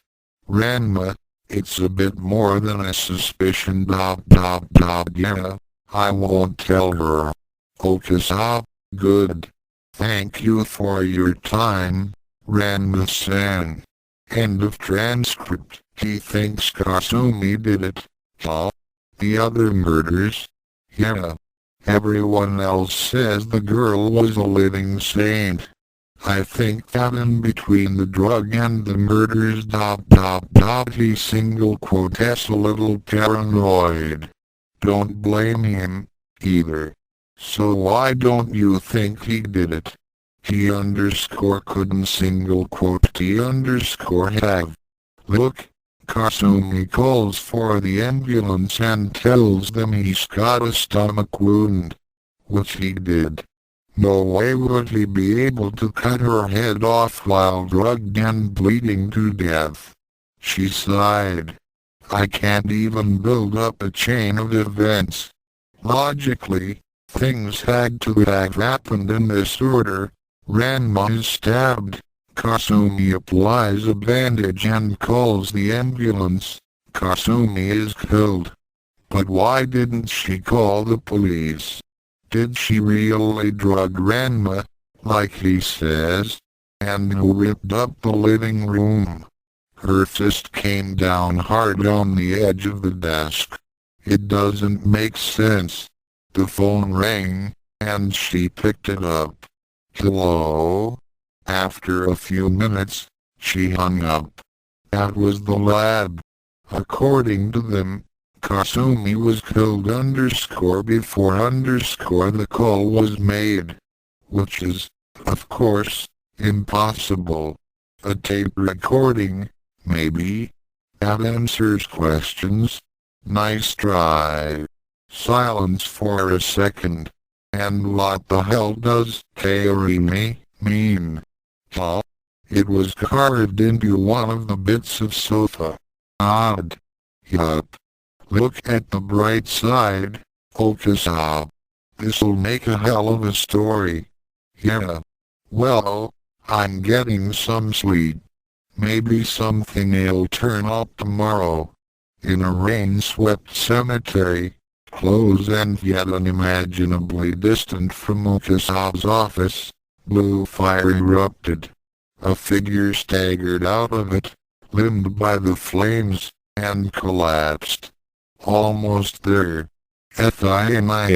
Ranma, it's a bit more than a suspicion. Yeah, I won't tell her. Okasa, good. Thank you for your time, Ranma-san. End of transcript. He thinks Kasumi did it. Huh? The other murders? Yeah. Everyone else says the girl was a living saint. I think that in between the drug and the murders he single quotes a little paranoid. Don't blame him, either. So why don't you think he did it? He underscore couldn't single quote he underscore have. Look, Kasumi calls for the ambulance and tells them he's got a stomach wound. Which he did. No way would he be able to cut her head off while drugged and bleeding to death. She sighed. I can't even build up a chain of events. Logically, things had to have happened in this order. Ranma is stabbed. Kasumi applies a bandage and calls the ambulance. Kasumi is killed. But why didn't she call the police? Did she really drug Ranma, like he says? And who ripped up the living room? Her fist came down hard on the edge of the desk. It doesn't make sense. The phone rang, and she picked it up. Hello? After a few minutes, she hung up. That was the lab. According to them, Kasumi was killed before the call was made. Which is, of course, impossible. A tape recording, maybe? That answers questions. Nice try. Silence for a second. And what the hell does Kaeri mean? Huh? It was carved into one of the bits of sofa. Odd. Yup. Look at the bright side, Okasa. This'll make a hell of a story. Yeah. Well, I'm getting some sleep. Maybe something'll turn up tomorrow. In a rain-swept cemetery, close and yet unimaginably distant from Okasa's office, blue fire erupted. A figure staggered out of it, limbed by the flames, and collapsed. Almost there. F.I.N.I.S.